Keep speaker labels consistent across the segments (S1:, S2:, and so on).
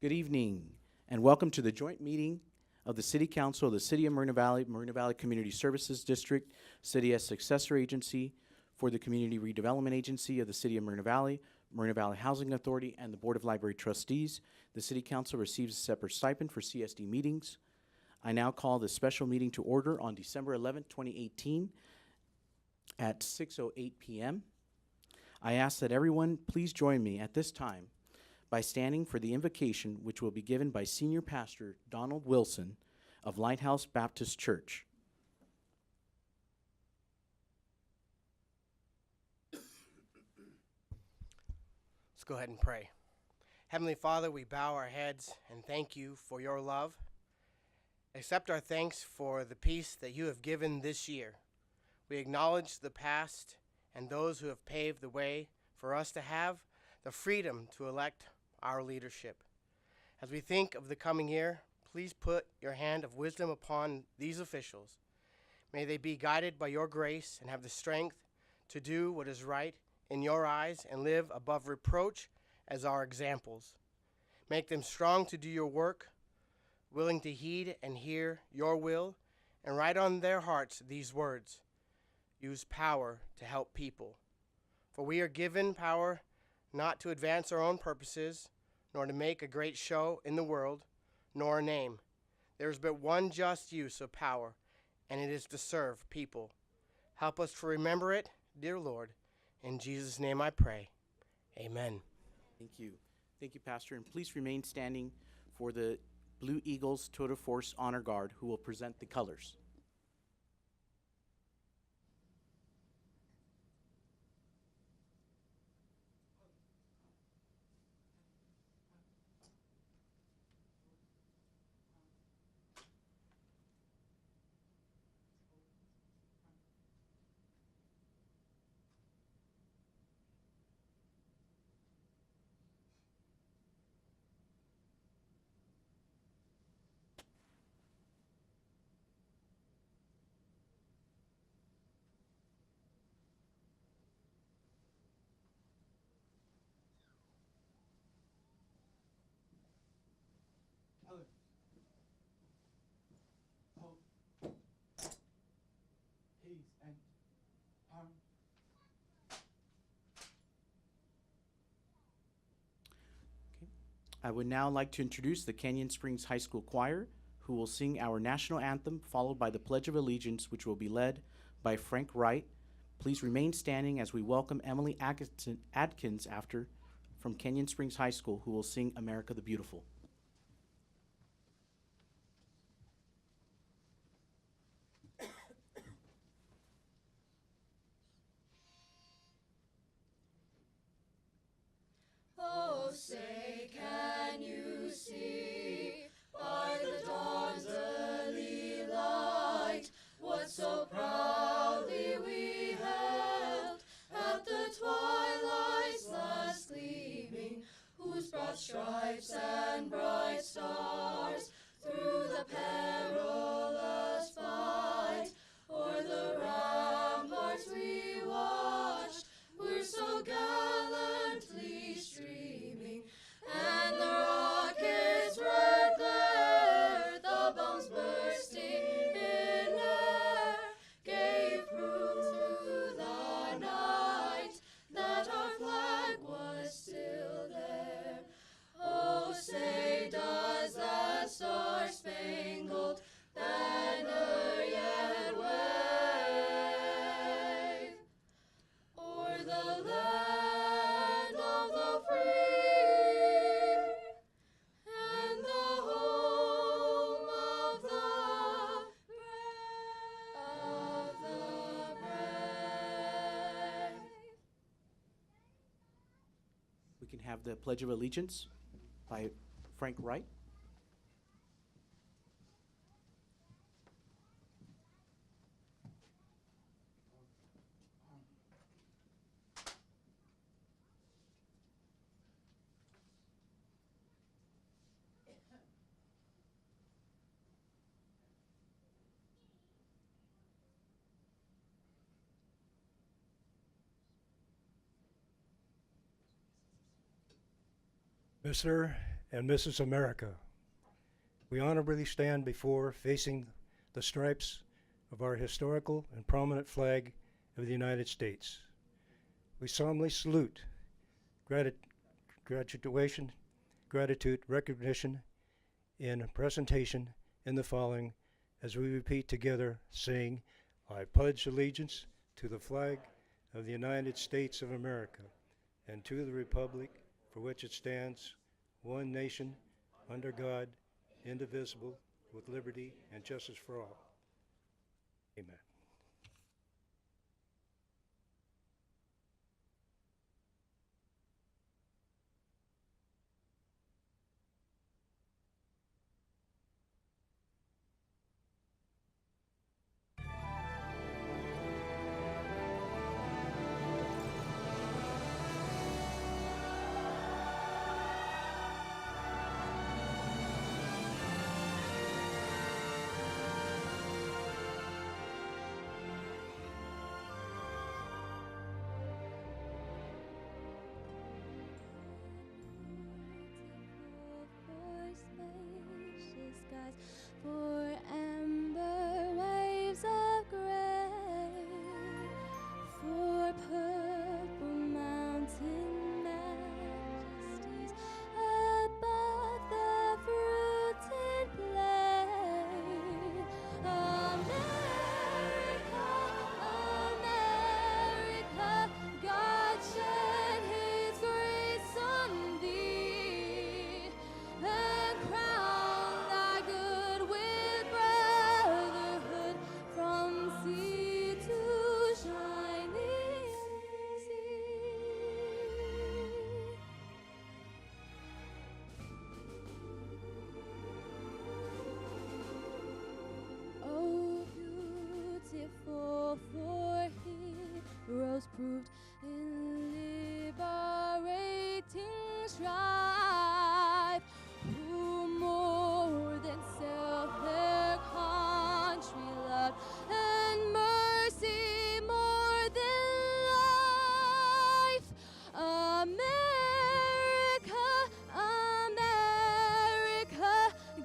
S1: Good evening, and welcome to the joint meeting of the City Council of the City of Moreno Valley Community Services District, City as Successor Agency for the Community Redevelopment Agency of the City of Moreno Valley Housing Authority, and the Board of Library Trustees. The City Council receives a separate stipend for CSD meetings. I now call the special meeting to order on December 11th, 2018 at 6:08 p.m. I ask that everyone please join me at this time by standing for the invocation, which will be given by Senior Pastor Donald Wilson of Lighthouse Baptist Church.
S2: Let's go ahead and pray. Heavenly Father, we bow our heads and thank you for your love. Accept our thanks for the peace that you have given this year. We acknowledge the past and those who have paved the way for us to have the freedom to elect our leadership. As we think of the coming year, please put your hand of wisdom upon these officials. May they be guided by your grace and have the strength to do what is right in your eyes and live above reproach as our examples. Make them strong to do your work, willing to heed and hear your will, and write on their hearts these words: use power to help people. For we are given power not to advance our own purposes, nor to make a great show in the world, nor a name. There is but one just use of power, and it is to serve people. Help us to remember it, dear Lord. In Jesus' name I pray. Amen.
S1: Thank you. Thank you, Pastor. And please remain standing for the Blue Eagles Tour de Force Honor Guard, who will present the colors. I would now like to introduce the Canyon Springs High School Choir, who will sing our national anthem, followed by the Pledge of Allegiance, which will be led by Frank Wright. Please remain standing as we welcome Emily Adkins from Canyon Springs High School, who will sing America the Beautiful.
S3: Oh, say, can you see by the dawn's early light what so proudly we held at the twilight's last gleaming, whose broad stripes and bright stars through the perilous fight o'er the ramparts we watched were so gallantly streaming, and the rocket's red glare, the bombs bursting in air, gave proof through the night that our flag was still there. Oh, say, does that star-spangled banner yet wave o'er the land of the free and the home of the brave?
S1: We can have the Pledge of Allegiance by Frank Wright.
S4: Mr. and Mrs. America. We honorably stand before facing the stripes of our historical and prominent flag of the United States. We solemnly salute gratitude, recognition, and presentation in the following as we repeat together, saying, I pledge allegiance to the flag of the United States of America and to the republic for which it stands, one nation, under God, indivisible, with liberty and justice for all. Amen.
S3: For amber waves of gray, for purple mountain majesties above the fruited plain. America, America, God shed His grace on thee and crowned thy good with brotherhood from sea to shining sea. Oh, beautiful for heroes proved in liberating strife, who more than self their country loved, and mercy more than life. America, America,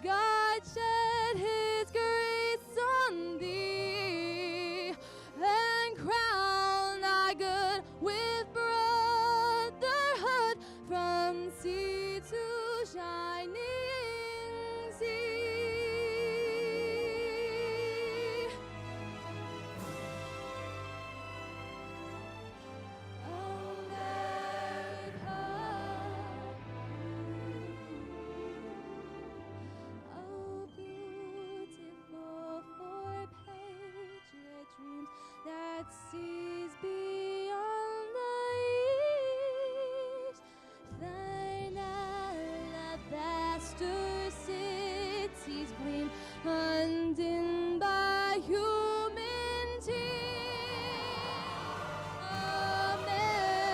S3: God shed His grace on thee and crowned thy good with brotherhood from sea to shining sea. America, oh, beautiful for patriot dreams that sees beyond the east. Thine alabaster cities gleam, undimmed by human tears.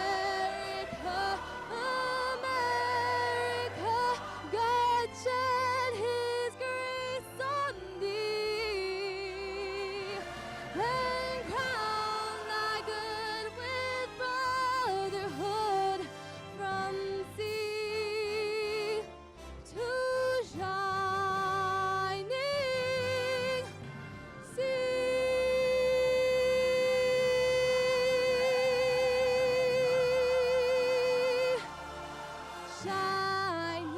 S3: America, America, God shed His grace on thee and crowned thy good with brotherhood from sea to shining sea. Shining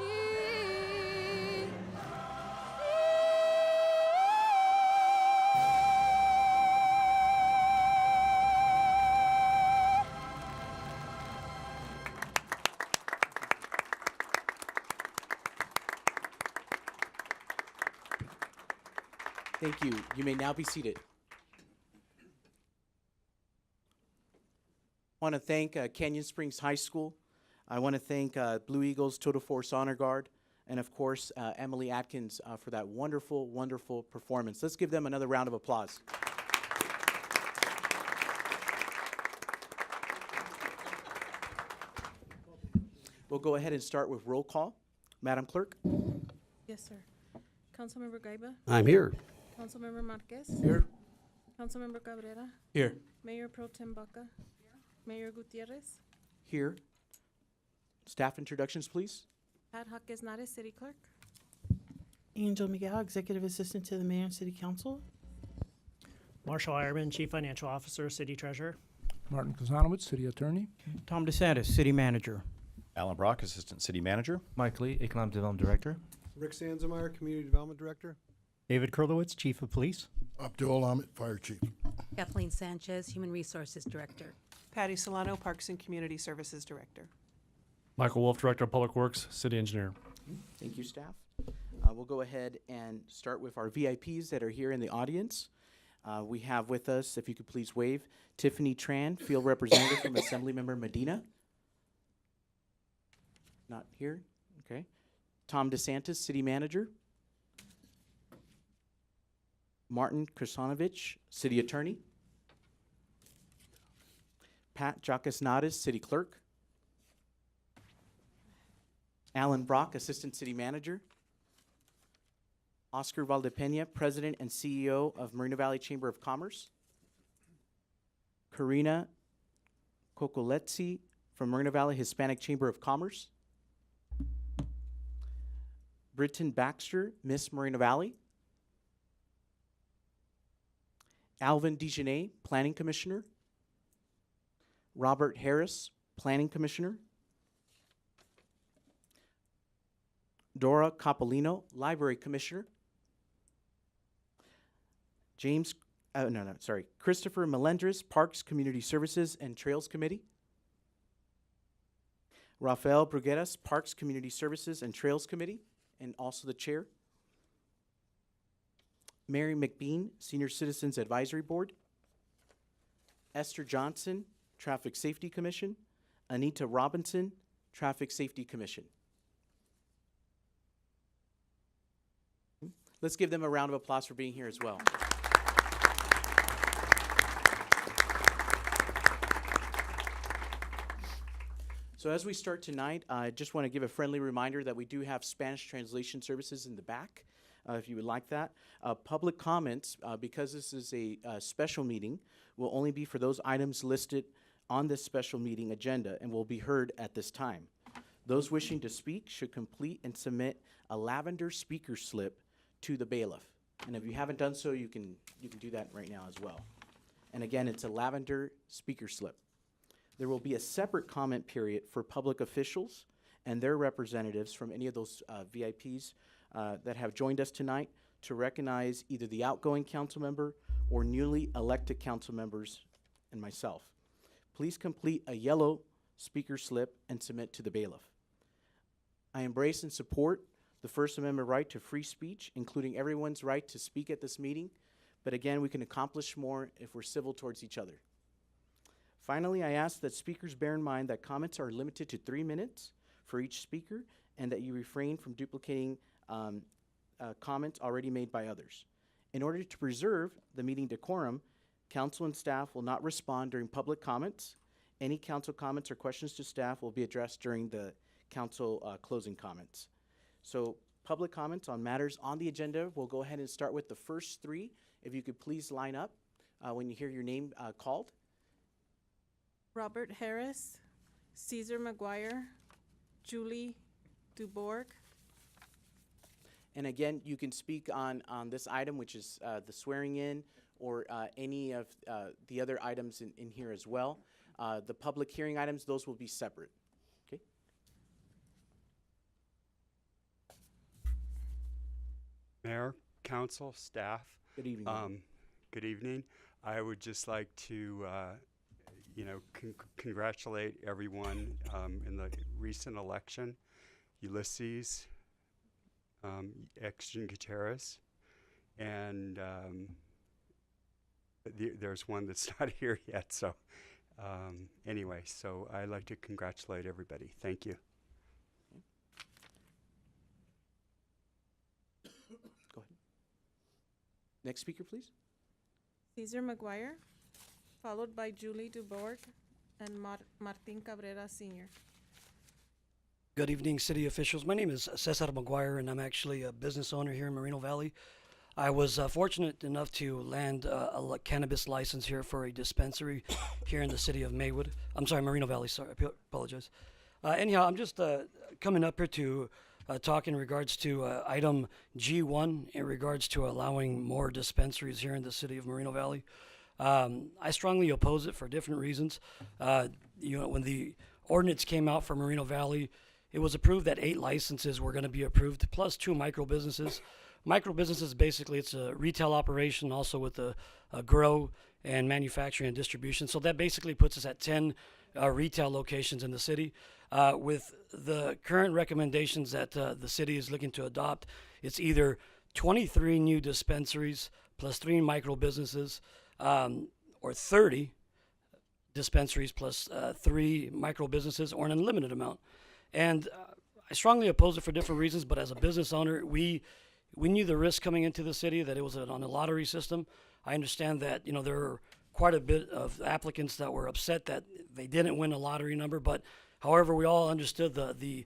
S1: Thank you. You may now be seated. I want to thank Canyon Springs High School. I want to thank Blue Eagles Total Force Honor Guard, and of course, Emily Atkins for that wonderful, wonderful performance. Let's give them another round of applause. We'll go ahead and start with roll call. Madam Clerk?
S5: Yes, sir. Councilmember Gaiba,
S6: I'm here.
S5: Councilmember Marquez,
S1: Here.
S5: Councilmember Cabrera,
S1: Here.
S5: Mayor Pro Tem Baca, Mayor Gutierrez,
S1: Here. Staff introductions, please.
S5: Pat Jaques City Clerk.
S6: Angel Miguel, Executive Assistant to the Mayor and City Council.
S7: Marshall Ironman, Chief Financial Officer, City Treasurer.
S8: Martin Kazanowicz, City Attorney.
S9: Tom DeSantis, City Manager.
S10: Alan Brock, Assistant City Manager.
S11: Mike Lee, Economic Development Director.
S12: Rick Sanzemeyer, Community Development Director.
S7: David Kurlowitz, Chief of Police.
S13: Abdul Ahmed, Fire Chief.
S14: Kathleen Sanchez, Human Resources Director.
S15: Patty Solano, Parks and Community Services Director.
S11: Michael Wolf, Director of Public Works, City Engineer.
S1: Thank you, staff. We'll go ahead and start with our VIPs that are here in the audience. We have with us, if you could please wave, Tiffany Tran, Field Representative from Assemblymember Medina. Not here? Okay. Tom DeSantis, City Manager. Martin Krasanovich, City Attorney. Pat Jaques City Clerk. Alan Brock, Assistant City Manager. Oscar Valdepena, President and CEO of Moreno Valley Chamber of Commerce. Karina Cocoletzi from Moreno Valley Hispanic Chamber of Commerce. Britton Baxter, Miss Moreno Valley. Alvin Dejanay, Planning Commissioner. Robert Harris, Planning Commissioner. Dora Capolino, Library Commissioner. Christopher Melendres, Parks, Community Services, and Trails Committee. Rafael Brugueras, Parks, Community Services, and Trails Committee, and also the chair. Mary McBean, Senior Citizens Advisory Board. Esther Johnson, Traffic Safety Commission. Anita Robinson, Traffic Safety Commission. Let's give them a round of applause for being here as well. So as we start tonight, I just want to give a friendly reminder that we do have Spanish translation services in the back, if you would like that. Public comments, because this is a special meeting, will only be for those items listed on this special meeting agenda and will be heard at this time. Those wishing to speak should complete and submit a lavender speaker slip to the bailiff. And if you haven't done so, you can do that right now as well. And again, it's a lavender speaker slip. There will be a separate comment period for public officials and their representatives from any of those VIPs that have joined us tonight to recognize either the outgoing council member or newly elected council members and myself. Please complete a yellow speaker slip and submit to the bailiff. I embrace and support the First Amendment right to free speech, including everyone's right to speak at this meeting. But again, we can accomplish more if we're civil towards each other. Finally, I ask that speakers bear in mind that comments are limited to 3 minutes for each speaker and that you refrain from duplicating comments already made by others. In order to preserve the meeting decorum, council and staff will not respond during public comments. Any council comments or questions to staff will be addressed during the council closing comments. So public comments on matters on the agenda, we'll go ahead and start with the first three. If you could please line up when you hear your name called.
S5: Robert Harris, Caesar McGuire, Julie Dubourg.
S1: And again, you can speak on this item, which is the swearing in, or any of the other items in here as well. The public hearing items, those will be separate. Okay.
S16: Mayor, council, staff.
S1: Good evening.
S16: Good evening. I would just like to congratulate everyone in the recent election. Ulysses, Exton Gutierrez, and there's one that's not here yet. So anyway, so I'd like to congratulate everybody. Thank you.
S1: Go ahead. Next speaker, please.
S5: Caesar McGuire, followed by Julie Dubourg and Martin Cabrera Sr.
S17: Good evening, city officials. My name is Cesar McGuire, and I'm actually a business owner here in Moreno Valley. I was fortunate enough to land a cannabis license here for a dispensary here in the city of Moreno Valley. Sorry, I apologize. Anyhow, I'm just coming up here to talk in regards to item G1 in regards to allowing more dispensaries here in the city of Moreno Valley. I strongly oppose it for different reasons. When the ordinance came out for Moreno Valley, it was approved that 8 licenses were going to be approved, plus 2 micro businesses. Micro businesses, basically, it's a retail operation, also with a grow and manufacturing and distribution. So that basically puts us at 10 retail locations in the city. With the current recommendations that the city is looking to adopt, it's either 23 new dispensaries plus 3 micro businesses, or 30 dispensaries plus 3 micro businesses, or an unlimited amount. And I strongly oppose it for different reasons, but as a business owner, we knew the risk coming into the city, that it was on a lottery system. I understand that, there are quite a bit of applicants that were upset that they didn't win a lottery number, but however, we all understood the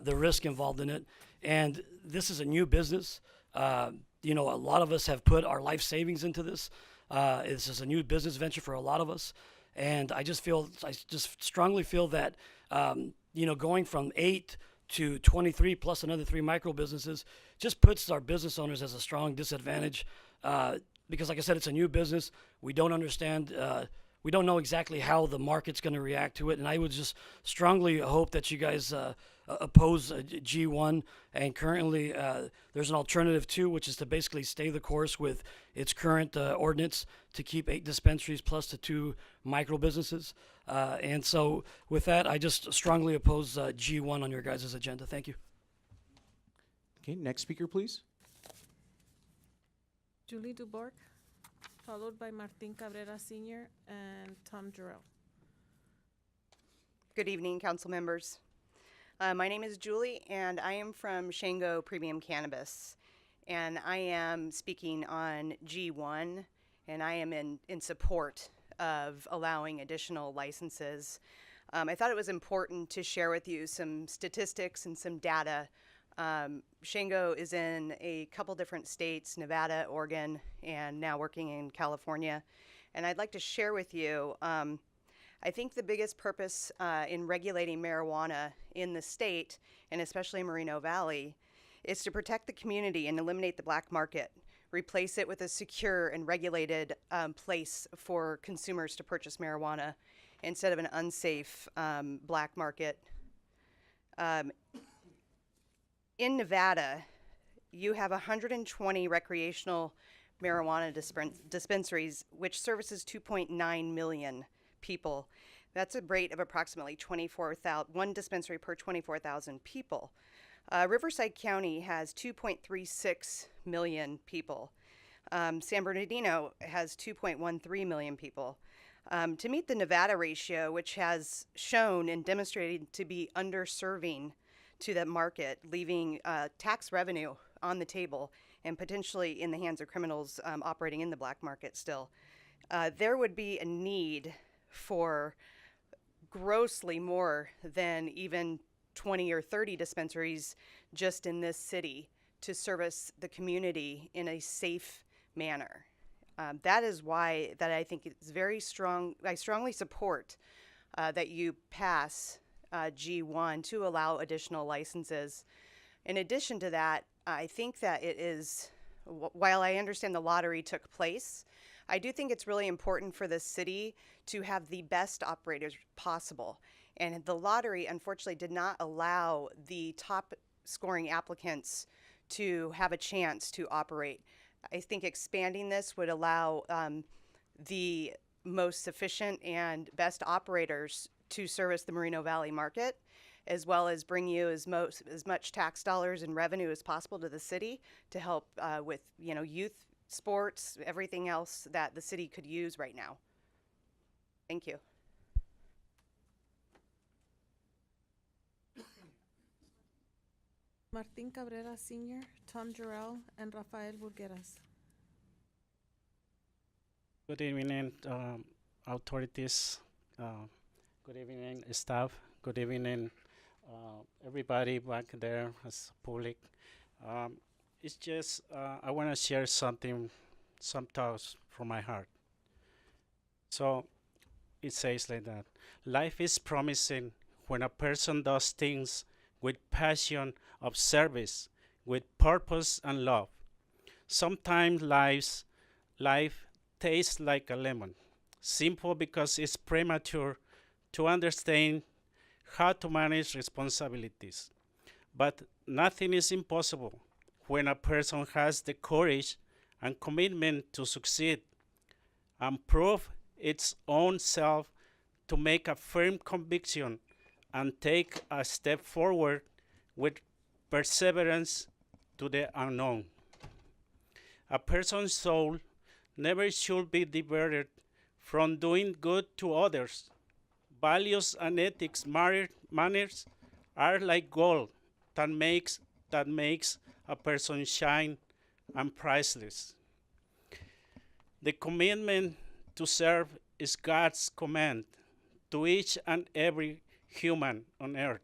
S17: risk involved in it. And this is a new business. A lot of us have put our life savings into this. This is a new business venture for a lot of us. And I just strongly feel that, going from 8 to 23 plus another 3 micro businesses just puts our business owners as a strong disadvantage. Because like I said, it's a new business. We don't understand, we don't know exactly how the market's going to react to it. And I would just strongly hope that you guys oppose G1. And currently, there's an alternative too, which is to basically stay the course with its current ordinance to keep 8 dispensaries plus the 2 micro businesses. And so with that, I just strongly oppose G1 on your guys' agenda. Thank you.
S1: Okay, next speaker, please.
S5: Julie Dubourg, followed by Martin Cabrera Sr. and Tom Jarrell.
S18: Good evening, council members. My name is Julie, and I am from Shango Premium Cannabis. And I am speaking on G1, and I am in support of allowing additional licenses. I thought it was important to share with you some statistics and some data. Shango is in a couple different states, Nevada, Oregon, and now working in California. And I'd like to share with you, I think the biggest purpose in regulating marijuana in the state, and especially Moreno Valley, is to protect the community and eliminate the black market, replace it with a secure and regulated place for consumers to purchase marijuana instead of an unsafe black market. In Nevada, you have 120 recreational marijuana dispensaries, which services 2.9 million people. That's a rate of approximately 1 dispensary per 24,000 people. Riverside County has 2.36 million people. San Bernardino has 2.13 million people. To meet the Nevada ratio, which has shown and demonstrated to be underserving to the market, leaving tax revenue on the table and potentially in the hands of criminals operating in the black market still, there would be a need for grossly more than even 20 or 30 dispensaries just in this city to service the community in a safe manner. That is why that I think it's very strong. I strongly support that you pass G1 to allow additional licenses. In addition to that, I think that it is, while I understand the lottery took place, I do think it's really important for the city to have the best operators possible. And the lottery, unfortunately, did not allow the top scoring applicants to have a chance to operate. I think expanding this would allow the most sufficient and best operators to service the Moreno Valley market, as well as bring you as much tax dollars and revenue as possible to the city to help with youth sports, everything else that the city could use right now. Thank you.
S5: Martin Cabrera Sr., Tom Jarrell, and Rafael Burgueras.
S19: Good evening, authorities. Good evening, staff. Good evening, everybody back there as public. It's just I want to share some thoughts from my heart. So it says like that: life is promising when a person does things with passion of service, with purpose and love. Sometimes life tastes like a lemon, simple because it's premature to understand how to manage responsibilities. But nothing is impossible when a person has the courage and commitment to succeed and prove its own self, to make a firm conviction and take a step forward with perseverance to the unknown. A person's soul never should be diverted from doing good to others. Values and ethics manners are like gold that makes a person shine and priceless. The commitment to serve is God's command to each and every human on earth.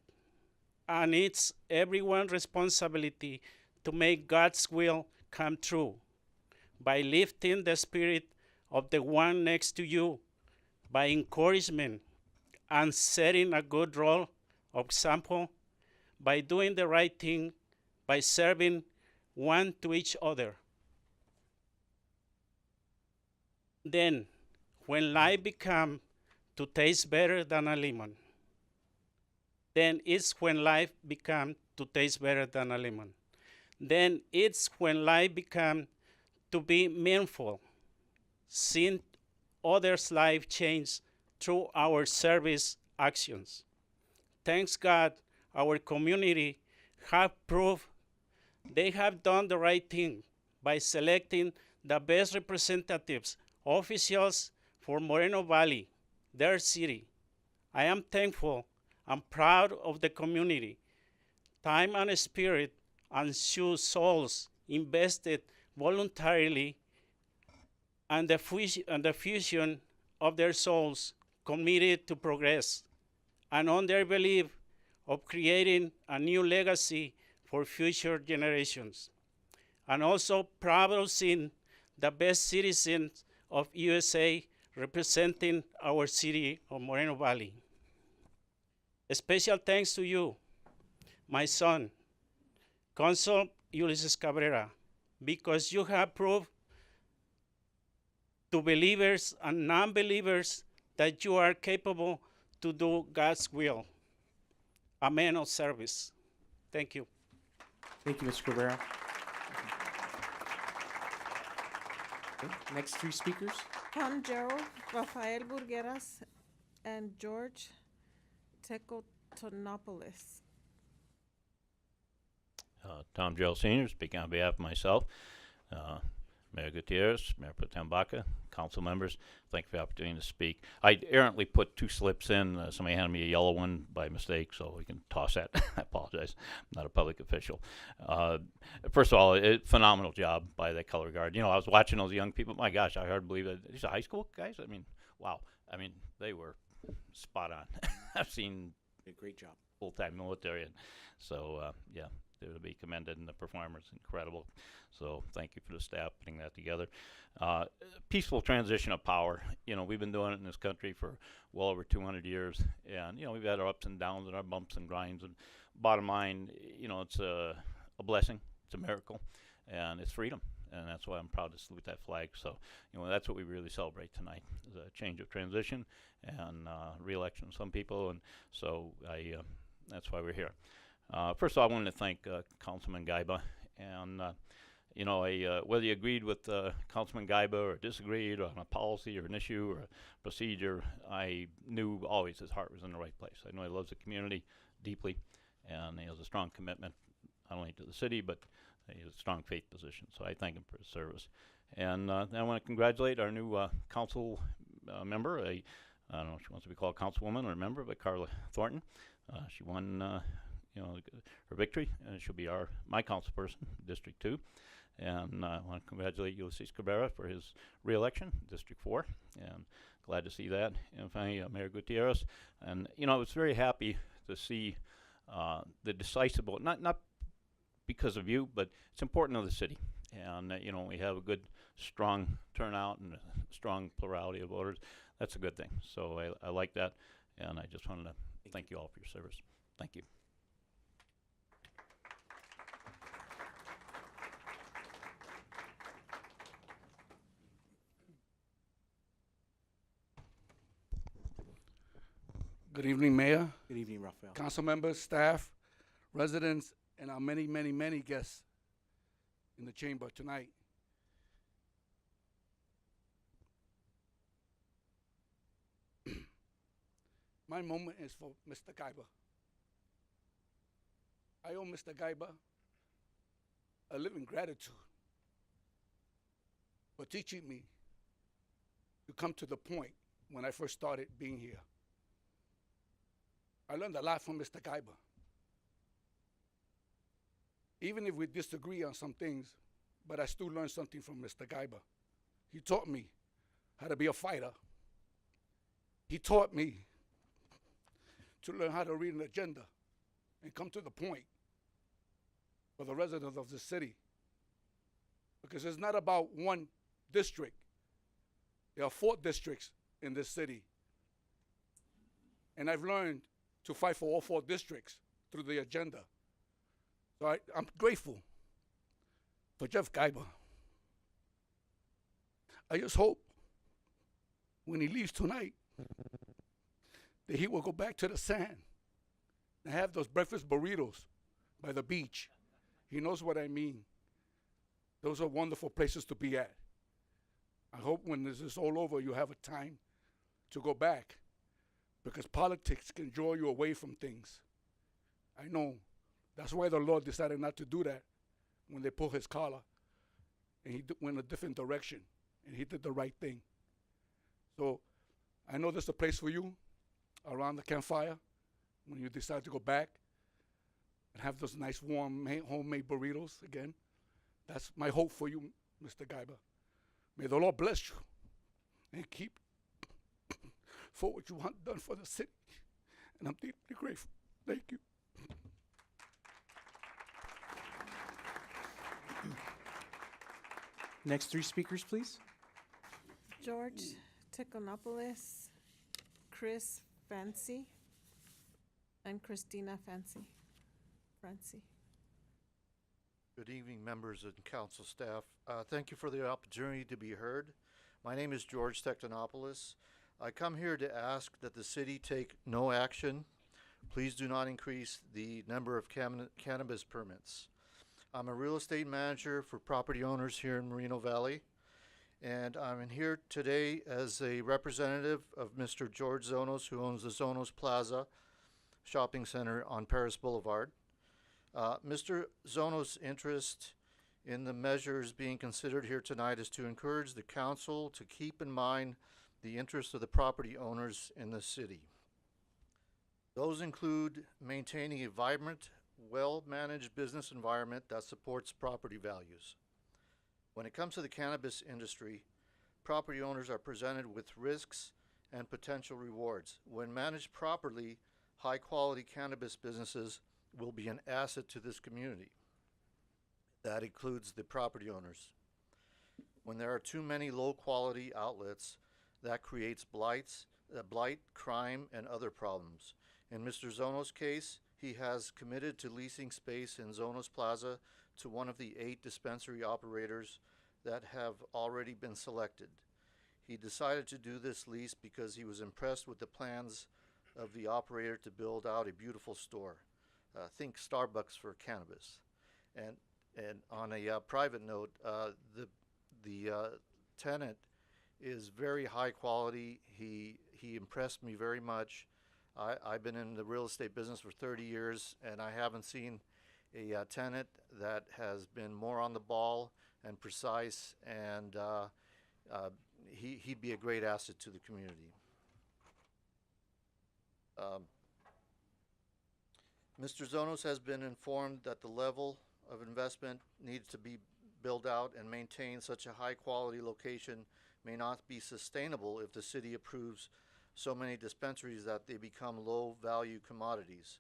S19: And it's everyone's responsibility to make God's will come true by lifting the spirit of the one next to you, by encouragement and setting a good role of example, by doing the right thing, by serving one to each other. Then, when life becomes to taste better than a lemon, then it's when life becomes to taste better than a lemon. Then it's when life becomes to be meaningful, seeing others' life change through our service actions. Thanks God, our community have proved they have done the right thing by selecting the best representatives, officials for Moreno Valley, their city. I am thankful and proud of the community, time and spirit and souls invested voluntarily, and the fusion of their souls committed to progress, and on their belief of creating a new legacy for future generations. And also proud of seeing the best citizens of USA representing our city of Moreno Valley. A special thanks to you, my son, Consul Ulysses Cabrera, because you have proved to believers and non-believers that you are capable to do God's will. A man of service. Thank you.
S1: Thank you, Mr. Cabrera. Okay, next three speakers.
S5: Tom Gerald, Rafael Burgueras, and George Tekotonopoulos.
S20: Tom Gerald Sr., speaking on behalf of myself, Mayor Gutierrez, Mayor Pro Tem Baca, council members, thank you for the opportunity to speak. I errantly put two slips in. Somebody handed me a yellow one by mistake, so we can toss that. I apologize. I'm not a public official. First of all, phenomenal job by that color guard. You know, I was watching those young people. My gosh, I hard believe that these are high school guys. I mean, wow. I mean, they were spot on. I've seen
S1: a great job.
S20: Full-time military, and so yeah. They're to be commended, and the performance incredible. So thank you for the staff putting that together. Peaceful transition of power. You know, we've been doing it in this country for well over 200 years, and you know, we've had our ups and downs and our bumps and grinds. And bottom line, you know, it's a blessing. It's a miracle, and it's freedom. And that's why I'm proud to salute that flag. So, you know, that's what we really celebrate tonight: is a change of transition and re-election of some people. And so that's why we're here. First of all, I wanted to thank Councilman Gaiba, and you know, whether you agreed with Councilman Gaiba or disagreed on a policy or an issue or a procedure, I knew always his heart was in the right place. I know he loves the community deeply, and he has a strong commitment not only to the city, but he has a strong faith position. So I thank him for his service. And then I want to congratulate our new council member. I don't know if she wants to be called councilwoman or member, but Carla Thornton. She won you know, her victory, and she'll be my council person, District 2. And I want to congratulate Ulysses Cabrera for his re-election, District 4, and glad to see that. And finally, Mayor Gutierrez. And, you know, I was very happy to see the decisive vote, not because of you, but it's important to the city. And, you know, we have a good, strong turnout and a strong plurality of voters. That's a good thing. So I like that, and I just wanted to Thank you all for your service. Thank you.
S21: Good evening, Mayor.
S1: Good evening, Rafael.
S21: Council members, staff, residents, and our many, many, many guests in the chamber tonight. My moment is for Mr. Guyber. I owe Mr. Guyber a living gratitude for teaching me to come to the point when I first started being here. I learned a lot from Mr. Guyber. Even if we disagree on some things, but I still learned something from Mr. Guyber. He taught me how to be a fighter. He taught me to learn how to read an agenda and come to the point for the residents of the city. Because it's not about one district. There are 4 districts in this city. And I've learned to fight for all 4 districts through the agenda. So I'm grateful for Jeff Guyber. I just hope when he leaves tonight that he will go back to the sand and have those breakfast burritos by the beach. He knows what I mean. Those are wonderful places to be at. I hope when this is all over, you have a time to go back, because politics can draw you away from things. I know. That's why the Lord decided not to do that when they pulled his collar, and he went a different direction, and he did the right thing. So I know there's a place for you around the campfire when you decide to go back and have those nice warm homemade burritos again. That's my hope for you, Mr. Guyber. May the Lord bless you and keep for what you want done for the city. And I'm deeply grateful. Thank you.
S1: Next 3 speakers, please.
S5: George Ticonopoulos, Chris Fancy, and Christina Fancy.
S22: Good evening, members and council staff. Thank you for the opportunity to be heard. My name is George Tektonopoulos. I come here to ask that the city take no action. Please do not increase the number of cannabis permits. I'm a real estate manager for property owners here in Moreno Valley, and I'm here today as a representative of Mr. George Zonos, who owns the Zonos Plaza Shopping Center on Paris Boulevard. Mr. Zonos' interest in the measures being considered here tonight is to encourage the council to keep in mind the interests of the property owners in the city. Those include maintaining a vibrant, well-managed business environment that supports property values. When it comes to the cannabis industry, property owners are presented with risks and potential rewards. When managed properly, high-quality cannabis businesses will be an asset to this community. That includes the property owners. When there are too many low-quality outlets, that creates blight, crime, and other problems. In Mr. Zonos' case, he has committed to leasing space in Zonos Plaza to one of the 8 dispensary operators that have already been selected. He decided to do this lease because he was impressed with the plans of the operator to build out a beautiful store. Think Starbucks for cannabis. And on a private note, the tenant is very high quality. He impressed me very much. I've been in the real estate business for 30 years, and I haven't seen a tenant that has been more on the ball and precise, and he'd be a great asset to the community. Mr. Zonos has been informed that the level of investment needs to be built out and maintain such a high quality location may not be sustainable if the city approves so many dispensaries that they become low value commodities.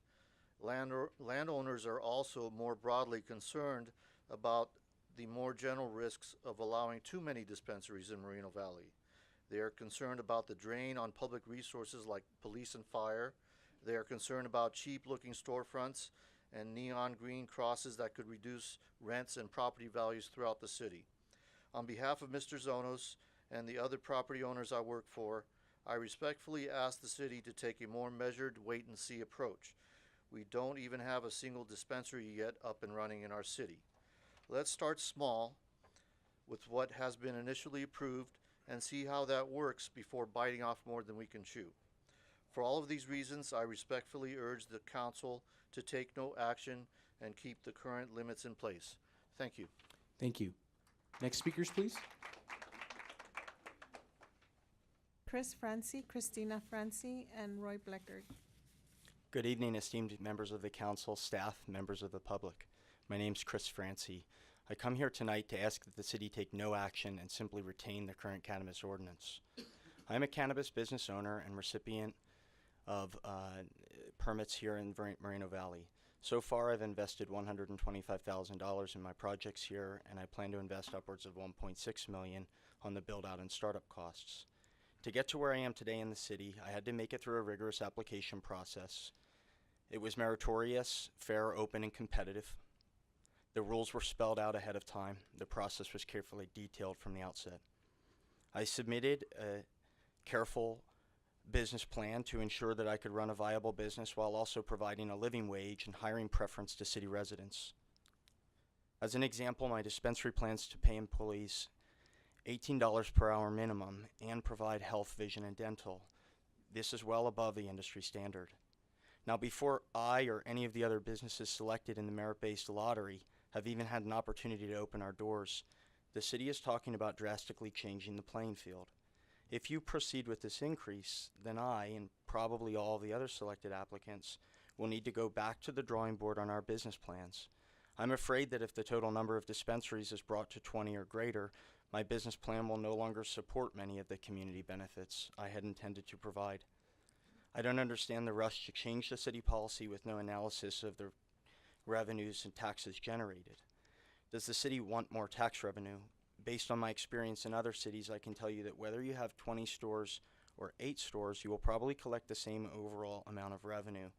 S22: Landowners are also more broadly concerned about the more general risks of allowing too many dispensaries in Moreno Valley. They are concerned about the drain on public resources like police and fire. They are concerned about cheap-looking storefronts and neon green crosses that could reduce rents and property values throughout the city. On behalf of Mr. Zonos and the other property owners I work for, I respectfully ask the city to take a more measured wait-and-see approach. We don't even have a single dispensary yet up and running in our city. Let's start small with what has been initially approved and see how that works before biting off more than we can chew. For all of these reasons, I respectfully urge the council to take no action and keep the current limits in place. Thank you.
S1: Thank you. Next speakers, please.
S5: Chris Francie, Christina Francie, and Roy Bleckert.
S2: Good evening, esteemed members of the council, staff, members of the public. My name's Chris Francie. I come here tonight to ask that the city take no action and simply retain the current cannabis ordinance. I'm a cannabis business owner and recipient of permits here in Moreno Valley. So far, I've invested $125,000 in my projects here, and I plan to invest upwards of $1.6 million on the build-out and startup costs. To get to where I am today in the city, I had to make it through a rigorous application process. It was meritorious, fair, open, and competitive. The rules were spelled out ahead of time. The process was carefully detailed from the outset. I submitted a careful business plan to ensure that I could run a viable business while also providing a living wage and hiring preference to city residents. As an example, my dispensary plans to pay employees $18 per hour minimum and provide health, vision, and dental. This is well above the industry standard. Now, before I or any of the other businesses selected in the merit-based lottery have even had an opportunity to open our doors, the city is talking about drastically changing the playing field. If you proceed with this increase, then I, and probably all the other selected applicants, will need to go back to the drawing board on our business plans. I'm afraid that if the total number of dispensaries is brought to 20 or greater, my business plan will no longer support many of the community benefits I had intended to provide. I don't understand the rush to change the city policy with no analysis of the revenues and taxes generated. Does the city want more tax revenue? Based on my experience in other cities, I can tell you that whether you have 20 stores or 8 stores, you will probably collect the same overall amount of revenue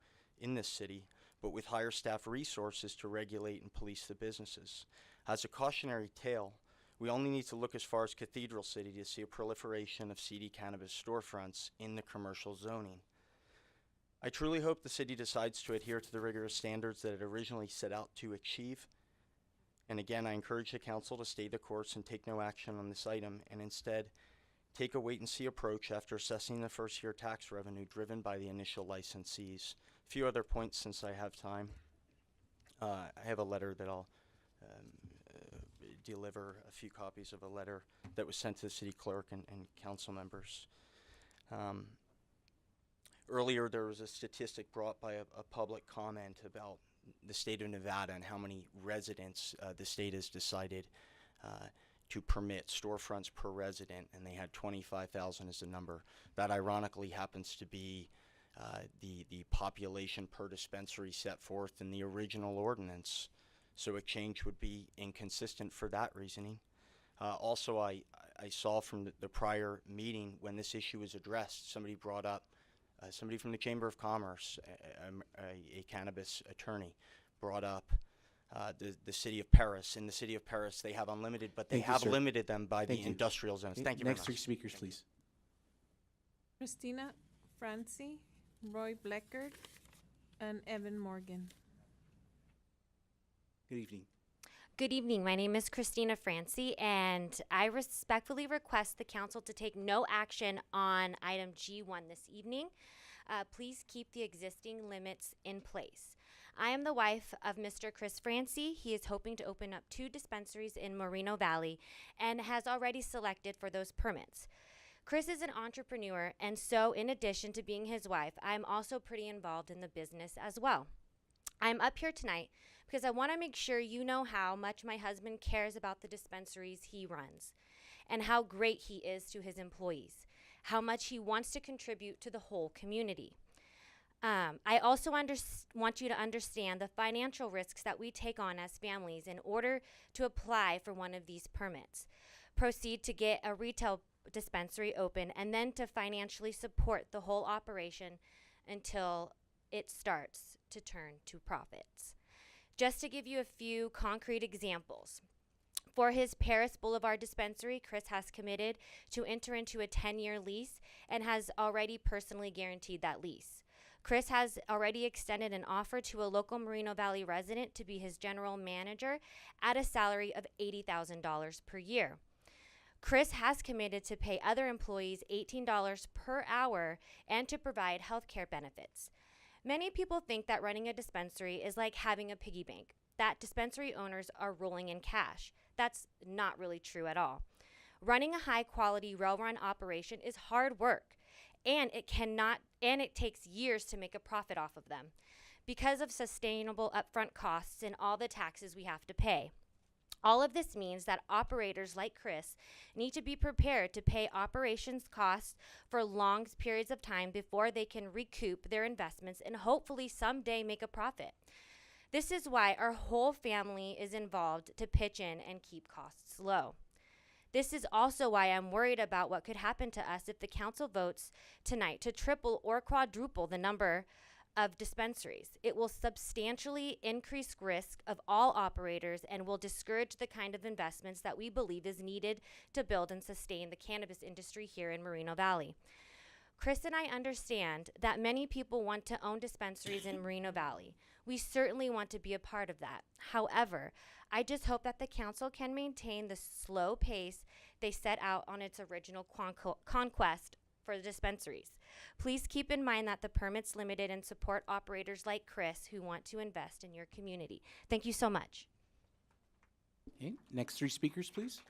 S2: in this city, but with higher staff resources to regulate and police the businesses. As a cautionary tale, we only need to look as far as Cathedral City to see a proliferation of seedy cannabis storefronts in the commercial zoning. I truly hope the city decides to adhere to the rigorous standards that it originally set out to achieve. And again, I encourage the council to stay the course and take no action on this item, and instead take a wait-and-see approach after assessing the first-year tax revenue driven by the initial licensees. A few other points since I have time. I have a letter that I'll deliver, a few copies of a letter that was sent to the city clerk and council members. Earlier, there was a statistic brought by a public comment about the state of Nevada and how many residents the state has decided to permit storefronts per resident, and they had 25,000 as the number. That ironically happens to be the population per dispensary set forth in the original ordinance. So a change would be inconsistent for that reasoning. Also, I saw from the prior meeting when this issue was addressed, somebody brought up somebody from the Chamber of Commerce, a cannabis attorney, brought up the city of Paris. In the city of Paris, they have unlimited, but they have limited them by the industrial zones. Thank you very much.
S1: Next three speakers, please.
S5: Christina Francie, Roy Bleckert, and Evan Morgan.
S1: Good evening.
S4: Good evening. My name is Christina Francie, and I respectfully request the council to take no action on item G1 this evening. Please keep the existing limits in place. I am the wife of Mr. Chris Francie. He is hoping to open up 2 dispensaries in Moreno Valley and has already selected for those permits. Chris is an entrepreneur, and so in addition to being his wife, I'm also pretty involved in the business as well. I'm up here tonight because I want to make sure you know how much my husband cares about the dispensaries he runs and how great he is to his employees, how much he wants to contribute to the whole community. I also want you to understand the financial risks that we take on as families in order to apply for one of these permits, proceed to get a retail dispensary open, and then to financially support the whole operation until it starts to turn to profits. Just to give you a few concrete examples, for his Paris Boulevard dispensary, Chris has committed to enter into a 10-year lease and has already personally guaranteed that lease. Chris has already extended an offer to a local Moreno Valley resident to be his general manager at a salary of $80,000 per year. Chris has committed to pay other employees $18 per hour and to provide health care benefits. Many people think that running a dispensary is like having a piggy bank, that dispensary owners are rolling in cash. That's not really true at all. Running a high-quality, well-run operation is hard work, and it takes years to make a profit off of them because of sustainable upfront costs and all the taxes we have to pay. All of this means that operators like Chris need to be prepared to pay operations costs for long periods of time before they can recoup their investments and hopefully someday make a profit. This is why our whole family is involved to pitch in and keep costs low. This is also why I'm worried about what could happen to us if the council votes tonight to triple or quadruple the number of dispensaries. It will substantially increase risk of all operators and will discourage the kind of investments that we believe is needed to build and sustain the cannabis industry here in Moreno Valley. Chris and I understand that many people want to own dispensaries in Moreno Valley. We certainly want to be a part of that. However, I just hope that the council can maintain the slow pace they set out on its original conquest for the dispensaries. Please keep in mind that the permit's limited and support operators like Chris who want to invest in your community. Thank you so much.
S1: Okay, next three speakers, please.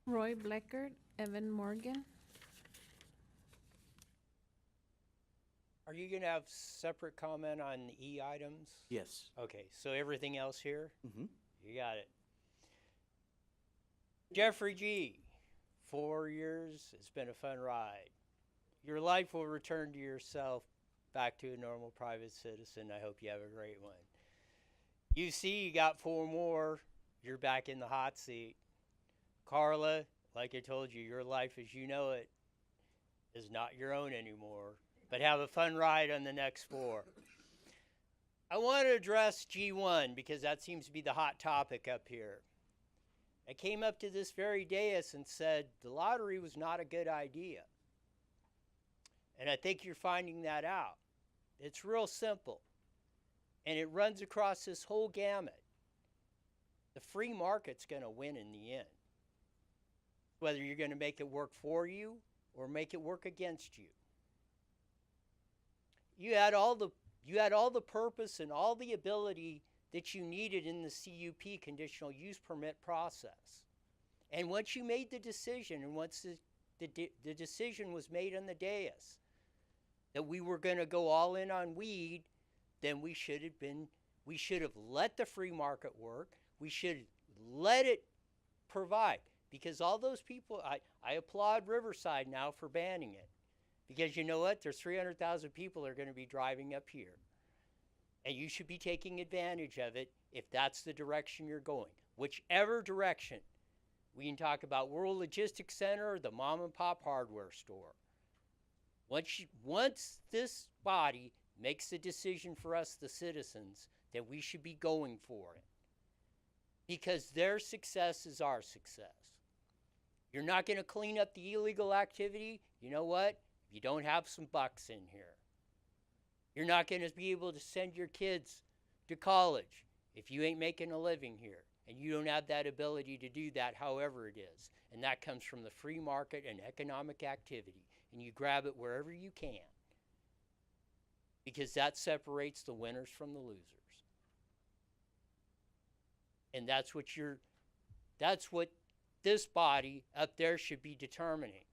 S5: Roy Bleckert, Evan Morgan.
S3: Are you going to have separate comment on the E items?
S1: Yes.
S3: Okay, so everything else here?
S1: Mm-hmm.
S3: You got it. Jeffrey G., 4 years, it's been a fun ride. Your life will return to yourself back to a normal private citizen. I hope you have a great one. You see, you got 4 more. You're back in the hot seat. Carla, like I told you, your life as you know it is not your own anymore. But have a fun ride on the next 4. I want to address G1 because that seems to be the hot topic up here. I came up to this very dais and said the lottery was not a good idea. And I think you're finding that out. It's real simple. And it runs across this whole gamut. The free market's going to win in the end. Whether you're going to make it work for you or make it work against you. You had all the purpose and all the ability that you needed in the CUP, conditional use permit process. And once you made the decision, and once the decision was made on the dais that we were going to go all in on weed, then we should have let the free market work. We should let it provide. Because all those people, I applaud Riverside now for banning it. Because you know what? There's 300,000 people that are going to be driving up here. And you should be taking advantage of it if that's the direction you're going. Whichever direction. We can talk about World Logistics Center or the mom and pop hardware store. Once this body makes the decision for us, the citizens, then we should be going for it. Because their success is our success. You're not going to clean up the illegal activity. You know what? You don't have some bucks in here. You're not going to be able to send your kids to college if you ain't making a living here. And you don't have that ability to do that however it is. And that comes from the free market and economic activity. And you grab it wherever you can. Because that separates the winners from the losers. And that's what this body up there should be determining.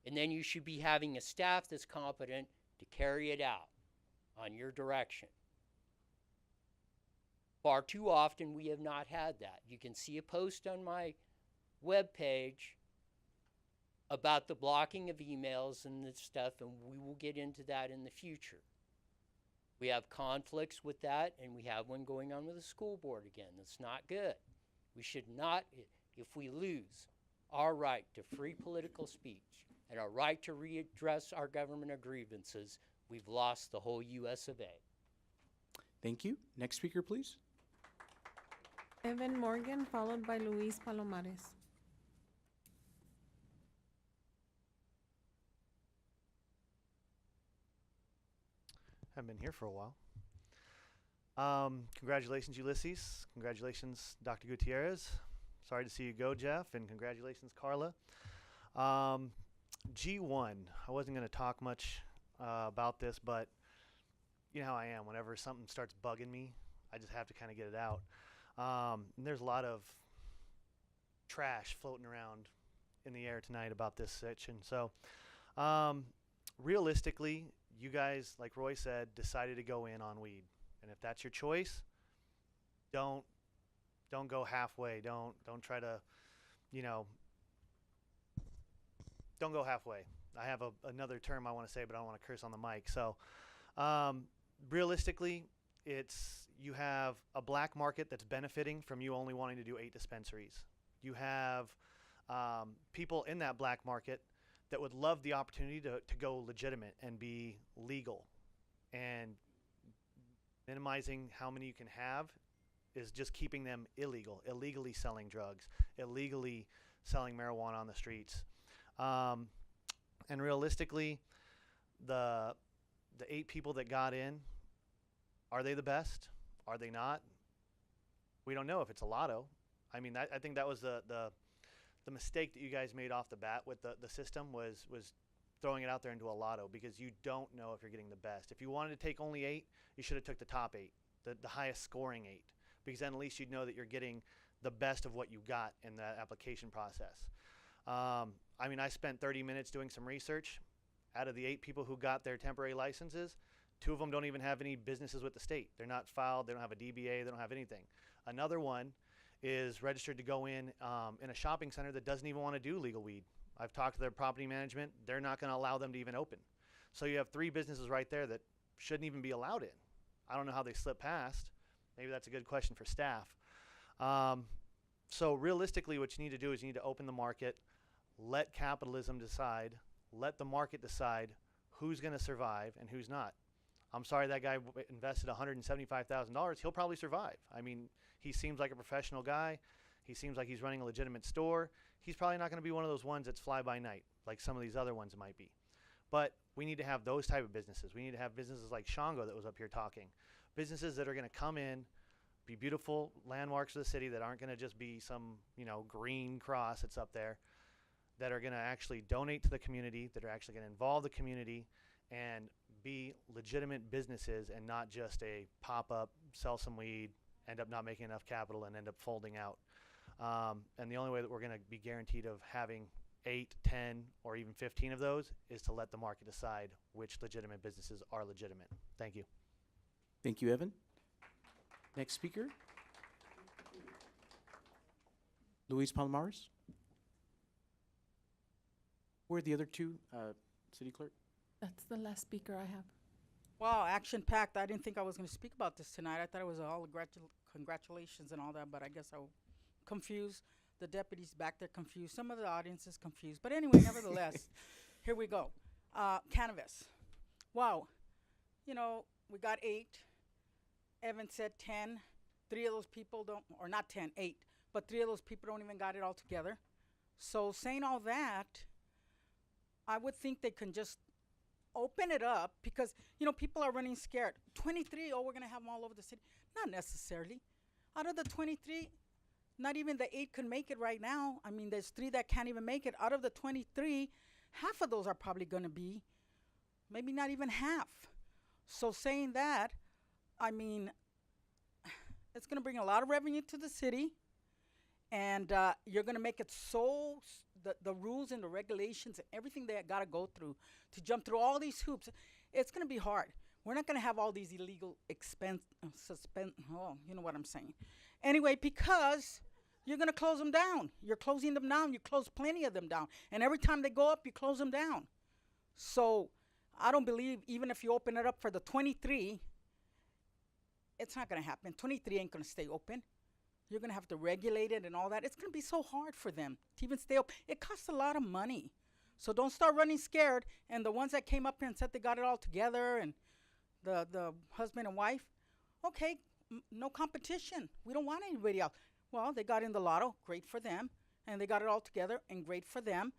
S3: And then you should be having a staff that's competent to carry it out on your direction. Far too often we have not had that. You can see a post on my webpage about the blocking of emails and the stuff, and we will get into that in the future. We have conflicts with that, and we have one going on with the school board again. That's not good. We should not, if we lose our right to free political speech and our right to readdress our government grievances, we've lost the whole US of A.
S1: Thank you. Next speaker, please.
S5: Evan Morgan, followed by Luis Palomares.
S6: Haven't been here for a while. Congratulations, Ulysses. Congratulations, Dr. Gutierrez. Sorry to see you go, Jeff, and congratulations, Carla. G1, I wasn't going to talk much about this, but you know how I am. Whenever something starts bugging me, I just have to kind of get it out. And there's a lot of trash floating around in the air tonight about this sitch. And so, realistically, you guys, like Roy said, decided to go in on weed. And if that's your choice, don't go halfway. Don't try to, don't go halfway. I have another term I want to say, but I don't want to curse on the mic. So, realistically, you have a black market that's benefiting from you only wanting to do 8 dispensaries. You have people in that black market that would love the opportunity to go legitimate and be legal. And minimizing how many you can have is just keeping them illegal, illegally selling drugs, illegally selling marijuana on the streets. And realistically, the 8 people that got in, are they the best? Are they not? We don't know if it's a lotto. I mean, I think that was the mistake that you guys made off the bat with the system was throwing it out there into a lotto, because you don't know if you're getting the best. If you wanted to take only 8, you should have took the top 8, the highest scoring 8, because then at least you'd know that you're getting the best of what you got in that application process. I mean, I spent 30 minutes doing some research. Out of the 8 people who got their temporary licenses, 2 of them don't even have any businesses with the state. They're not filed. They don't have a DBA. They don't have anything. Another one is registered to go in a shopping center that doesn't even want to do legal weed. I've talked to their property management. They're not going to allow them to even open. So you have 3 businesses right there that shouldn't even be allowed in. I don't know how they slip past. Maybe that's a good question for staff. So realistically, what you need to do is you need to open the market, let capitalism decide, let the market decide who's going to survive and who's not. I'm sorry that guy invested $175,000. He'll probably survive. I mean, he seems like a professional guy. He seems like he's running a legitimate store. He's probably not going to be one of those ones that's fly by night like some of these other ones might be. But we need to have those type of businesses. We need to have businesses like Shango that was up here talking. Businesses that are going to come in, be beautiful landmarks of the city that aren't going to just be some, green cross that's up there, that are going to actually donate to the community, that are actually going to involve the community and be legitimate businesses and not just a pop-up, sell some weed, end up not making enough capital and end up folding out. And the only way that we're going to be guaranteed of having 8, 10, or even 15 of those is to let the market decide which legitimate businesses are legitimate. Thank you.
S1: Thank you, Evan. Next speaker. Luis Palomares. Where are the other 2, City Clerk?
S8: That's the last speaker I have.
S23: Wow, action-packed. I didn't think I was going to speak about this tonight. I thought it was all congratulations and all that, but I guess I'm confused. The deputy's back there confused. Some of the audience is confused. But anyway, nevertheless, here we go. Cannabis. Wow. We got 8. Evan said 10. 3 of those people don't, or not 10, 8. But 3 of those people don't even got it all together. So saying all that, I would think they can just open it up because, people are running scared. 23, we're going to have them all over the city. Not necessarily. Out of the 23, not even the 8 can make it right now. I mean, there's 3 that can't even make it. Out of the 23, half of those are probably going to be, maybe not even half. So saying that, I mean, it's going to bring a lot of revenue to the city. And you're going to make it so, the rules and the regulations and everything they got to go through to jump through all these hoops, it's going to be hard. We're not going to have all these illegal you know what I'm saying. Anyway, because you're going to close them down. You're closing them down. You close plenty of them down. And every time they go up, you close them down. So I don't believe, even if you open it up for the 23, it's not going to happen. 23 ain't going to stay open. You're going to have to regulate it and all that. It's going to be so hard for them to even stay open. It costs a lot of money. So don't start running scared. And the ones that came up here and said they got it all together, and the husband and wife, okay, no competition. We don't want anybody else. Well, they got in the lotto, great for them, and they got it all together, and great for them.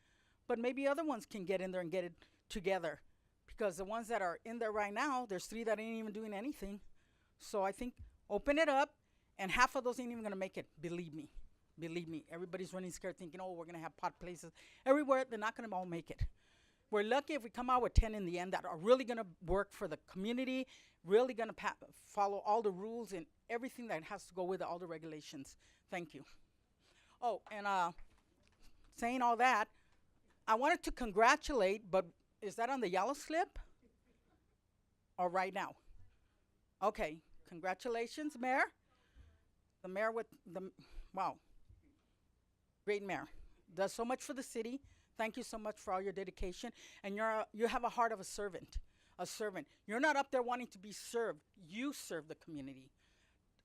S23: But maybe other ones can get in there and get it together, because the ones that are in there right now, there's 3 that ain't even doing anything. So I think open it up, and half of those ain't even gonna make it. Believe me. Believe me. Everybody's running scared thinking, oh, we're gonna have pot places everywhere. They're not gonna all make it. We're lucky if we come out with 10 in the end that are really gonna work for the community, really gonna follow all the rules and everything that has to go with it, all the regulations. Thank you. Oh, and saying all that, I wanted to congratulate, but is that on the yellow slip? Or right now? Okay, congratulations, Mayor. The mayor with the, wow, great mayor. Does so much for the city. Thank you so much for all your dedication. And you have a heart of a servant, a servant. You're not up there wanting to be served. You serve the community.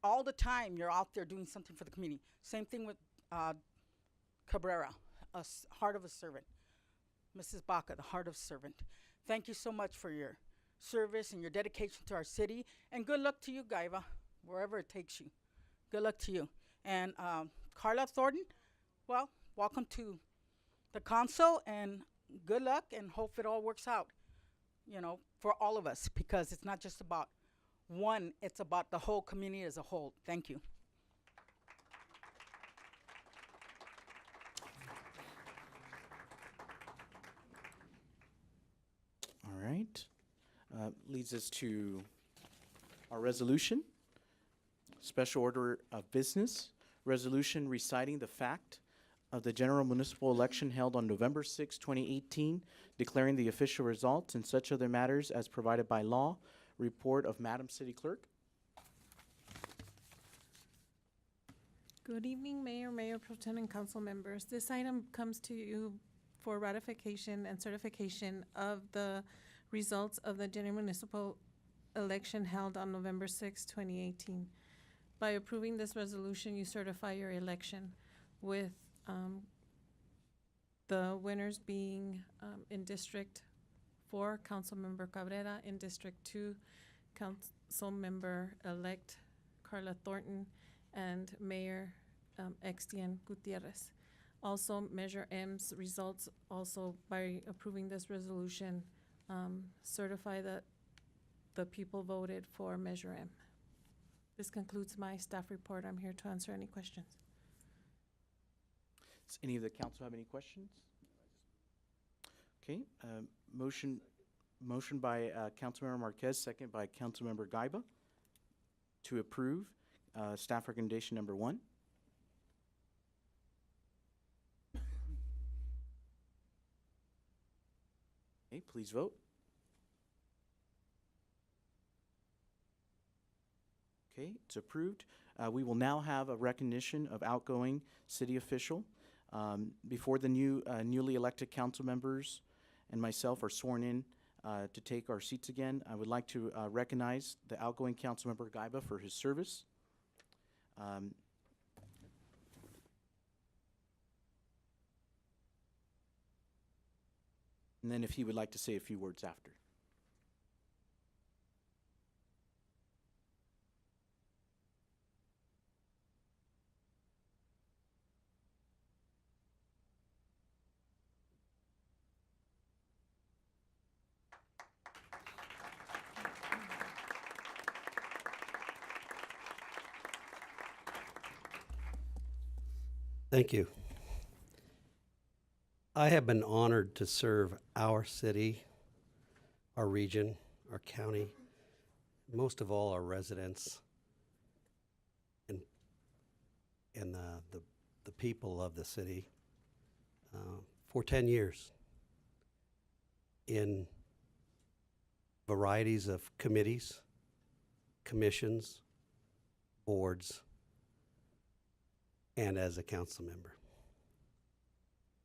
S23: All the time you're out there doing something for the community. Same thing with Cabrera, heart of a servant. Mrs. Baca, the heart of servant. Thank you so much for your service and your dedication to our city. And good luck to you, Gaiva, wherever it takes you. Good luck to you. And Carla Thornton, well, welcome to the council, and good luck, and hope it all works out, you know, for all of us, because it's not just about one, it's about the whole community as a whole. Thank you.
S1: All right. Leads us to our resolution. Special order of business. Resolution reciting the fact of the general municipal election held on November 6, 2018, declaring the official results and such other matters as provided by law. Report of Madam City Clerk.
S5: Good evening, Mayor, Mayor Pro Tem, and council members. This item comes to you for ratification and certification of the results of the general municipal election held on November 6, 2018. By approving this resolution, you certify your election with the winners being in District 4, Councilmember Cabrera, in District 2, Councilmember-elect Carla Thornton, and Mayor Extian Gutierrez. Also, Measure M's results, also by approving this resolution, certify that the people voted for Measure M. This concludes my staff report. I'm here to answer any questions.
S1: Does any of the council have any questions? Okay, motion by Councilmember Marquez, second by Councilmember Gaiba to approve staff recommendation number 1. Okay, please vote. Okay, it's approved. We will now have a recognition of outgoing city official. Before the newly elected council members and myself are sworn in to take our seats again, I would like to recognize the outgoing council member Gaiba for his service. And then if he would like to say a few words after.
S9: Thank you. I have been honored to serve our city, our region, our county, most of all our residents, and the people of the city for 10 years in varieties of committees, commissions, boards, and as a council member.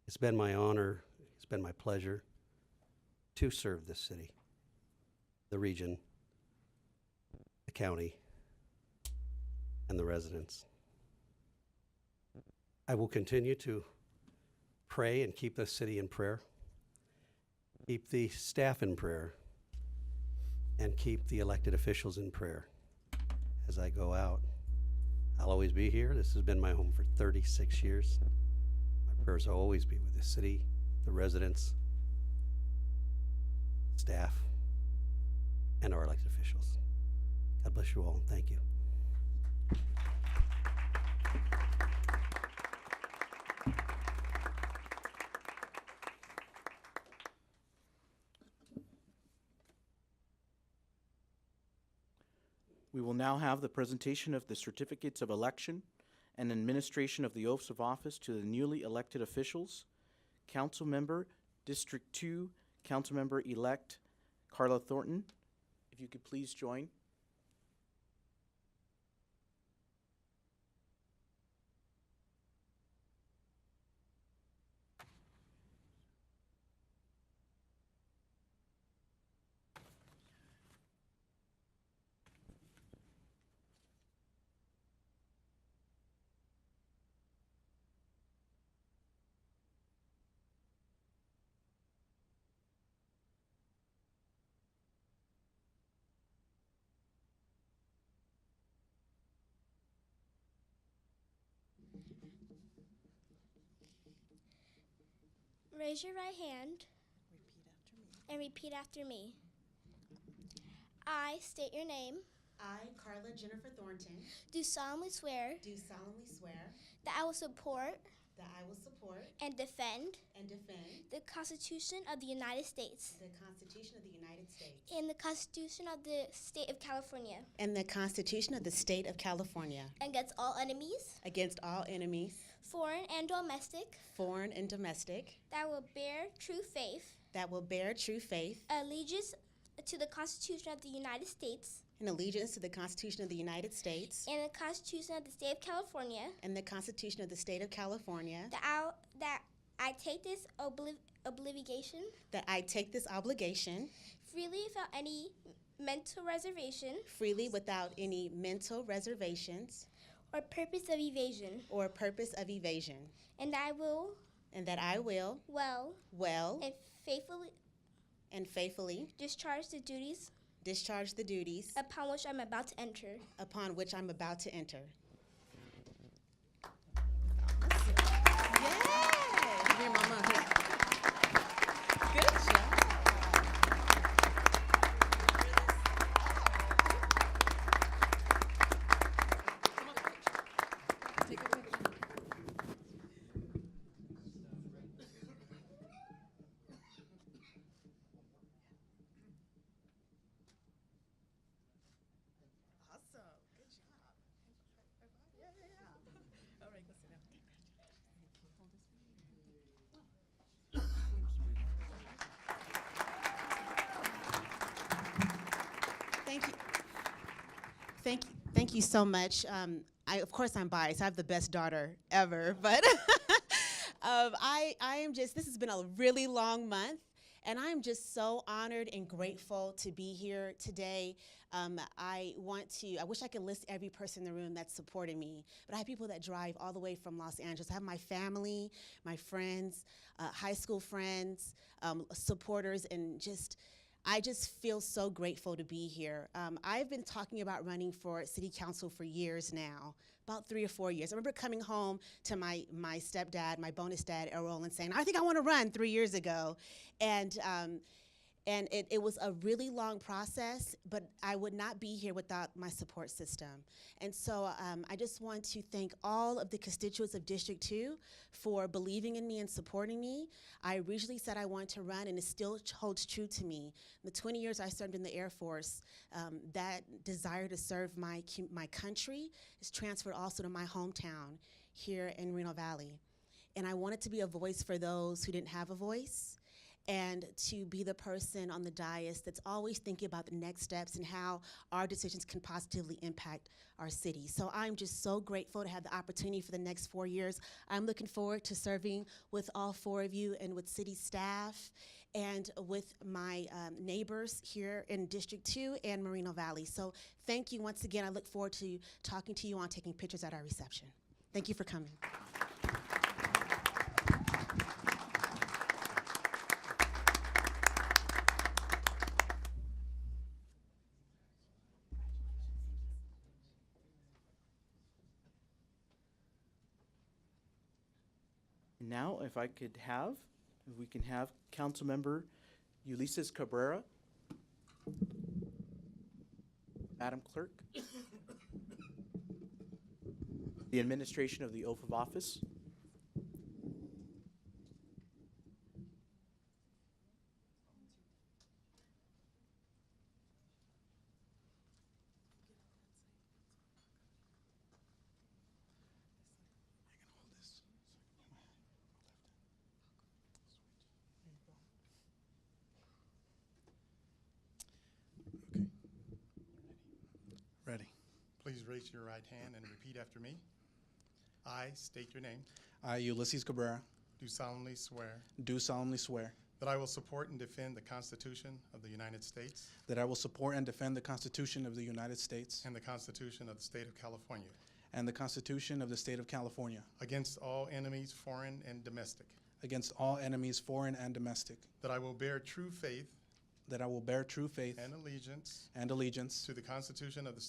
S9: It's been my honor, it's been my pleasure to serve this city, the region, the county, and the residents. I will continue to pray and keep this city in prayer Keep the staff in prayer and keep the elected officials in prayer as I go out. I'll always be here. This has been my home for 36 years. My prayers will always be with the city, the residents, staff, and our elected officials. God bless you all, and thank you.
S1: We will now have the presentation of the certificates of election and administration of the oaths of office to the newly elected officials. Council Member, District 2, Council Member-elect Carla Thornton, if you could please join.
S7: Raise your right hand and repeat after me. I state your name.
S10: I, Carla Jennifer Thornton,
S7: Do solemnly swear
S10: do solemnly swear
S7: that I will support
S10: that I will support
S7: and defend
S10: and defend
S7: the Constitution of the United States
S10: the Constitution of the United States
S7: and the Constitution of the State of California
S10: and the Constitution of the State of California
S7: against all enemies,
S10: against all enemies,
S7: foreign and domestic,
S10: foreign and domestic,
S7: that will bear true faith,
S10: that will bear true faith
S7: allegiance to the Constitution of the United States
S10: and allegiance to the Constitution of the United States
S7: and the Constitution of the State of California,
S10: and the Constitution of the State of California,
S7: that I take this obligation
S10: that I take this obligation
S7: freely without any mental reservation
S10: freely without any mental reservations
S7: or purpose of evasion,
S10: or purpose of evasion,
S7: and that I will
S10: well
S7: and faithfully discharge the duties upon which I'm about to enter.
S10: Give your mama a hug. Good job. Take a picture. Awesome. Good job. Yeah. All right, go sit down. Thank you. Thank you so much. Of course I'm biased. I have the best daughter ever, but I am just, this has been a really long month, and I'm just so honored and grateful to be here today. I wish I could list every person in the room that's supporting me, but I have people that drive all the way from Los Angeles. I have my family, my friends, high school friends, supporters, and I just feel so grateful to be here. I've been talking about running for city council for years now, about 3 or 4 years. I remember coming home to my stepdad, my bonus dad, Errol, and saying, I think I want to run 3 years ago. And it was a really long process, but I would not be here without my support system. And so I just want to thank all of the constituents of District 2 for believing in me and supporting me. I originally said I wanted to run, and it still holds true to me. The 20 years I served in the Air Force, that desire to serve my country is transferred also to my hometown here in Moreno Valley. And I wanted to be a voice for those who didn't have a voice, and to be the person on the dais that's always thinking about the next steps and how our decisions can positively impact our city. So I'm just so grateful to have the opportunity for the next 4 years. I'm looking forward to serving with all 4 of you and with city staff and with my neighbors here in District 2 and Moreno Valley. So thank you once again. I look forward to talking to you on taking pictures at our reception. Thank you for coming.
S1: if we can have Councilmember Ulysses Cabrera. Madam Clerk. The administration of the oath of office.
S12: Ready. Please raise your right hand and repeat after me. I state your name.
S13: I, Ulysses Cabrera,
S12: Do solemnly swear
S13: do solemnly swear
S12: that I will support and defend the Constitution of the United States
S13: that I will support and defend the Constitution of the United States
S12: and the Constitution of the State of California
S13: and the Constitution of the State of California
S12: against all enemies, foreign and domestic.
S13: against all enemies, foreign and domestic,
S12: That I will bear true faith
S13: that I will bear true faith
S12: and allegiance
S13: and allegiance
S12: to the Constitution of the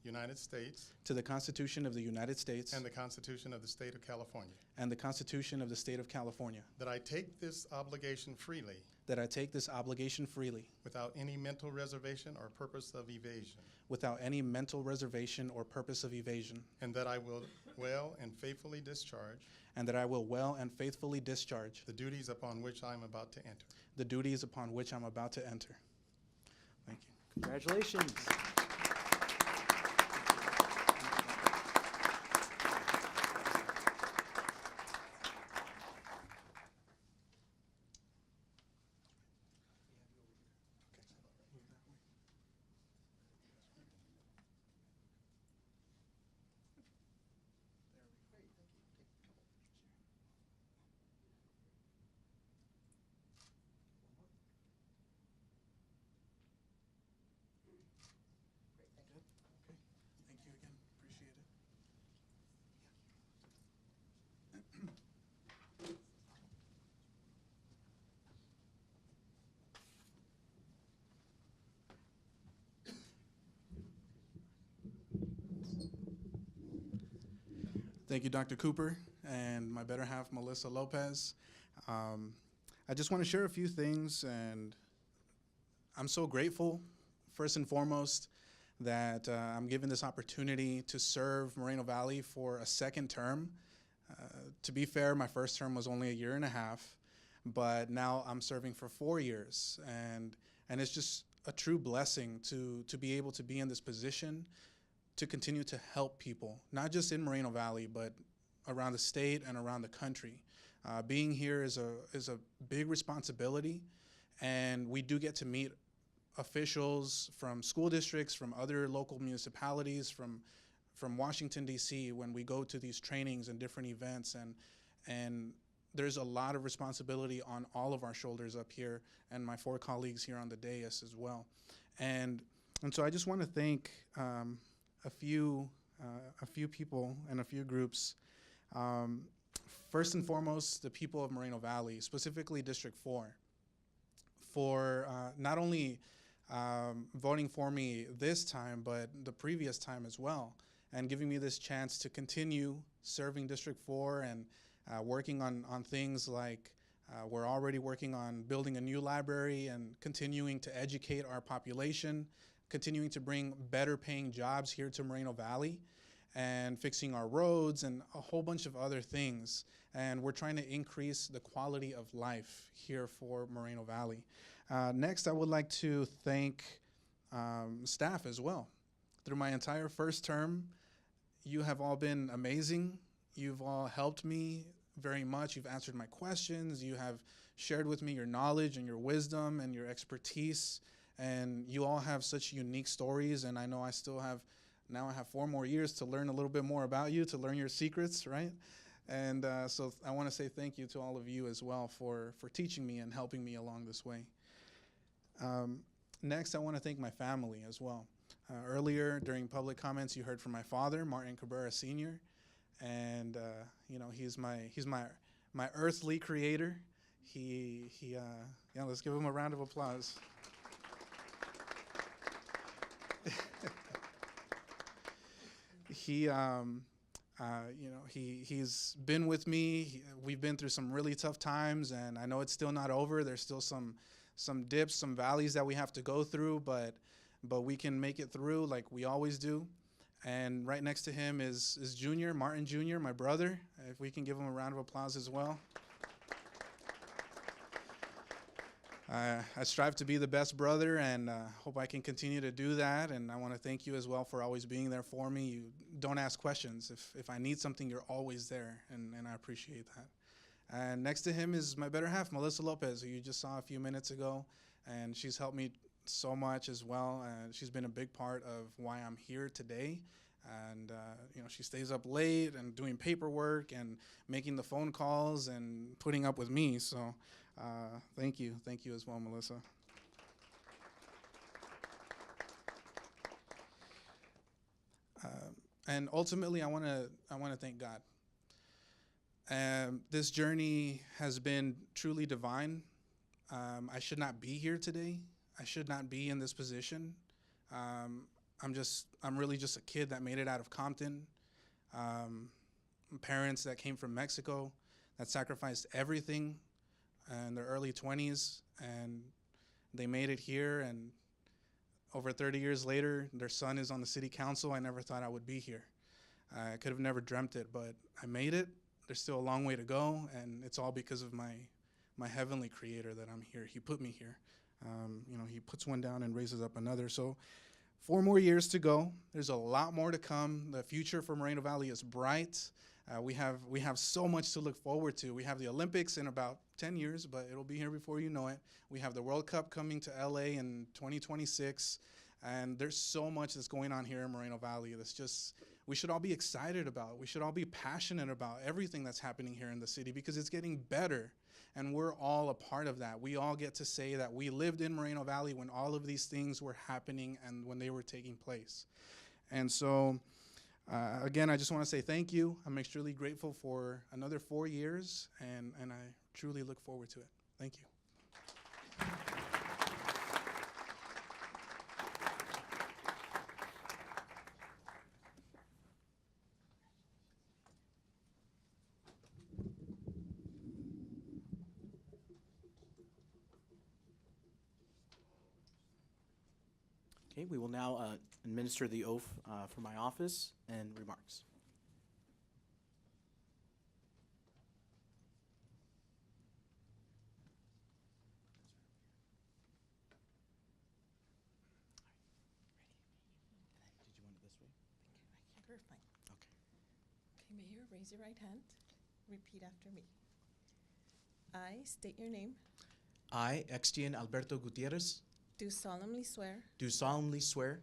S12: United States
S13: to the Constitution of the United States
S12: and the Constitution of the State of California.
S13: and the Constitution of the State of California,
S12: That I take this obligation freely
S13: that I take this obligation freely
S12: without any mental reservation or purpose of evasion.
S13: without any mental reservation or purpose of evasion,
S12: And that I will well and faithfully discharge
S13: and that I will well and faithfully discharge
S12: the duties upon which I am about to enter.
S13: the duties upon which I'm about to enter. Thank you.
S1: Congratulations.
S13: Thank you again. Appreciate it. Thank you, Dr. Cooper, and my better half, Melissa Lopez. I just want to share a few things, and I'm so grateful, first and foremost, that I'm given this opportunity to serve Moreno Valley for a second term. To be fair, my first term was only a year and a half, but now I'm serving for 4 years, and it's just a true blessing to be able to be in this position, to continue to help people, not just in Moreno Valley, but around the state and around the country. Being here is a big responsibility, and we do get to meet officials from school districts, from other local municipalities, from Washington, D.C. when we go to these trainings and different events, and there's a lot of responsibility on all of our shoulders up here, and my 4 colleagues here on the dais as well. And so I just want to thank a few people and a few groups. First and foremost, the people of Moreno Valley, specifically District 4, for not only voting for me this time, but the previous time as well, and giving me this chance to continue serving District 4 and working on things like we're already working on building a new library and continuing to educate our population, continuing to bring better paying jobs here to Moreno Valley, and fixing our roads and a whole bunch of other things. And we're trying to increase the quality of life here for Moreno Valley. Next, I would like to thank staff as well. Through my entire first term, you have all been amazing. You've all helped me very much. You've answered my questions. You have shared with me your knowledge and your wisdom and your expertise. And you all have such unique stories, and I know I still have, now I have 4 more years to learn a little bit more about you, to learn your secrets, right? And so I want to say thank you to all of you as well for teaching me and helping me along this way. Next, I want to thank my family as well. Earlier during public comments, you heard from my father, Martin Cabrera Sr., and you know, he's my earthly creator. Yeah, let's give him a round of applause. He's been with me. We've been through some really tough times, and I know it's still not over. There's still some dips, some valleys that we have to go through, but we can make it through like we always do. And right next to him is Junior, Martin Jr., my brother. If we can give him a round of applause as well. I strive to be the best brother, and hope I can continue to do that. And I want to thank you as well for always being there for me. You don't ask questions. If I need something, you're always there, and I appreciate that. And next to him is my better half, Melissa Lopez, who you just saw a few minutes ago, and she's helped me so much as well. She's been a big part of why I'm here today. And she stays up late and doing paperwork and making the phone calls and putting up with me. So thank you as well, Melissa. And ultimately, I want to thank God. This journey has been truly divine. I should not be here today. I should not be in this position. I'm really just a kid that made it out of Compton. Parents that came from Mexico that sacrificed everything in their early 20s, and they made it here. And over 30 years later, their son is on the city council. I never thought I would be here. I could have never dreamt it, but I made it. There's still a long way to go, and it's all because of my heavenly creator that I'm here. He put me here. He puts one down and raises up another. So 4 more years to go. There's a lot more to come. The future for Moreno Valley is bright. We have so much to look forward to. We have the Olympics in about 10 years, but it'll be here before you know it. We have the World Cup coming to LA in 2026, and there's so much that's going on here in Moreno Valley that's just, we should all be excited about. We should all be passionate about everything that's happening here in the city because it's getting better. And we're all a part of that. We all get to say that we lived in Moreno Valley when all of these things were happening and when they were taking place. And so, again, I just want to say thank you. I'm extremely grateful for another 4 years, and I truly look forward to it. Thank you.
S1: Okay, we will now administer the oath for my office and remarks. Did you want it this way?
S8: Perfect.
S1: Okay.
S8: Okay, Mayor, raise your right hand. Repeat after me. I state your name.
S1: I, Extian Alberto Gutierrez,
S8: Do solemnly swear
S1: do solemnly swear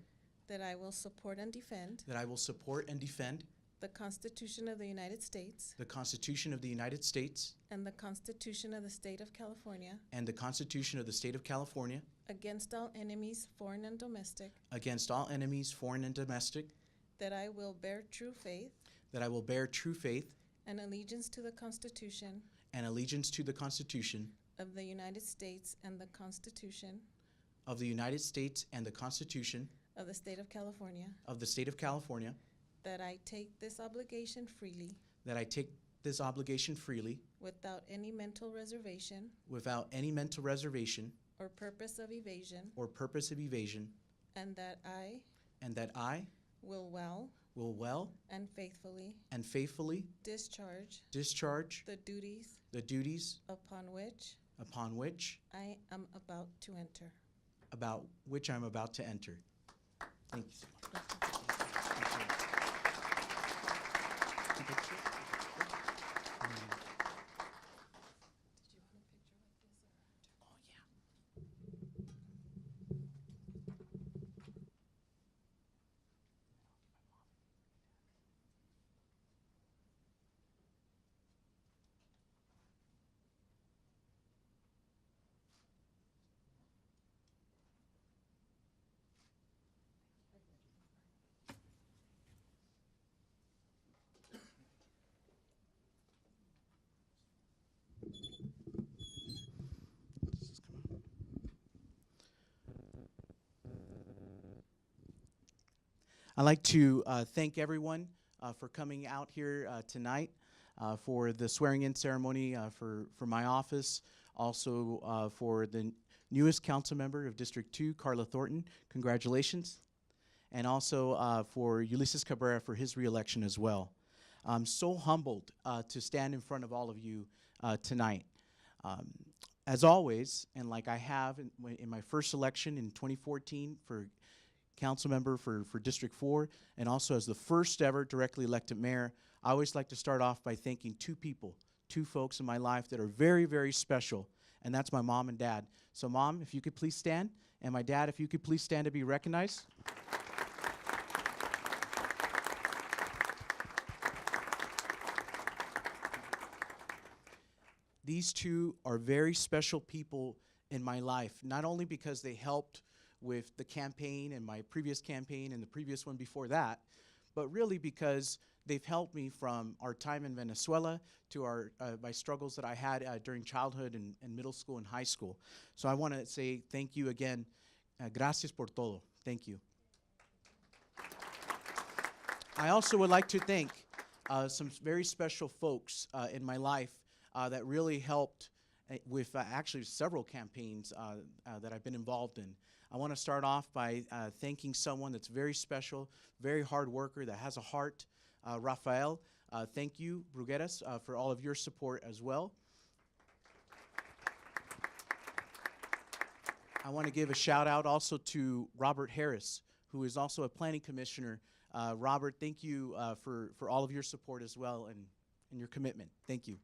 S8: that I will support and defend
S1: that I will support and defend
S8: the Constitution of the United States
S1: the Constitution of the United States
S8: and the Constitution of the State of California
S1: and the Constitution of the State of California
S8: against all enemies, foreign and domestic,
S1: against all enemies, foreign and domestic,
S8: that I will bear true faith
S1: that I will bear true faith
S8: and allegiance to the Constitution
S1: and allegiance to the Constitution
S8: of the United States and the Constitution
S1: of the United States and the Constitution
S8: of the State of California,
S1: of the State of California,
S8: that I take this obligation freely
S1: that I take this obligation freely
S8: without any mental reservation
S1: without any mental reservation
S8: or purpose of evasion,
S1: or purpose of evasion,
S8: and that I
S1: will
S8: will well
S1: and
S8: faithfully
S1: discharge
S8: the duties
S1: upon which
S8: I am about to enter.
S1: I'm about to enter. Thank you so much. I'd like to thank everyone for coming out here tonight for the swearing-in ceremony for my office. Also for the newest council member of District 2, Carla Thornton. Congratulations. And also for Ulysses Cabrera for his reelection as well. I'm so humbled to stand in front of all of you tonight. As always, and like I have in my first election in 2014 for council member for District 4, and also as the first ever directly elected mayor, I always like to start off by thanking two folks in my life that are very, very special, and that's my mom and dad. So Mom, if you could please stand, and my dad, if you could please stand to be recognized. These two are very special people in my life, not only because they helped with the campaign and my previous campaign and the previous one before that, but really because they've helped me from our time in Venezuela to my struggles that I had during childhood and middle school and high school. So I want to say thank you again. Gracias por todo. Thank you. I also would like to thank some very special folks in my life that really helped with actually several campaigns that I've been involved in. I want to start off by thanking someone that's very special, very hard worker, that has a heart, Rafael. Thank you, Brugueras, for all of your support as well. I want to give a shout out also to Robert Harris, who is also a planning commissioner. Robert, thank you for all of your support as well and your commitment. Thank you.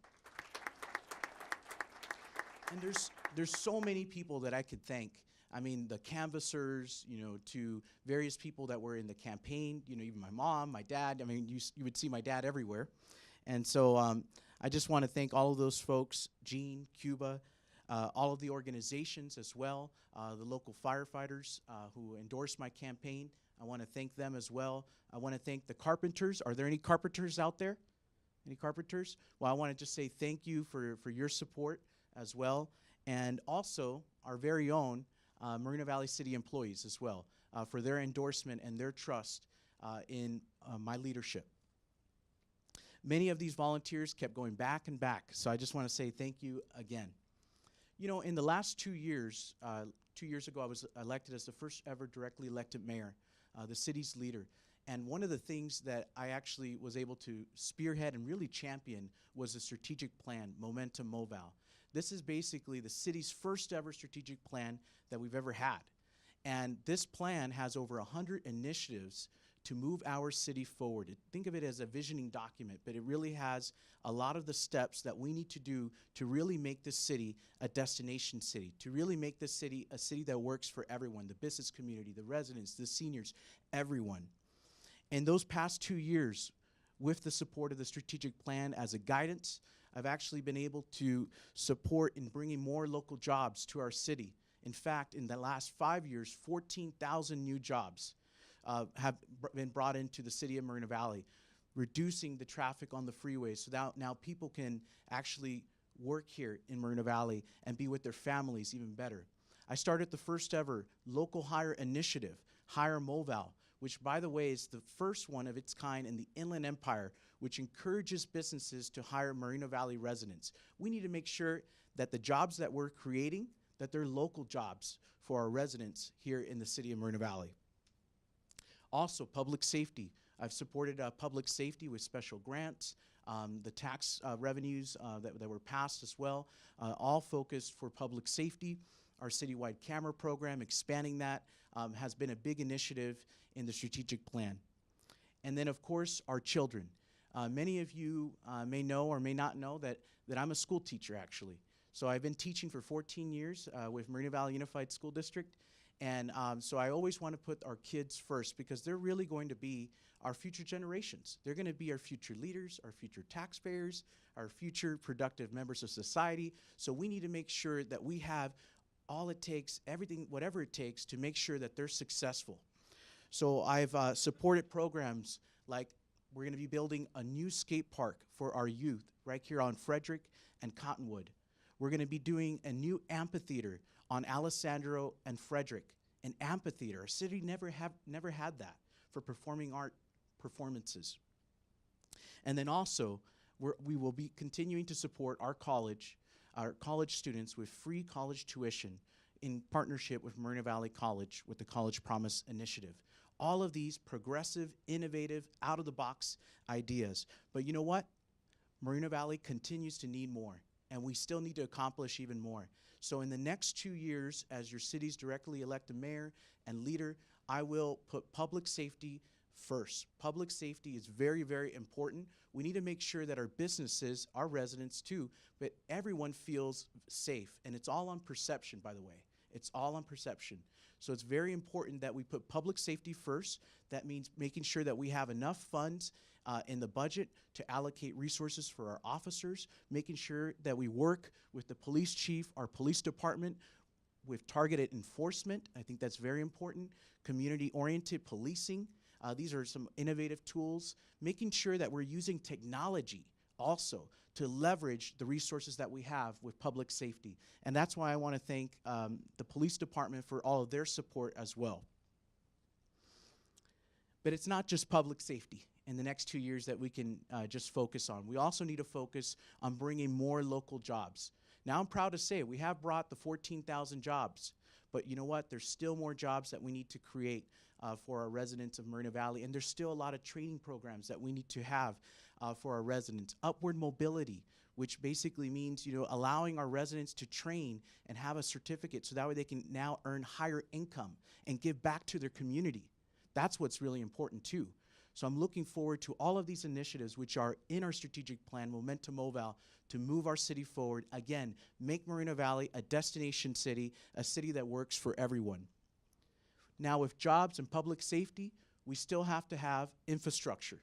S1: And there's so many people that I could thank. I mean, the canvassers, to various people that were in the campaign, even my mom, my dad. I mean, you would see my dad everywhere. And so I just want to thank all of those folks, Gene, Cuba, all of the organizations as well, the local firefighters who endorsed my campaign. I want to thank them as well. I want to thank the carpenters. Are there any carpenters out there? Any carpenters? Well, I want to just say thank you for your support as well, and also our very own Moreno Valley City employees as well for their endorsement and their trust in my leadership. Many of these volunteers kept going back and back, so I just want to say thank you again. In the last 2 years, 2 years ago I was elected as the first ever directly elected mayor, the city's leader. And one of the things that I actually was able to spearhead and really champion was a strategic plan, Momentum Moval. This is basically the city's first ever strategic plan that we've ever had. And this plan has over 100 initiatives to move our city forward. Think of it as a visioning document, but it really has a lot of the steps that we need to do to really make this city a destination city, to really make this city a city that works for everyone, the business community, the residents, the seniors, everyone. In those past 2 years, with the support of the strategic plan as a guidance, I've actually been able to support in bringing more local jobs to our city. In fact, in the last 5 years, 14,000 new jobs have been brought into the city of Moreno Valley, reducing the traffic on the freeways so that now people can actually work here in Moreno Valley and be with their families even better. I started the first ever local hire initiative, Hire Moval, which, by the way, is the first one of its kind in the Inland Empire, which encourages businesses to hire Moreno Valley residents. We need to make sure that the jobs that we're creating, that they're local jobs for our residents here in the city of Moreno Valley. Also, public safety. I've supported public safety with special grants, the tax revenues that were passed as well, all focused for public safety. Our citywide camera program, expanding that, has been a big initiative in the strategic plan. And then, of course, our children. Many of you may know or may not know that I'm a school teacher, actually. So I've been teaching for 14 years with Moreno Valley Unified School District. And so I always want to put our kids first because they're really going to be our future generations. They're going to be our future leaders, our future taxpayers, our future productive members of society. So we need to make sure that we have all it takes, everything, whatever it takes to make sure that they're successful. So I've supported programs like we're going to be building a new skate park for our youth right here on Frederick and Cottonwood. We're going to be doing a new amphitheater on Alessandro and Frederick. An amphitheater. Our city never had that for performing art performances. And then also, we will be continuing to support our college students with free college tuition in partnership with Moreno Valley College with the College Promise Initiative. All of these progressive, innovative, out-of-the-box ideas. But you know what? Moreno Valley continues to need more, and we still need to accomplish even more. So in the next 2 years, as your city's directly elected mayor and leader, I will put public safety first. Public safety is very, very important. We need to make sure that our businesses, our residents too, but everyone feels safe. And it's all on perception, by the way. It's all on perception. So it's very important that we put public safety first. That means making sure that we have enough funds in the budget to allocate resources for our officers, making sure that we work with the police chief, our police department, with targeted enforcement. I think that's very important. Community-oriented policing. These are some innovative tools. Making sure that we're using technology also to leverage the resources that we have with public safety. And that's why I want to thank the police department for all of their support as well. But it's not just public safety in the next 2 years that we can just focus on. We also need to focus on bringing more local jobs. Now, I'm proud to say we have brought the 14,000 jobs, but you know what? There's still more jobs that we need to create for our residents of Moreno Valley, and there's still a lot of training programs that we need to have for our residents. Upward mobility, which basically means, you know, allowing our residents to train and have a certificate so that way they can now earn higher income and give back to their community. That's what's really important too. So I'm looking forward to all of these initiatives which are in our strategic plan, Momentum Moval, to move our city forward. Again, make Moreno Valley a destination city, a city that works for everyone. Now with jobs and public safety, we still have to have infrastructure.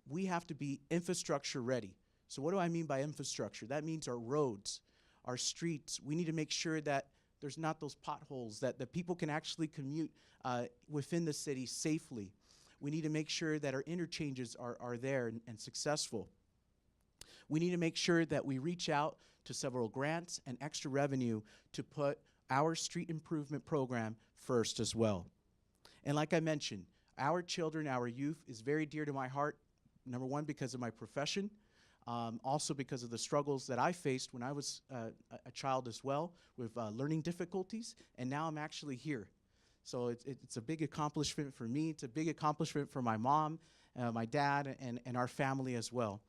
S1: We have to be infrastructure ready. So what do I mean by infrastructure? That means our roads, our streets. We need to make sure that there's not those potholes, that the people can actually commute within the city safely. We need to make sure that our interchanges are there and successful. We need to make sure that we reach out to several grants and extra revenue to put our street improvement program first as well. And like I mentioned, our children, our youth is very dear to my heart, number one, because of my profession, also because of the struggles that I faced when I was a child as well with learning difficulties, and now I'm actually here. So it's a big accomplishment for me. It's a big accomplishment for my mom, my dad, and our family as well.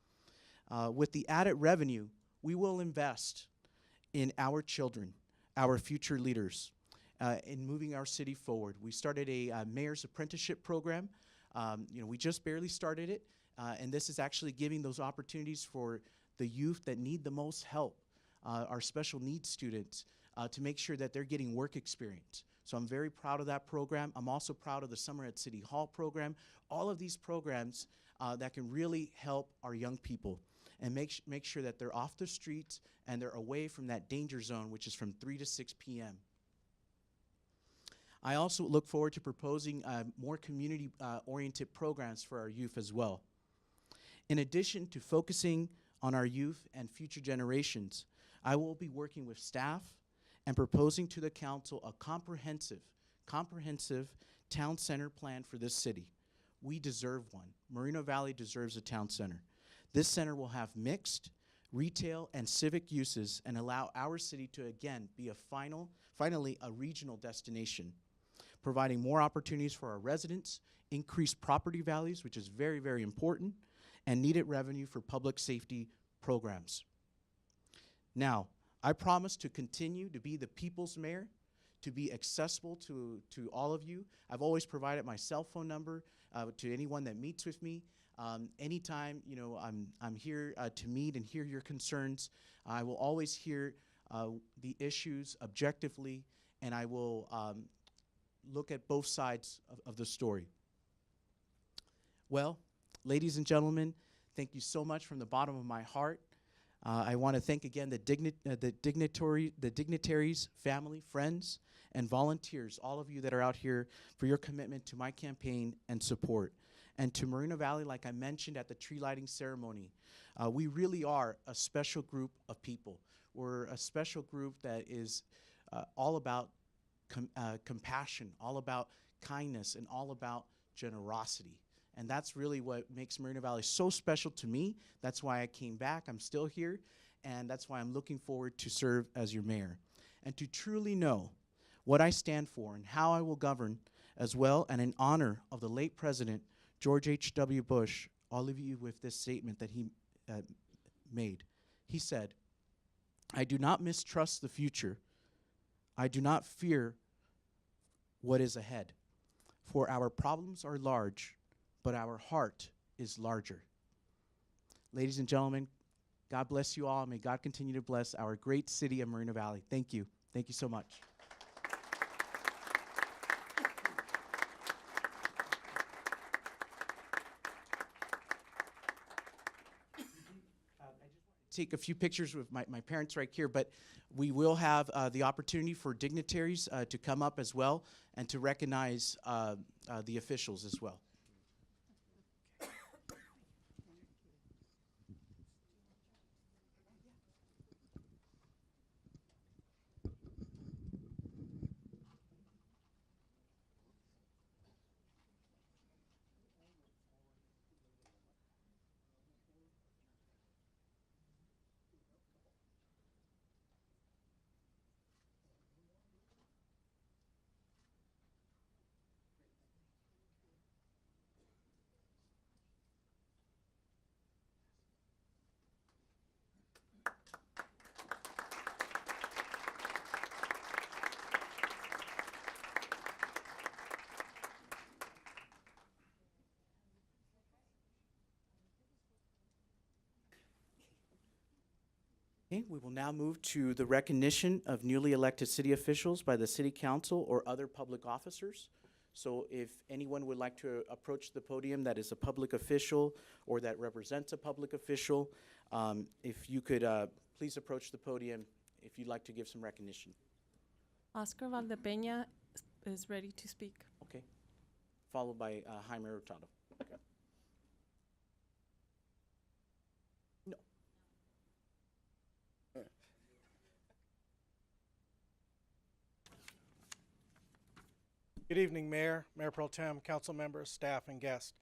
S1: With the added revenue, we will invest in our children, our future leaders, in moving our city forward. We started a mayor's apprenticeship program. You know, we just barely started it, and this is actually giving those opportunities for the youth that need the most help, our special needs students, to make sure that they're getting work experience. So I'm very proud of that program. I'm also proud of the Summer at City Hall program. All of these programs that can really help our young people and make sure that they're off the streets and they're away from that danger zone, which is from 3 to 6 p.m. I also look forward to proposing more community-oriented programs for our youth as well. In addition to focusing on our youth and future generations, I will be working with staff and proposing to the council a comprehensive town center plan for this city. We deserve one. Moreno Valley deserves a town center. This center will have mixed retail and civic uses and allow our city to again be finally a regional destination, providing more opportunities for our residents, increased property values, which is very, very important, and needed revenue for public safety programs. Now, I promise to continue to be the people's mayor, to be accessible to all of you. I've always provided my cell phone number to anyone that meets with me. Anytime, you know, I'm here to meet and hear your concerns. I will always hear the issues objectively, and I will look at both sides of the story. Well, ladies and gentlemen, thank you so much from the bottom of my heart. I want to thank again the dignitaries, family, friends, and volunteers, all of you that are out here for your commitment to my campaign and support. And to Moreno Valley, like I mentioned at the tree lighting ceremony, we really are a special group of people. We're a special group that is all about compassion, all about kindness, and all about generosity. And that's really what makes Moreno Valley so special to me. That's why I came back. I'm still here. And that's why I'm looking forward to serve as your mayor. And to truly know what I stand for and how I will govern as well, and in honor of the late President George H.W. Bush, I'll leave you with this statement that he made. He said, "I do not mistrust the future. I do not fear what is ahead. For our problems are large, but our heart is larger." Ladies and gentlemen, God bless you all. May God continue to bless our great city of Moreno Valley. Thank you. Thank you so much. Take a few pictures with my parents right here, but we will have the opportunity for dignitaries to come up as well and to recognize the officials as well. Okay, we will now move to the recognition of newly elected city officials by the city council or other public officers. So if anyone would like to approach the podium that is a public official or that represents a public official, if you could please approach the podium if you'd like to give some recognition.
S5: Oscar Valdepeña is ready to speak.
S1: Okay, followed by Jaime Hurtado. Okay. No.
S11: Good evening, Mayor, Mayor Pro Tem, council members, staff, and guests.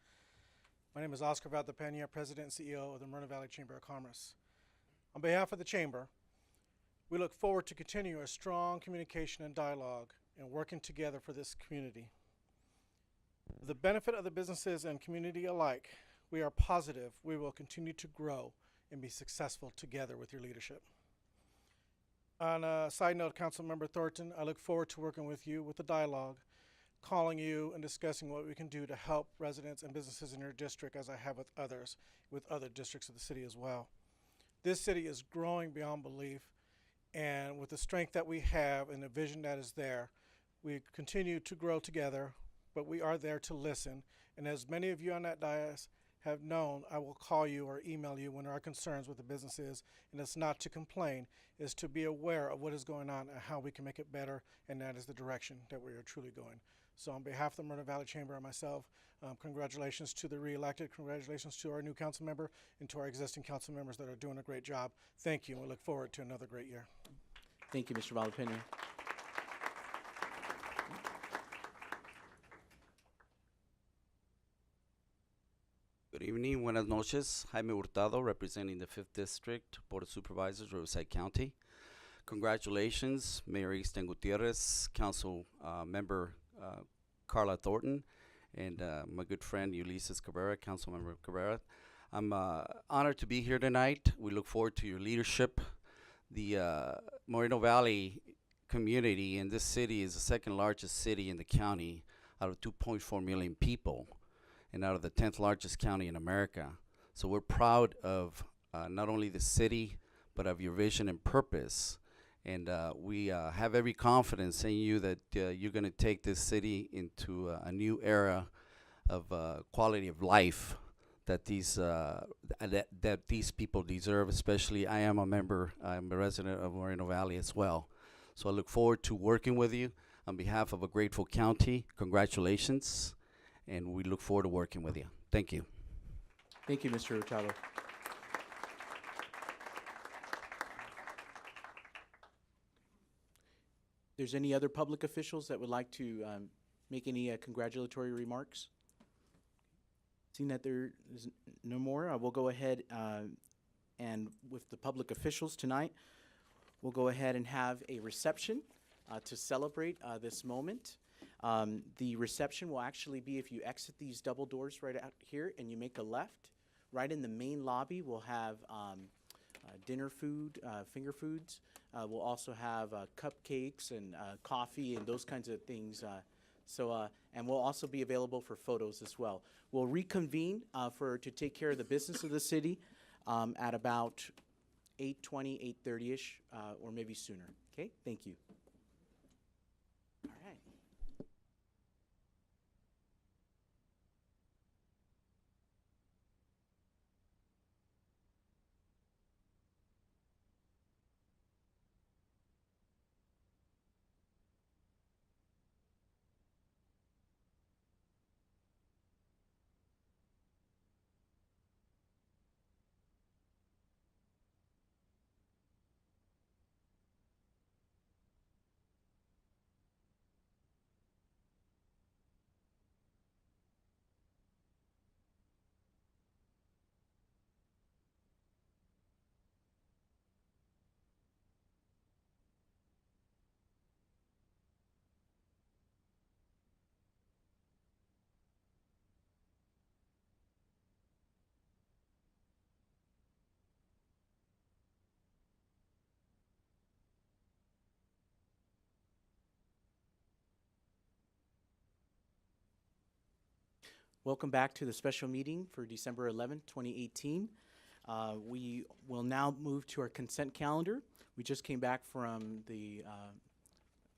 S11: My name is Oscar Valdepeña, President and CEO of the Moreno Valley Chamber of Commerce. On behalf of the Chamber, we look forward to continue a strong communication and dialogue and working together for this community. For the benefit of the businesses and community alike, we are positive we will continue to grow and be successful together with your leadership. On a side note, Councilmember Thornton, I look forward to working with you with the dialogue, calling you and discussing what we can do to help residents and businesses in your district, as I have with others, with other districts of the city as well. This city is growing beyond belief, and with the strength that we have and the vision that is there, we continue to grow together, but we are there to listen. And as many of you on that dais have known, I will call you or email you when there are concerns with the businesses, and it's not to complain, it's to be aware of what is going on and how we can make it better, and that is the direction that we are truly going. So on behalf of the Moreno Valley Chamber and myself, congratulations to the re-elected, congratulations to our new council member, and to our existing council members that are doing a great job. Thank you, and we look forward to another great year.
S1: Thank you, Mr. Valdepeña.
S14: Good evening, buenas noches. Jaime Hurtado, representing the 5th District Board of Supervisors, Riverside County. Congratulations, Mayor Easton Gutierrez, Council Member Carla Thornton, and my good friend Ulysses Cabrera, Councilmember Cabrera. I'm honored to be here tonight. We look forward to your leadership. The Moreno Valley community in this city is the second largest city in the county out of 2.4 million people, and out of the 10th largest county in America. So we're proud of not only the city, but of your vision and purpose. And we have every confidence in you that you're going to take this city into a new era of quality of life that these people deserve. Especially, I am a member, I'm a resident of Moreno Valley as well. So I look forward to working with you on behalf of a grateful county. Congratulations, and we look forward to working with you. Thank you.
S1: Thank you, Mr. Hurtado. There's any other public officials that would like to make any congratulatory remarks? Seeing that there is no more, we'll go ahead and with the public officials tonight, we'll go ahead and have a reception to celebrate this moment. The reception will actually be if you exit these double doors right out here and you make a left. Right in the main lobby, we'll have dinner food, finger foods. We'll also have cupcakes and coffee and those kinds of things. And we'll also be available for photos as well. We'll reconvene to take care of the business of the city at about 8:20, 8:30-ish, or maybe sooner. Okay, thank you. All right. Welcome back to the special meeting for December 11th, 2018. We will now move to our consent calendar. We just came back from the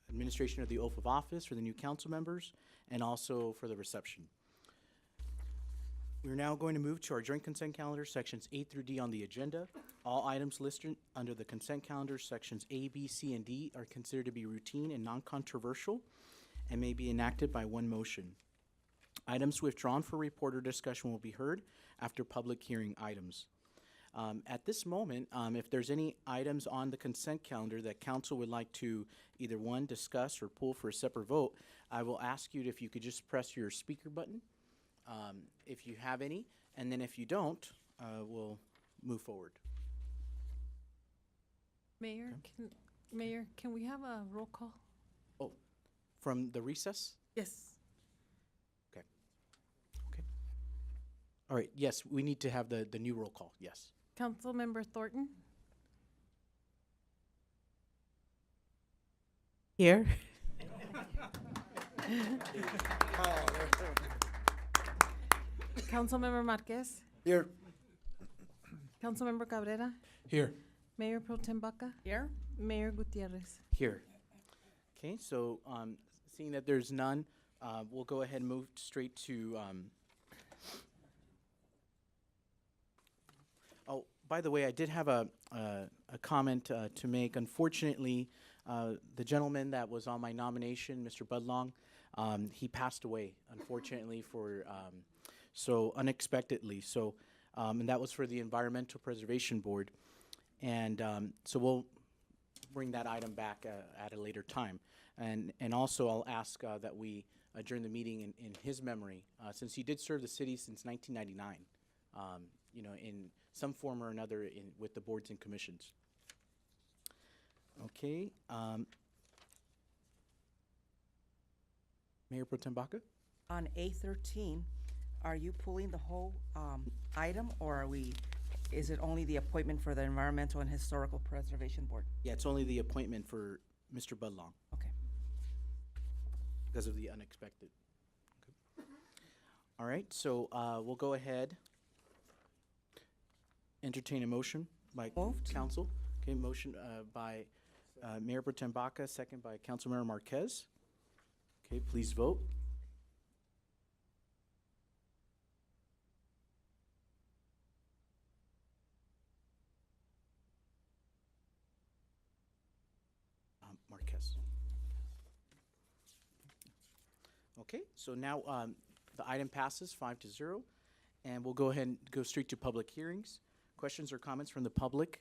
S1: administration of the oath of office for the new council members and also for the reception. We're now going to move to our joint consent calendar, sections A through D on the agenda. All items listed under the consent calendar, sections A, B, C, and D, are considered to be routine and non-controversial and may be enacted by one motion. Items withdrawn for report or discussion will be heard after public hearing items. At this moment, if there's any items on the consent calendar that council would like to either one, discuss or pull for a separate vote, I will ask you if you could just press your speaker button if you have any, and then if you don't, we'll move forward.
S5: Mayor, can we have a roll call?
S1: Oh, from the recess?
S5: Yes.
S1: All right, yes, we need to have the new roll call, yes.
S5: Councilmember Thornton?
S1: Here.
S5: Councilmember Marquez?
S1: Here.
S5: Councilmember Cabrera?
S13: Here.
S5: Mayor Pro Tem Baca?
S23: Here.
S5: Mayor Gutierrez?
S1: Here. Okay, so seeing that there's none, we'll go ahead and move straight to oh, by the way, I did have a comment to make. Unfortunately, the gentleman that was on my nomination, Mr. Budlong, he passed away, unfortunately, so unexpectedly. So, and that was for the Environmental Preservation Board. And so we'll bring that item back at a later time. And also I'll ask that we adjourn the meeting in his memory, since he did serve the city since 1999, you know, in some form or another with the boards and commissions. Okay. Mayor Pro Tem Baca?
S15: On A13, are you pulling the whole item, or is it only the appointment for the Environmental and Historical Preservation Board?
S1: Yeah, it's only the appointment for Mr. Budlong.
S15: Okay.
S1: Because of the unexpected. Okay. All right, so we'll go ahead. Entertain a motion by council. Okay, motion by Mayor Pro Tem Baca, second by Councilmember Marquez. Okay, please vote. Marquez. Okay, so now the item passes 5-0, and we'll go ahead and go straight to public hearings. Questions or comments from the public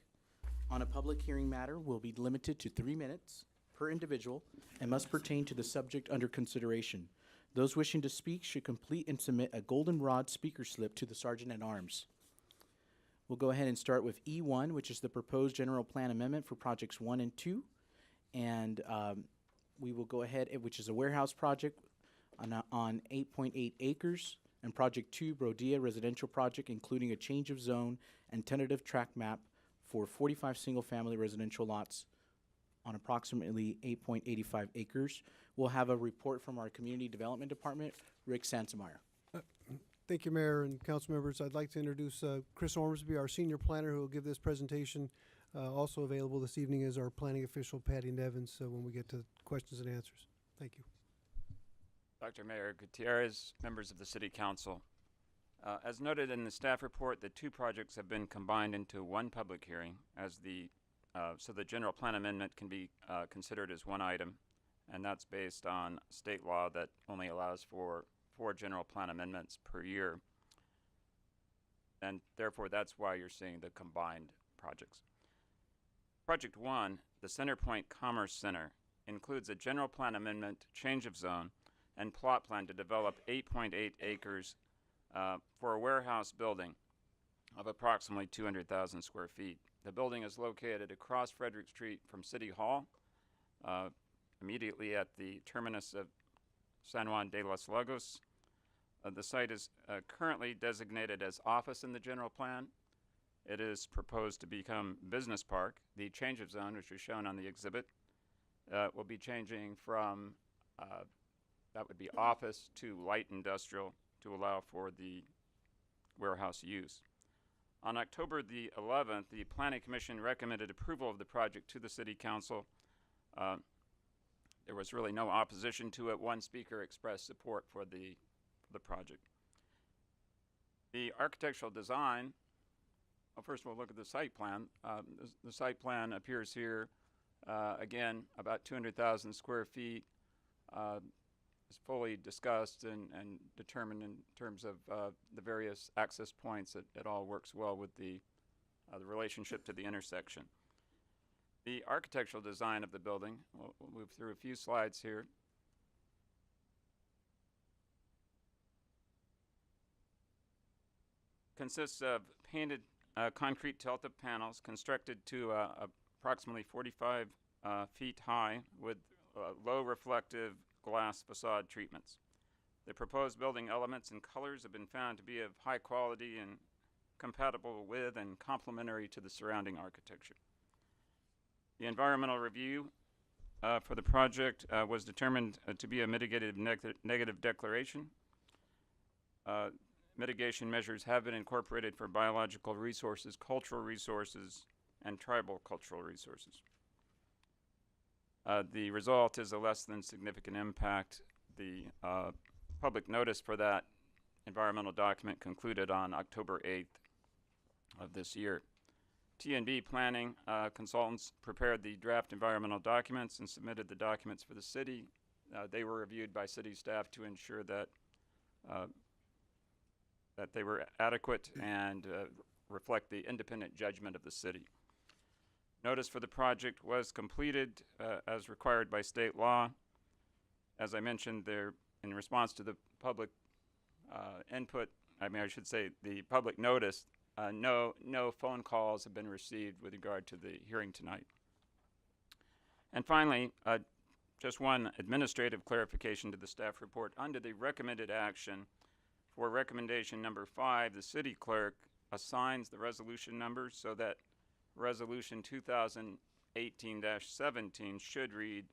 S1: on a public hearing matter will be limited to 3 minutes per individual and must pertain to the subject under consideration. Those wishing to speak should complete and submit a goldenrod speaker slip to the Sergeant at Arms. We'll go ahead and start with E1, which is the proposed general plan amendment for projects 1 and 2. And we will go ahead, which is a warehouse project on 8.8 acres, and project 2, Brodia residential project, including a change of zone and tentative track map for 45 single-family residential lots on approximately 8.85 acres. We'll have a report from our Community Development Department, Rick Sansemeyer.
S16: Thank you, Mayor and council members. I'd like to introduce Chris Ormsby, our senior planner, who will give this presentation. Also available this evening is our planning official, Patty Nevins, when we get to questions and answers. Thank you.
S17: Dr. Mayor Gutierrez, members of the City Council. As noted in the staff report, the two projects have been combined into one public hearing as so the general plan amendment can be considered as one item, and that's based on state law that only allows for 4 general plan amendments per year. And therefore, that's why you're seeing the combined projects. Project 1, the Centerpoint Commerce Center, includes a general plan amendment, change of zone, and plot plan to develop 8.8 acres for a warehouse building of approximately 200,000 square feet. The building is located across Frederick Street from City Hall, immediately at the terminus of San Juan de los Lagos. The site is currently designated as office in the general plan. It is proposed to become business park. The change of zone, which is shown on the exhibit, will be changing from that would be office to light industrial to allow for the warehouse use. On October the 11th, the Planning Commission recommended approval of the project to the City Council. There was really no opposition to it. One speaker expressed support for the project. The architectural design, well, first we'll look at the site plan. The site plan appears here, again, about 200,000 square feet. Is fully discussed and determined in terms of the various access points. It all works well with the relationship to the intersection. The architectural design of the building, we'll move through a few slides here. Consists of painted concrete tilt-up panels constructed to approximately 45 feet high with low reflective glass facade treatments. The proposed building elements and colors have been found to be of high quality and compatible with and complementary to the surrounding architecture. The environmental review for the project was determined to be a mitigated negative declaration. Mitigation measures have been incorporated for biological resources, cultural resources, and tribal cultural resources. The result is a less than significant impact. The public notice for that environmental document concluded on October 8th of this year. T&B planning consultants prepared the draft environmental documents and submitted the documents for the city. They were reviewed by city staff to ensure that that they were adequate and reflect the independent judgment of the city. Notice for the project was completed as required by state law. As I mentioned, there, in response to the public input, I should say the public notice, no phone calls have been received with regard to the hearing tonight. And finally, just one administrative clarification to the staff report. Under the recommended action for recommendation number 5, the city clerk assigns the resolution numbers so that resolution 2018-17 should read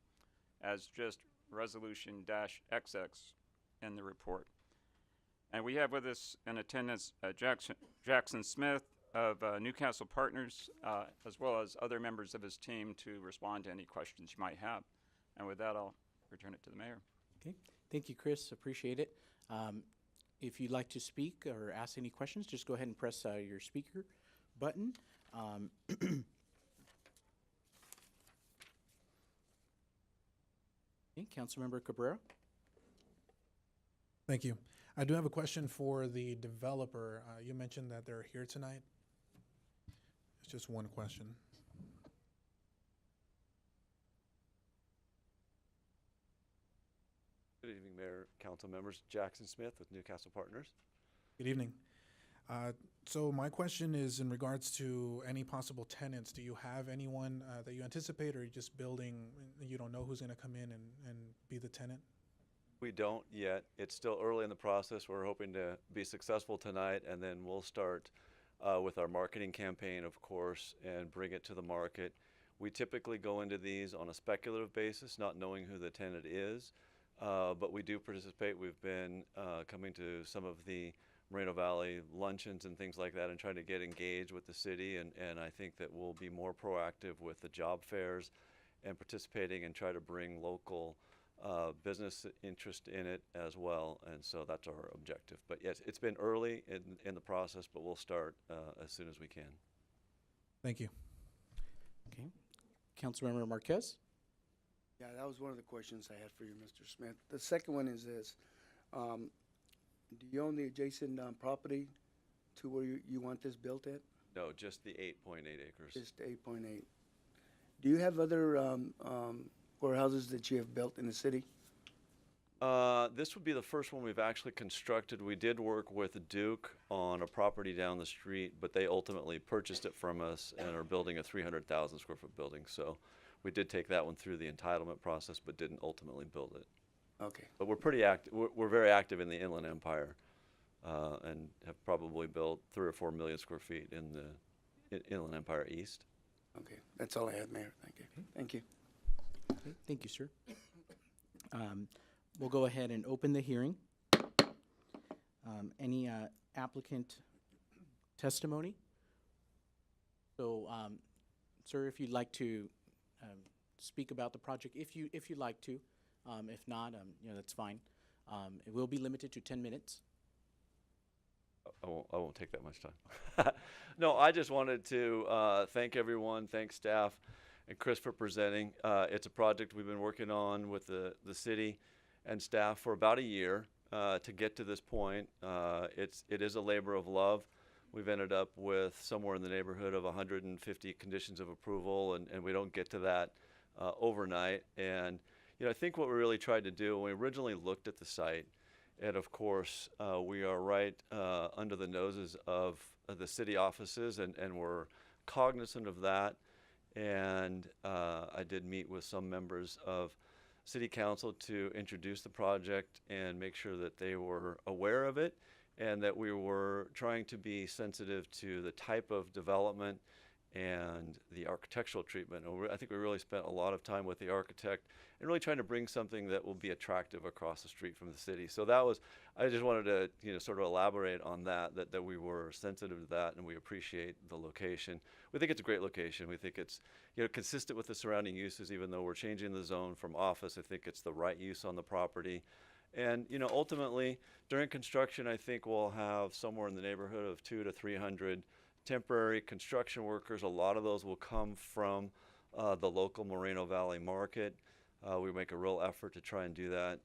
S17: as just resolution-XX in the report. And we have with us in attendance Jackson Smith of Newcastle Partners, as well as other members of his team to respond to any questions you might have. And with that, I'll return it to the mayor.
S1: Okay, thank you, Chris. Appreciate it. If you'd like to speak or ask any questions, just go ahead and press your speaker button. Okay, Councilmember Cabrera.
S18: Thank you. I do have a question for the developer. You mentioned that they're here tonight. It's just one question.
S24: Good evening, Mayor,
S19: council members. Jackson Smith with Newcastle Partners.
S18: Good evening. So my question is in regards to any possible tenants. Do you have anyone that you anticipate, or are you just building, you don't know who's going to come in and be the tenant?
S19: We don't yet. It's still early in the process. We're hoping to be successful tonight, and then we'll start with our marketing campaign, of course, and bring it to the market. We typically go into these on a speculative basis, not knowing who the tenant is, but we do participate. We've been coming to some of the Moreno Valley luncheons and things like that and trying to get engaged with the city, and I think that we'll be more proactive with the job fairs and participating and try to bring local business interest in it as well, and so that's our objective. But yes, it's been early in the process, but we'll start as soon as we can.
S18: Thank you.
S1: Okay. Councilmember Marquez?
S20: Yeah, that was one of the questions I had for you, Mr. Smith. The second one is this. Do you own the adjacent property to where you want this built at?
S19: No, just the 8.8 acres.
S20: Just 8.8. Do you have other warehouses that you have built in the city?
S19: This would be the first one we've actually constructed. We did work with Duke on a property down the street, but they ultimately purchased it from us and are building a 300,000 square foot building. So we did take that one through the entitlement process, but didn't ultimately build it.
S20: Okay.
S19: But we're pretty active. We're very active in the Inland Empire, and have probably built 3 or 4 million square feet in the Inland Empire East.
S20: Okay, that's all I had, Mayor. Thank you. Thank you.
S1: Okay, thank you, sir. We'll go ahead and open the hearing. Any applicant testimony? So, sir, if you'd like to speak about the project, if you'd like to. If not, that's fine. It will be limited to 10 minutes.
S19: I won't take that much time. No, I just wanted to thank everyone, thank staff and Chris for presenting. It's a project we've been working on with the city and staff for about a year to get to this point. It is a labor of love. We've ended up with somewhere in the neighborhood of 150 conditions of approval, and we don't get to that overnight. And I think what we really tried to do when we originally looked at the site, and of course we are right under the noses of the city offices, and we're cognizant of that. And I did meet with some members of City Council to introduce the project and make sure that they were aware of it, and that we were trying to be sensitive to the type of development and the architectural treatment. And I think we really spent a lot of time with the architect and really trying to bring something that will be attractive across the street from the city. So that was, I just wanted to sort of elaborate on that we were sensitive to that, and we appreciate the location. We think it's a great location. We think it's consistent with the surrounding uses. Even though we're changing the zone from office, I think it's the right use on the property. And ultimately during construction, I think we'll have somewhere in the neighborhood of 200 to 300 temporary construction workers. A lot of those will come from the local Moreno Valley market. We make a real effort to try and do that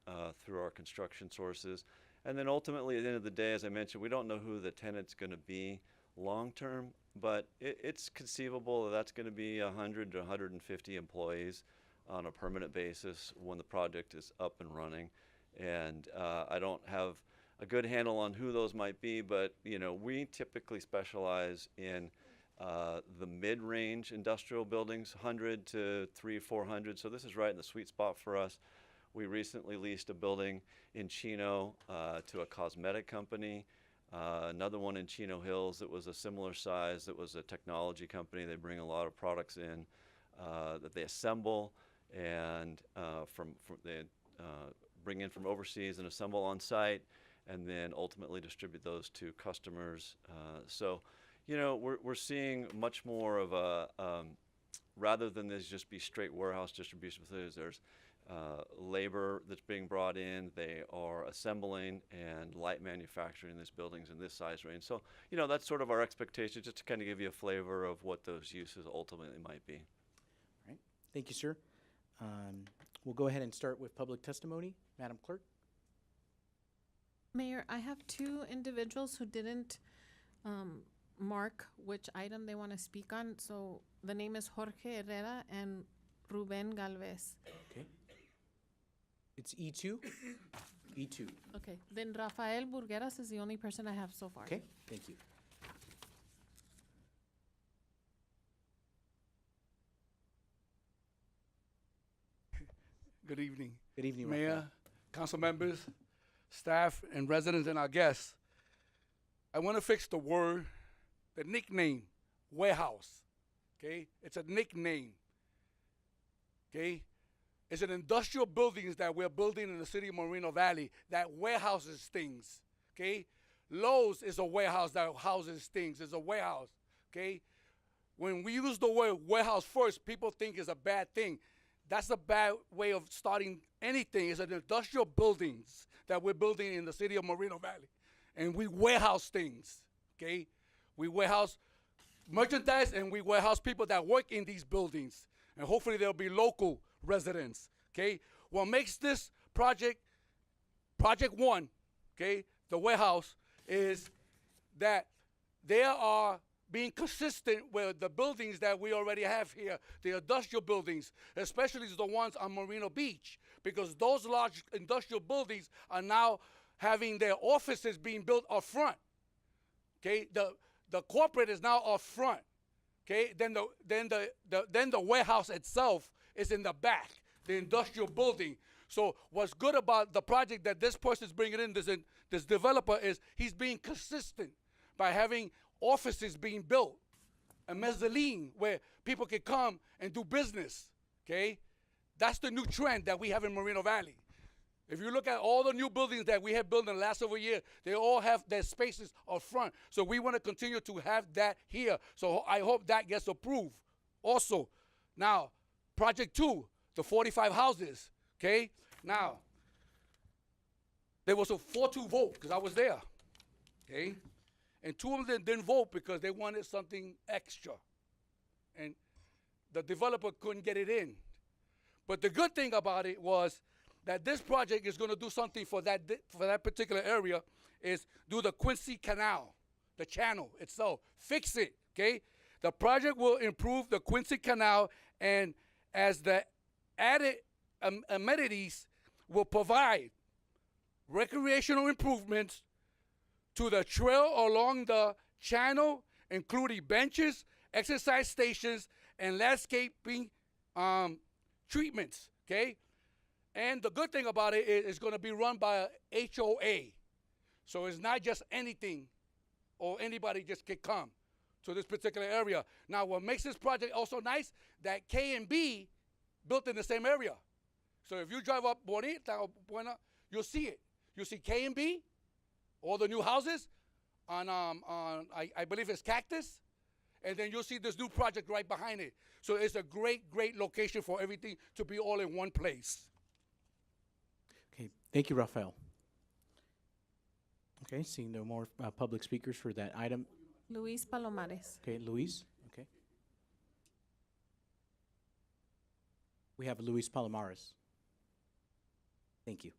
S19: through our construction sources. And then ultimately, at the end of the day, as I mentioned, we don't know who the tenant's going to be long term, but it's conceivable that that's going to be 100 to 150 employees on a permanent basis when the project is up and running. And I don't have a good handle on who those might be, but we typically specialize in the mid-range industrial buildings, 100 to 300-400. So this is right in the sweet spot for us. We recently leased a building in Chino to a cosmetic company. Another one in Chino Hills that was a similar size. That was a technology company. They bring a lot of products in that they assemble and they bring in from overseas and assemble on site, and then ultimately distribute those to customers. So, we're seeing much more of a, rather than this just be straight warehouse distribution facilities, there's labor that's being brought in. They are assembling and light manufacturing these buildings in this size range. So, that's sort of our expectation, just to kind of give you a flavor of what those uses ultimately might be.
S1: All right, thank you, sir. We'll go ahead and start with public testimony. Madam Clerk.
S5: Mayor, I have two individuals who didn't mark which item they want to speak on. So the name is Jorge Herrera and Ruben Galvez.
S1: Okay. It's E2? E2.
S5: Okay, then Rafael Burgueras is the only person I have so far.
S1: Okay, thank you.
S2: Good evening.
S1: Good evening,
S2: Mayor,
S1: Rafael.
S2: council members, staff, and residents and our guests. I want to fix the word, the nickname, warehouse. Okay? It's a nickname. Okay? It's an industrial buildings that we're building in the city of Moreno Valley that warehouses things. Okay? Lowe's is a warehouse that houses things. It's a warehouse. Okay? When we use the word warehouse first, people think it's a bad thing. That's a bad way of starting anything. It's an industrial buildings that we're building in the city of Moreno Valley. And we warehouse things, okay? We warehouse merchandise and we warehouse people that work in these buildings. And hopefully there'll be local residents, okay? What makes this project one, okay, the warehouse, is that they are being consistent with the buildings that we already have here, the industrial buildings, especially the ones on Moreno Beach, because those large industrial buildings are now having their offices being built up front. Okay, the corporate is now up front. Okay, then the warehouse itself is in the back, the industrial building. So what's good about the project that this person is bringing in, this developer, is he's being consistent by having offices being built, a mezzanine where people can come and do business, okay? That's the new trend that we have in Moreno Valley. If you look at all the new buildings that we have built in the last several years, they all have their spaces up front. So we want to continue to have that here. So I hope that gets approved. Also, now, Project 2, the 45 houses, okay? Now, there was a 4-2 vote because I was there, okay? And 2 of them didn't vote because they wanted something extra. And the developer couldn't get it in. But the good thing about it was that this project is going to do something for that particular area, is do the Quincy Canal, the channel itself, fix it, okay? The project will improve the Quincy Canal, and as the added amenities will provide recreational improvements to the trail along the channel, including benches, exercise stations, and landscaping treatments, okay? And the good thing about it is it's going to be run by a HOA. So it's not just anything or anybody just can come to this particular area. Now, what makes this project also nice, that K and B built in the same area. So if you drive up Bonita, you'll see it. You'll see K and B, all the new houses on I believe it's Cactus, and then you'll see this new project right behind it. So it's a great, great location for everything to be all in one place.
S1: Okay, thank you, Rafael. Okay, seeing no more public speakers for that item.
S5: Luis Palomares.
S1: Okay, Luis, okay. We have Luis Palomares. Thank you.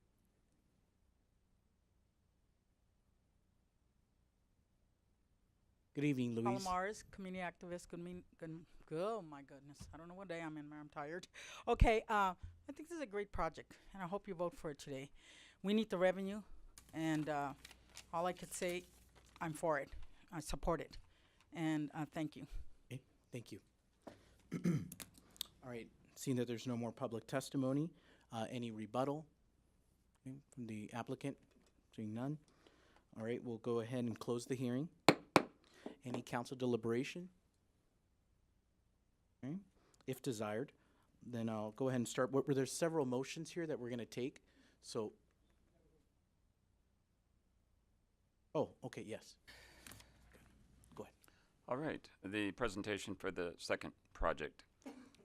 S1: Good evening, Luis.
S23: Palomares, community activist. Oh my goodness, I don't know what day I'm in, man. I'm tired. Okay, I think this is a great project, and I hope you vote for it today. We need the revenue, and all I could say, I'm for it. I support it, and thank you.
S1: Okay, thank you. All right, seeing that there's no more public testimony, any rebuttal from the applicant? Seeing none. All right, we'll go ahead and close the hearing. Any council deliberation? Okay. If desired, then I'll go ahead and start. There's several motions here that we're going to take. So, oh, okay, yes. Go ahead.
S17: All right, the presentation for the second project.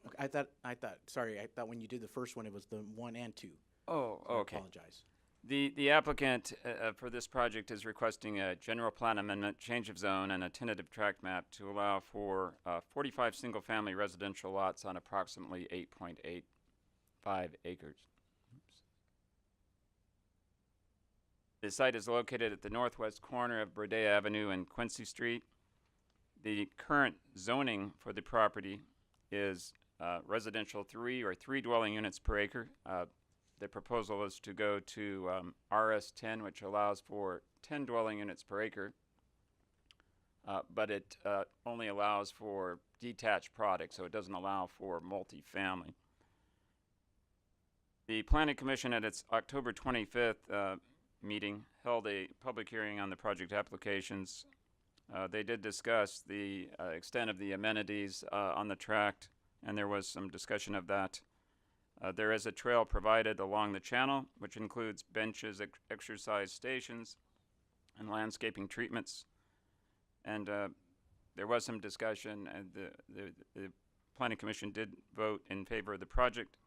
S1: Okay, I thought when you did the first one, it was the 1 and 2.
S17: Oh,
S1: So
S17: okay.
S1: I apologize.
S17: The applicant for this project is requesting a general plan amendment, change of zone, and a tentative tract map to allow for 45 single-family residential lots on approximately 8.85 acres. Oops. The site is located at the northwest corner of Burdea Avenue and Quincy Street. The current zoning for the property is residential 3 or 3 dwelling units per acre. the proposal is to go to RS10, which allows for 10 dwelling units per acre, but it only allows for detached products, so it doesn't allow for multifamily. The Planning Commission at its October 25th meeting held a public hearing on the project applications. They did discuss the extent of the amenities on the tract, and there was some discussion of that. There is a trail provided along the channel, which includes benches, exercise stations, and landscaping treatments. And there was some discussion, and the Planning Commission did vote in favor of the project.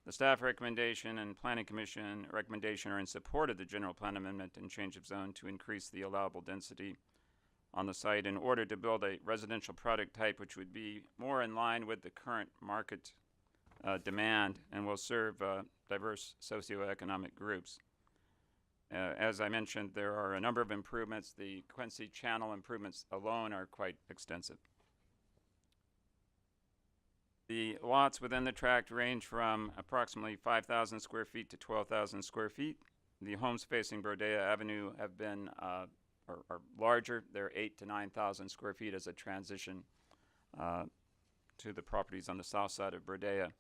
S17: The staff recommendation and Planning Commission recommendation are in support of the general plan amendment and change of zone to increase the allowable density on the site in order to build a residential product type which would be more in line with the current market demand and will serve diverse socioeconomic groups. As I mentioned, there are a number of improvements. The Quincy Channel improvements alone are quite extensive. The lots within the tract range from approximately 5,000 square feet to 12,000 square feet. The homes facing Brodea Avenue have been are larger. They're 8,000 to 9,000 square feet as a transition to the properties on the south side of Brodea.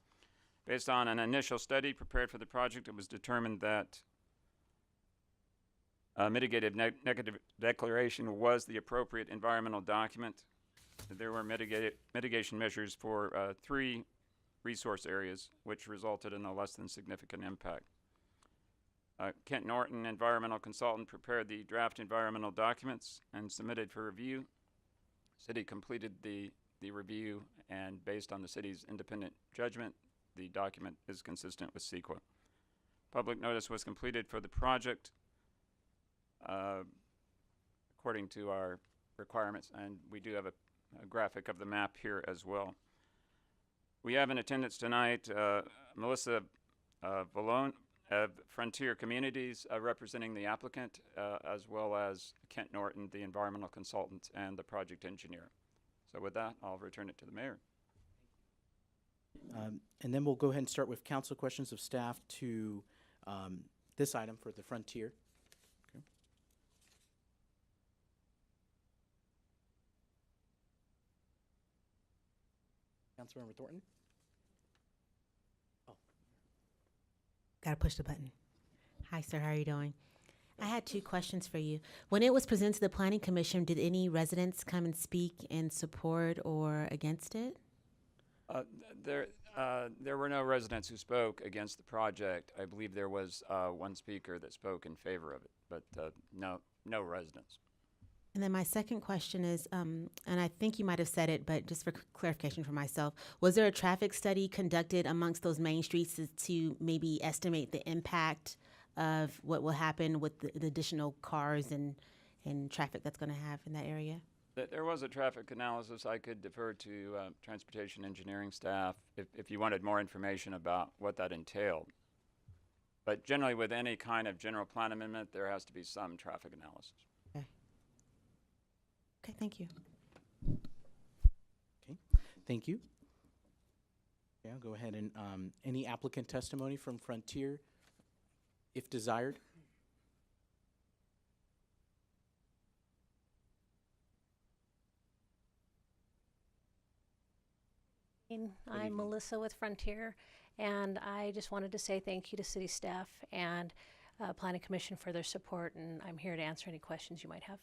S17: Based on an initial study prepared for the project, it was determined that mitigated negative declaration was the appropriate environmental document. There were mitigation measures for 3 resource areas, which resulted in a less than significant impact. Kent Norton, environmental consultant, prepared the draft environmental documents and submitted for review. City completed the review, and based on the city's independent judgment, the document is consistent with CEQA. Public notice was completed for the project according to our requirements, and we do have a graphic of the map here as well. We have in attendance tonight Melissa Valone of Frontier Communities representing the applicant, as well as Kent Norton, the environmental consultant, and the project engineer. So with that, I'll return it to the mayor.
S1: And then we'll go ahead and start with council questions of staff to this item for the Frontier. Okay. Councilmember Thornton.
S10: Gotta push the button. Hi, sir. How are you doing? I had 2 questions for you. When it was presented to the Planning Commission, did any residents come and speak in support or against it?
S17: There were no residents who spoke against the project. I believe there was one speaker that spoke in favor of it, but no residents.
S10: And then my second question is, and I think you might have said it, but just for clarification for myself, was there a traffic study conducted amongst those main streets to maybe estimate the impact of what will happen with the additional cars and traffic that's going to have in that area?
S17: There was a traffic analysis. I could defer to transportation engineering staff if you wanted more information about what that entailed. But generally, with any kind of general plan amendment, there has to be some traffic analysis.
S10: Okay, thank you.
S1: Okay, thank you. Yeah, go ahead and any applicant testimony from Frontier, if desired.
S4: I'm Melissa with Frontier, and I just wanted to say thank you to city staff and Planning Commission for their support, and I'm here to answer any questions you might have.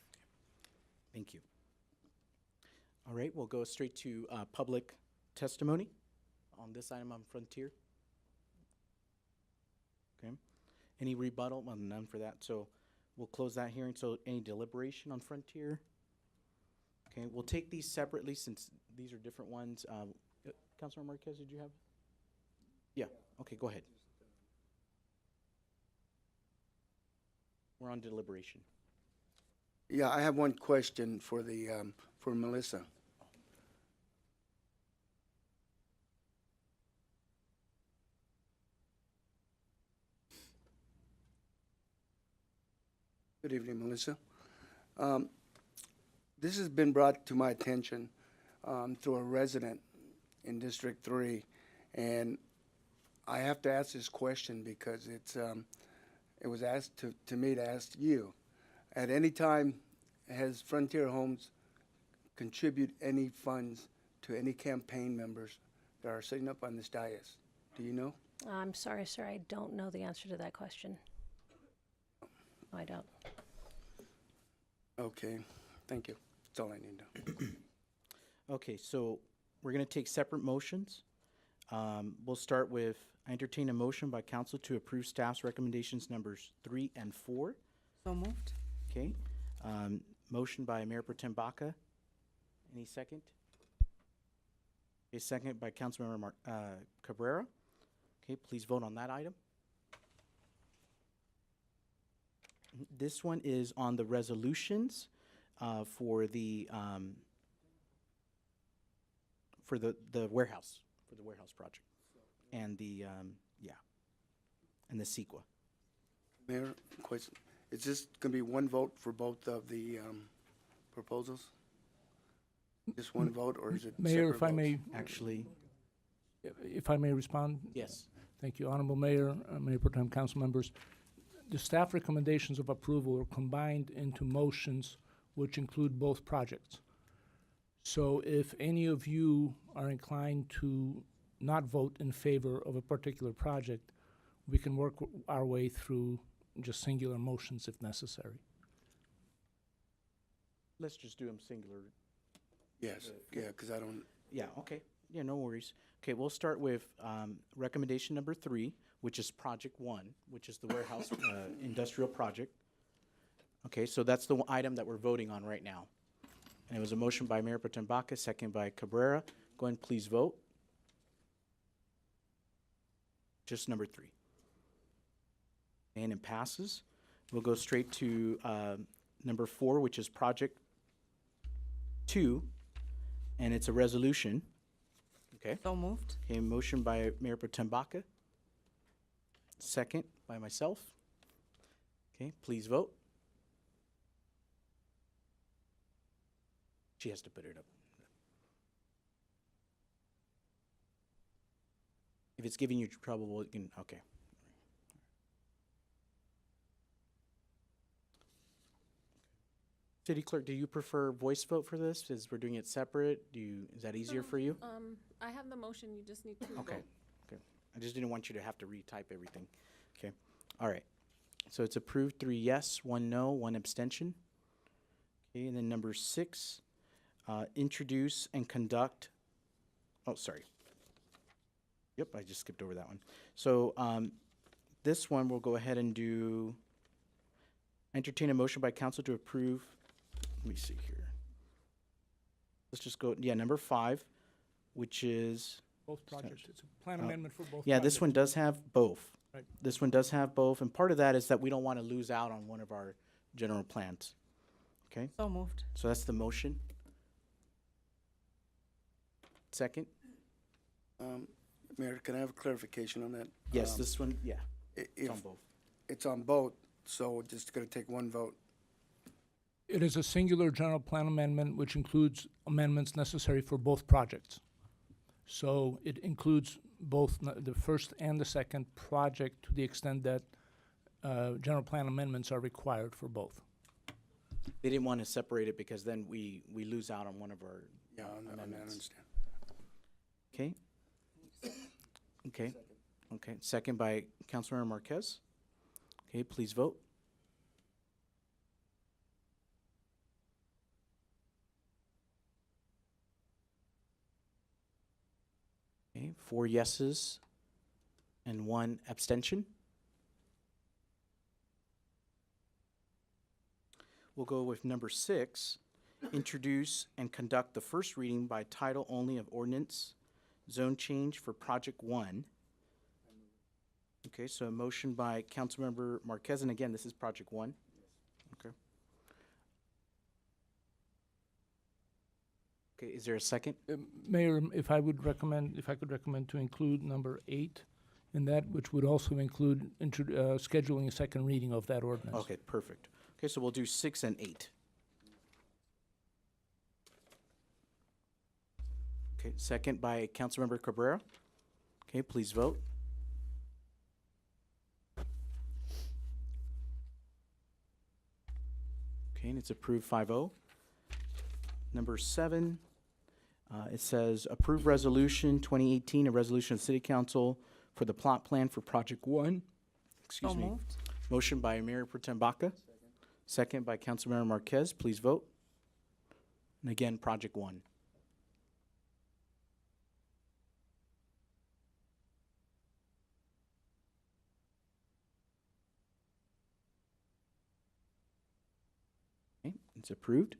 S1: Thank you. All right, we'll go straight to public testimony on this item on Frontier. Okay. Any rebuttal? Well, none for that. So we'll close that hearing. So any deliberation on Frontier? Okay, we'll take these separately since these are different ones. Councilor Marquez, did you have? Yeah, okay, go ahead. We're on deliberation.
S20: Yeah, I have one question for the for Melissa. Good evening, Melissa. This has been brought to my attention through a resident in District 3, and I have to ask this question because it was asked to me to ask you. At any time, has Frontier Homes contribute any funds to any campaign members that are sitting up on this dais? Do you know?
S4: I'm sorry, sir, I don't know the answer to that question. No, I don't.
S20: Okay, thank you. That's all I need to know.
S1: Okay, so we're going to take separate motions. We'll start with, I entertain a motion by council to approve staff's recommendations numbers 3 and 4.
S15: So moved.
S1: Okay. Motion by Mayor Pro Tem Baca. Any second? A second by Councilmember Cabrera. Okay, please vote on that item. This one is on the resolutions for the warehouse, project, and the and the CEQA.
S20: Mayor, question, is this going to be one vote for both of the proposals? Just one vote, or is it
S3: Mayor,
S20: separate
S3: if I
S20: votes?
S3: may,
S1: Actually,
S3: if I may respond?
S1: yes.
S3: Thank you, Honorable Mayor, Mayor Pro Tem, council members. The staff recommendations of approval are combined into motions which include both projects. So if any of you are inclined to not vote in favor of a particular project, we can work our way through just singular motions if necessary.
S1: Let's just do them singular.
S20: Yes, yeah, because I don't.
S1: Yeah, okay. Yeah, no worries. Okay, we'll start with recommendation number 3, which is project 1, which is the warehouse industrial project. Okay, so that's the item that we're voting on right now. And it was a motion by Mayor Pro Tem Baca, second by Cabrera. Go ahead and please vote. Just number 3. And it passes. We'll go straight to number 4, which is project 2, and it's a resolution. Okay.
S15: So moved.
S1: Okay, motion by Mayor Pro Tem Baca. Second by myself. Okay, please vote. She has to put it up. If it's giving you trouble, we can, okay. City Clerk, do you prefer voice vote for this? As we're doing it separate, is that easier for you?
S5: I have the motion, you just need to
S1: Okay,
S5: vote.
S1: okay. I just didn't want you to have to retype everything. Okay, all right. So it's approved, 3 yes, 1 no, 1 abstention. Okay, and then number 6, introduce and conduct, oh, sorry. Yep, I just skipped over that one. So this one we'll go ahead and do, entertain a motion by council to approve, let me see here. Let's just go, yeah, number 5, which is,
S3: Both projects, it's a plan amendment for both
S1: yeah,
S3: projects.
S1: this one does have both.
S3: Right.
S1: This one does have both, and part of that is that we don't want to lose out on one of our general plans. Okay?
S15: So moved.
S1: So that's the motion. Second?
S20: Mayor, can I have a clarification on that?
S1: Yes, this one, yeah,
S20: It's
S1: it's on both.
S20: It's on both, so just going to take one vote.
S3: It is a singular general plan amendment which includes amendments necessary for both projects. So it includes both the first and the second project to the extent that general plan amendments are required for both.
S1: They didn't want to separate it because then we lose out on one of our
S20: Yeah, I
S1: amendments.
S20: understand.
S1: Okay? Okay, okay. Second by Councilmember Marquez. Okay, please vote. Okay, 4 yeses and 1 abstention. We'll go with number 6, introduce and conduct the first reading by title only of ordinance zone change for project 1. Okay, so a motion by Councilmember Marquez, and again, this is project 1. Okay. Okay, is there a second?
S3: Mayor, if I could recommend to include number 8 in that, which would also include scheduling a second reading of that ordinance.
S1: Okay, perfect. Okay, so we'll do 6 and 8. Okay, second by Councilmember Cabrera. Okay, please vote. Okay, and it's approved 5-0. Number 7, it says approve resolution 2018, a resolution of the City Council for the plot plan for Project 1. Excuse
S15: So
S1: me.
S15: moved.
S1: Motion by Mayor Pro Tem Baca. Second by Councilmember Marquez. Please vote. And again, Project 1. Okay, it's approved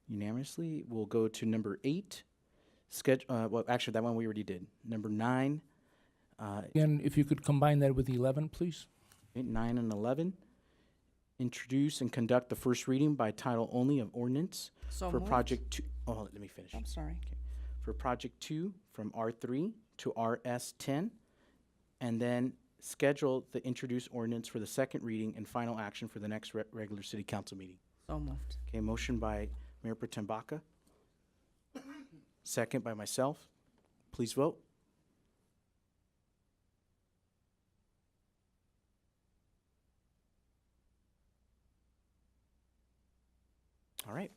S1: unanimously. We'll go to number 8. Well, actually, that one we already did. Number 9.
S3: Again, if you could combine that with 11, please.
S1: Okay, 9 and 11. Introduce and conduct the first reading by title only of ordinance
S15: So
S1: for
S15: moved.
S1: Project 2. Oh, let me finish.
S15: I'm sorry.
S1: For Project 2 from R3 to RS10, and then schedule the introduced ordinance for the second reading and final action for the next regular City Council meeting.
S15: So moved.
S1: Okay, motion by Mayor Pro Tem Baca. Second by myself. Please vote. All right,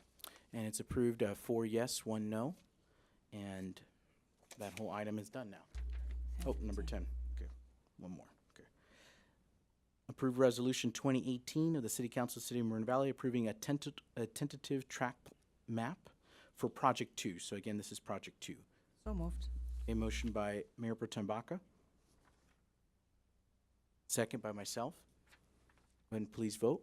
S1: and it's approved 4 yes, 1 no, and that whole item is done now. Oh, number 10. Okay, one more. Okay. Approve resolution 2018 of the City Council of the City of Moreno Valley approving a tentative track map for Project 2. So again, this is Project 2.
S15: So moved.
S1: A motion by Mayor Pro Tem Baca. Second by myself. And please vote.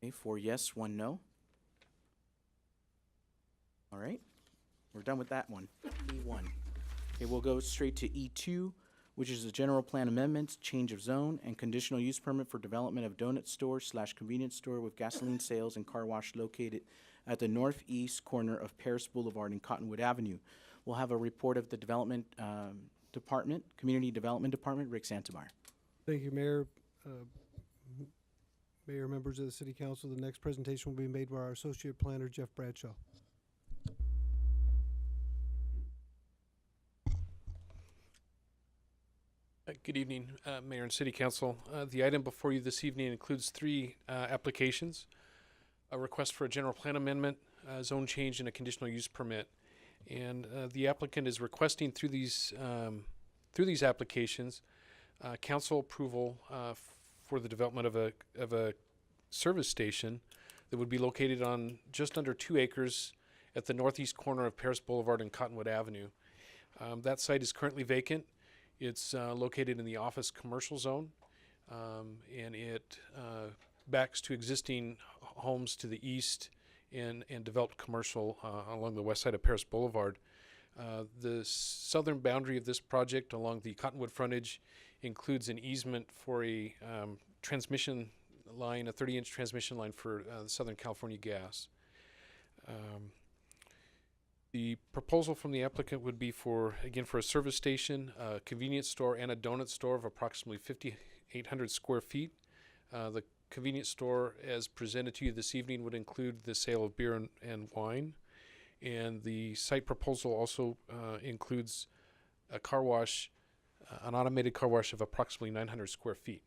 S1: Okay, 4 yes, 1 no. All right, we're done with that one. E1. Okay, we'll go straight to E2, which is the general plan amendments, change of zone, and conditional use permit for development of donut store / convenience store with gasoline sales and car wash located at the northeast corner of Paris Boulevard and Cottonwood Avenue. We'll have a report of the development department, community development department, Rick Santameyer.
S16: Thank you, Mayor. Mayor, members of the City Council, the next presentation will be made by our Associate Planner, Jeff Bradshaw.
S6: Good evening, Mayor and City Council. The item before you this evening includes 3 applications: a request for a general plan amendment, zone change, and a conditional use permit. And the applicant is requesting through these applications council approval for the development of a service station that would be located on just under 2 acres at the northeast corner of Paris Boulevard and Cottonwood Avenue. That site is currently vacant. It's located in the office commercial zone, and it backs to existing homes to the east and developed commercial along the west side of Paris Boulevard. The southern boundary of this project along the Cottonwood frontage includes an easement for a transmission line, a 30-inch transmission line for Southern California Gas. The proposal from the applicant would be for a service station, a convenience store, and a donut store of approximately 5,800 square feet. The convenience store, as presented to you this evening, would include the sale of beer and wine. And the site proposal also includes a car wash, an automated car wash of approximately 900 square feet.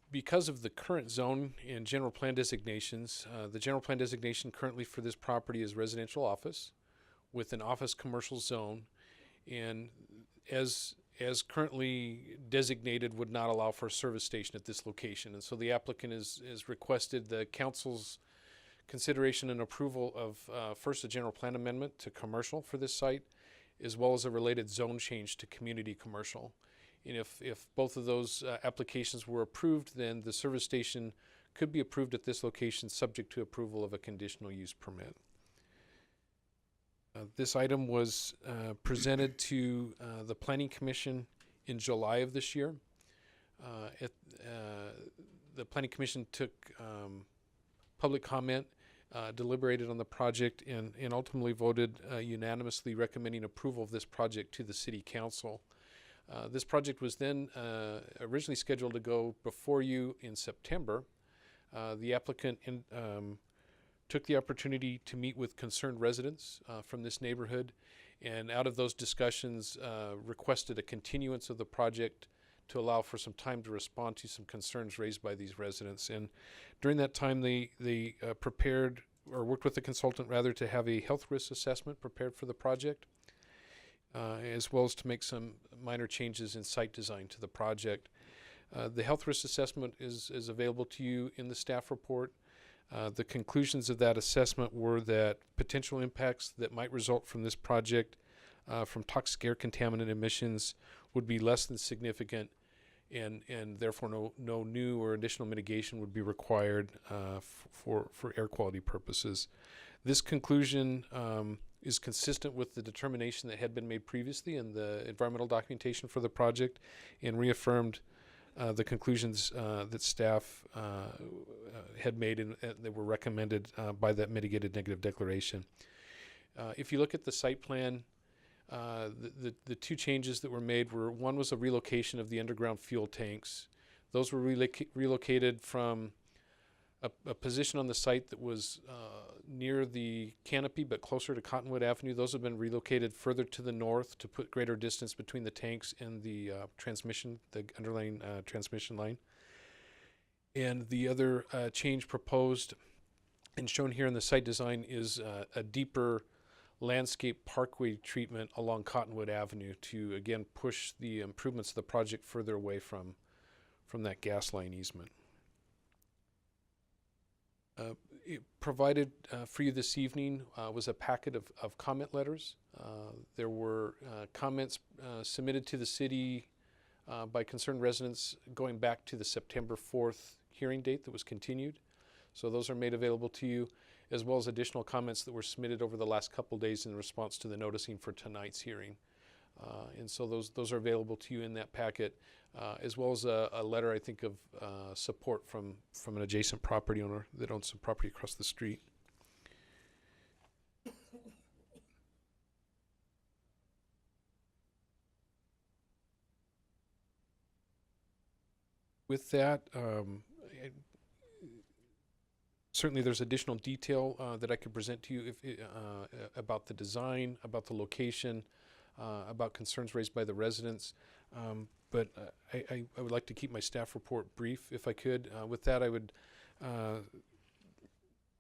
S6: Because of the current zone and general plan designations, the general plan designation currently for this property is residential office with an office commercial zone, and as currently designated would not allow for a service station at this location. And so the applicant has requested the council's consideration and approval of first a general plan amendment to commercial for this site, as well as a related zone change to community commercial. And if both of those applications were approved, then the service station could be approved at this location subject to approval of a conditional use permit. This item was presented to the Planning Commission in July of this year. The Planning Commission took public comment, deliberated on the project, and ultimately voted unanimously recommending approval of this project to the City Council. This project was then originally scheduled to go before you in September. The applicant took the opportunity to meet with concerned residents from this neighborhood And out of those discussions, requested a continuance of the project to allow for some time to respond to some concerns raised by these residents. And during that time, they prepared, or worked with the consultant rather, to have a health risk assessment prepared for the project, as well as to make some minor changes in site design to the project. The health risk assessment is available to you in the staff report. The conclusions of that assessment were that potential impacts that might result from this project from toxic air contaminant emissions would be less than significant, and therefore no new or additional mitigation would be required for air quality purposes. This conclusion is consistent with the determination that had been made previously in the environmental documentation for the project, and reaffirmed the conclusions that staff had made and that were recommended by that mitigated negative declaration. If you look at the site plan, the two changes that were made were, one was a relocation of the underground fuel tanks. Those were relocated from a position on the site that was near the canopy but closer to Cottonwood Avenue. Those have been relocated further to the north to put greater distance between the tanks and the underlying transmission line. And the other change proposed and shown here in the site design is a deeper landscape parkway treatment along Cottonwood Avenue to, again, push the improvements of the project further away from that gas line easement. It provided for you this evening was a packet of comment letters. There were comments submitted to the city by concerned residents going back to the September 4th hearing date that was continued. So those are made available to you, as well as additional comments that were submitted over the last couple days in response to the noticing for tonight's hearing. And so those are available to you in that packet, as well as a letter, I think, of support from an adjacent property owner that owns some property across the street. With that, certainly there's additional detail that I could present to you about the design, about the location, about concerns raised by the residents. But I would like to keep my staff report brief if I could. With that, I would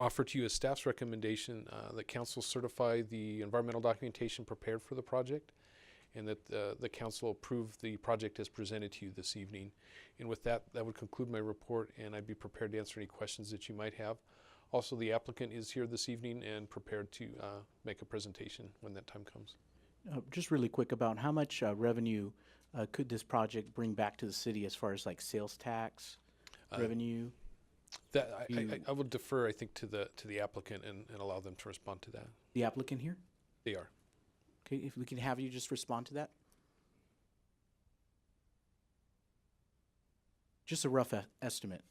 S6: offer to you a staff's recommendation that council certify the environmental documentation prepared for the project, and that the council approve the project as presented to you this evening. And with that, that would conclude my report, and I'd be prepared to answer any questions that you might have. Also, the applicant is here this evening and prepared to make a presentation when that time comes.
S1: Just really quick, about how much revenue could this project bring back to the city as far as like sales tax revenue?
S6: That I would defer, I think, to the applicant and allow them to respond to that.
S1: The applicant here?
S6: They are.
S1: Okay, if we can have you just respond to that. Just a rough estimate.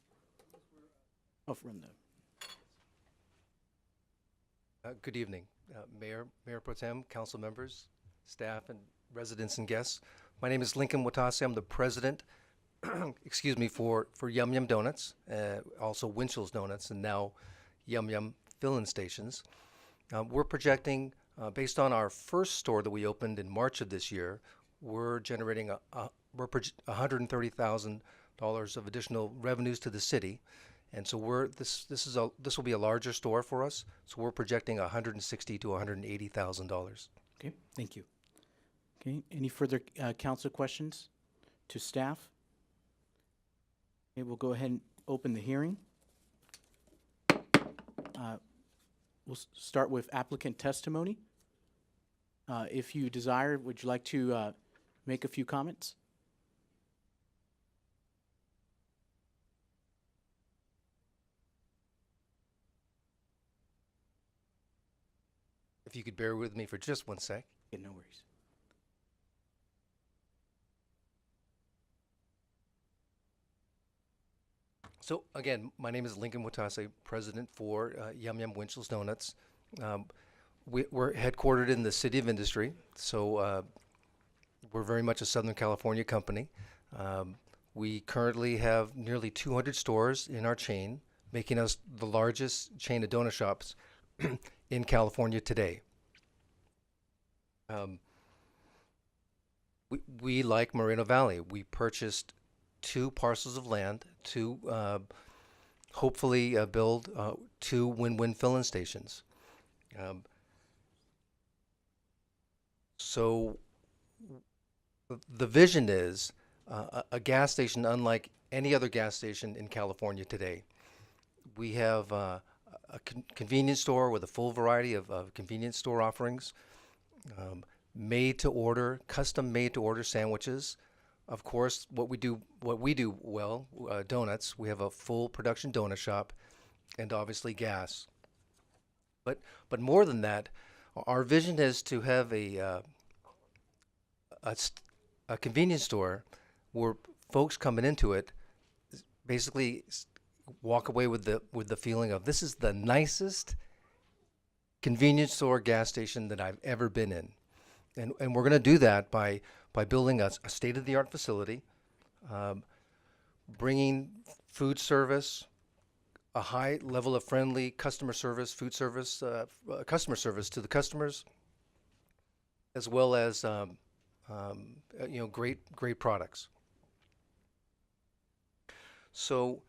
S1: Oh, from the.
S9: Good evening, Mayor Pro Tem, council members, staff, and residents and guests. My name is Lincoln Watasi. I'm the president, excuse me, for Yum Yum Donuts, also Winchell's Donuts, and now Yum Yum Fill-In Stations. We're projecting, based on our first store that we opened in March of this year, we're generating $130,000 of additional revenues to the city. And so this will be a larger store for us. So we're projecting $160,000 to $180,000.
S1: Okay, thank you. Okay, any further council questions to staff? Okay, we'll go ahead and open the hearing. We'll start with applicant testimony. If you desire, would you like to make a few comments?
S9: If you could bear with me for just one sec.
S1: Yeah, no worries.
S9: So again, my name is Lincoln Watasi, president for Yum Yum Winchell's Donuts. We're headquartered in the City of Industry, so we're very much a Southern California company. We currently have nearly 200 stores in our chain, making us the largest chain of donut shops in California today. we like Moreno Valley. We purchased 2 parcels of land to hopefully build 2 win-win filling stations. So the vision is a gas station unlike any other gas station in California today. We have a convenience store with a full variety of convenience store offerings, made to order, custom made to order sandwiches. Of course, what we do well, donuts. We have a full production donut shop, and obviously gas. But more than that, our vision is to have a convenience store where folks coming into it basically walk away with the feeling of, this is the nicest convenience store gas station that I've ever been in. And we're going to do that by building a state-of-the-art facility, bringing food service, a high level of friendly customer service, food service, customer service to the customers, as well as great products. So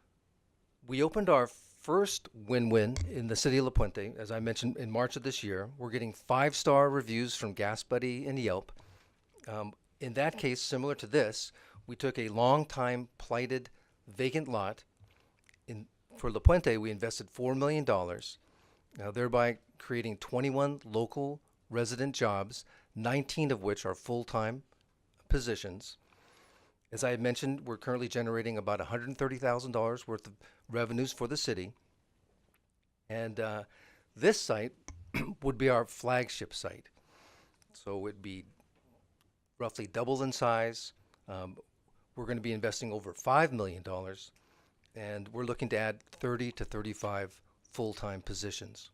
S9: we opened our first win-win in the city of La Puente, as I mentioned, in March of this year. We're getting 5-star reviews from GasBuddy and Yelp. In that case, similar to this, we took a long-time plighted vacant lot. For La Puente, we invested $4 million, thereby creating 21 local resident jobs, 19 of which are full-time positions. As I had mentioned, we're currently generating about $130,000 worth of revenues for the city. And this site would be our flagship site. So it'd be roughly double in size. We're going to be investing over $5 million, and we're looking to add 30 to 35 full-time positions.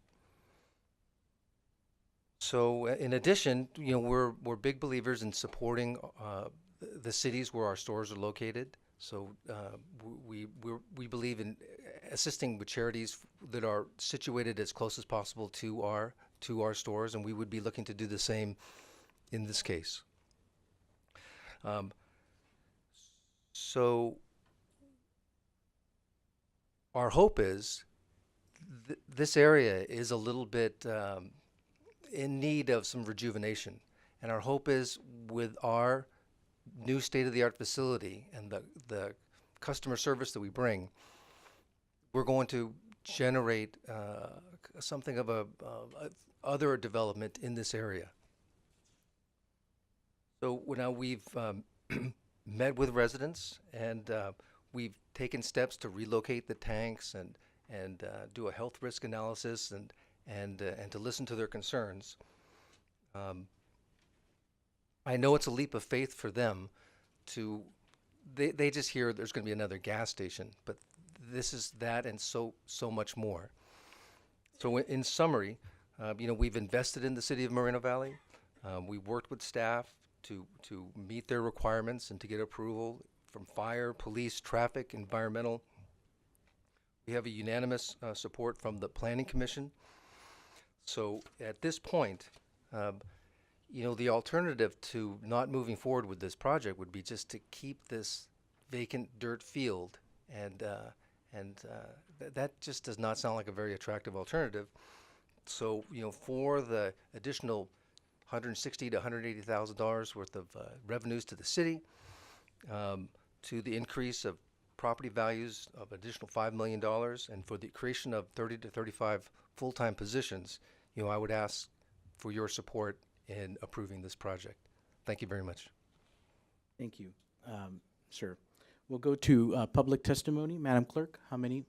S9: So in addition, we're big believers in supporting the cities where our stores are located. So we believe in assisting with charities that are situated as close as possible to our stores, and we would be looking to do the same in this case. So our hope is this area is a little bit in need of some rejuvenation, and our hope is with our new state-of-the-art facility and the customer service that we bring, we're going to generate something of a other development in this area. So now we've met with residents, and we've taken steps to relocate the tanks and do a health risk analysis and to listen to their concerns. I know it's a leap of faith for them they just hear there's going to be another gas station, but this is that and so much more. So in summary, we've invested in the city of Moreno Valley. We've worked with staff to meet their requirements and to get approval from fire, police, traffic, environmental. We have a unanimous support from the Planning Commission. So at this point, the alternative to not moving forward with this project would be just to keep this vacant dirt field, and that just does not sound like a very attractive alternative. So for the additional $160,000 to $180,000 worth of revenues to the city, to the increase of property values of additional $5 million, and for the creation of 30 to 35 full-time positions, I would ask for your support in approving this project. Thank you very much.
S1: Thank you, sir. We'll go to public testimony. Madam Clerk, how many?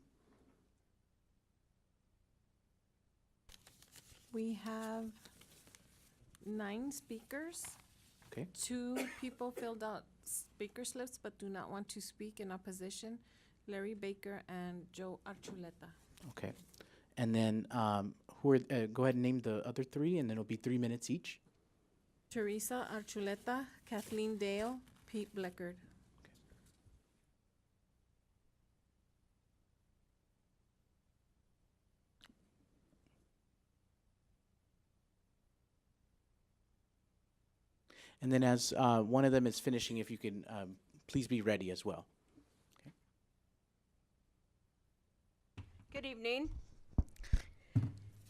S5: We have 9 speakers.
S1: Okay.
S5: 2 people filled out speaker slips but do not want to speak in opposition, Larry Baker and Joe Archuleta.
S1: Okay. And then go ahead and name the other 3, and then it'll be 3 minutes each.
S5: Teresa Archuleta, Kathleen Dale, Pete Bleckard.
S1: And then as one of them is finishing, if you can please be ready as well.
S7: Good evening.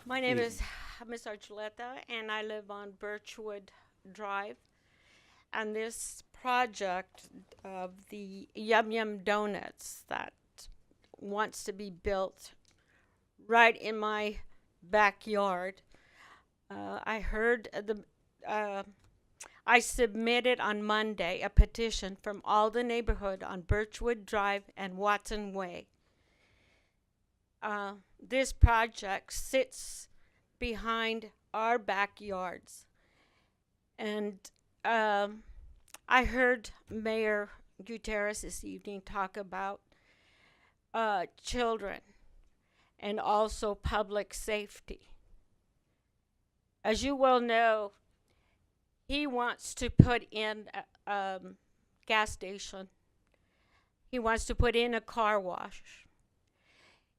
S7: My name is Ms. Archuleta, and I live on Birchwood Drive. And this project of the Yum Yum Donuts that wants to be built right in my backyard. I heard I submitted on Monday a petition from all the neighborhood on Birchwood Drive and Watson Way. This project sits behind our backyards. And I heard Mayor Gutierrez this evening talk about children and also public safety. As you well know, he wants to put in a gas station. He wants to put in a car wash.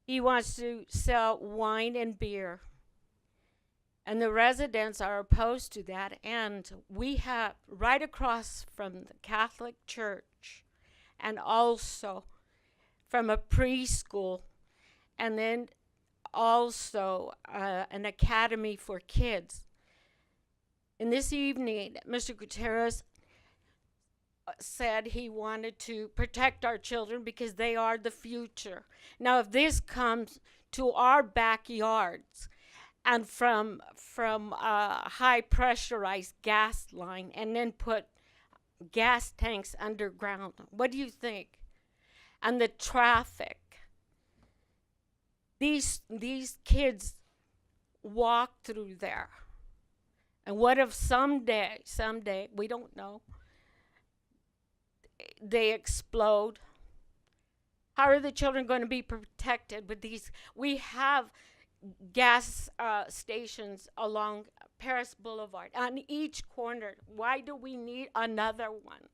S7: He wants to sell wine and beer. And the residents are opposed to that. And we have right across from the Catholic Church and also from a preschool and then also an academy for kids. And this evening, Mr. Gutierrez said he wanted to protect our children because they are the future. Now, if this comes to our backyards and from a high pressurized gas line and then put gas tanks underground, what do you think? And the traffic. These kids walk through there. And what if someday, we don't know, they explode? How are the children going to be protected with these? We have gas stations along Paris Boulevard on each corner. Why do we need another one?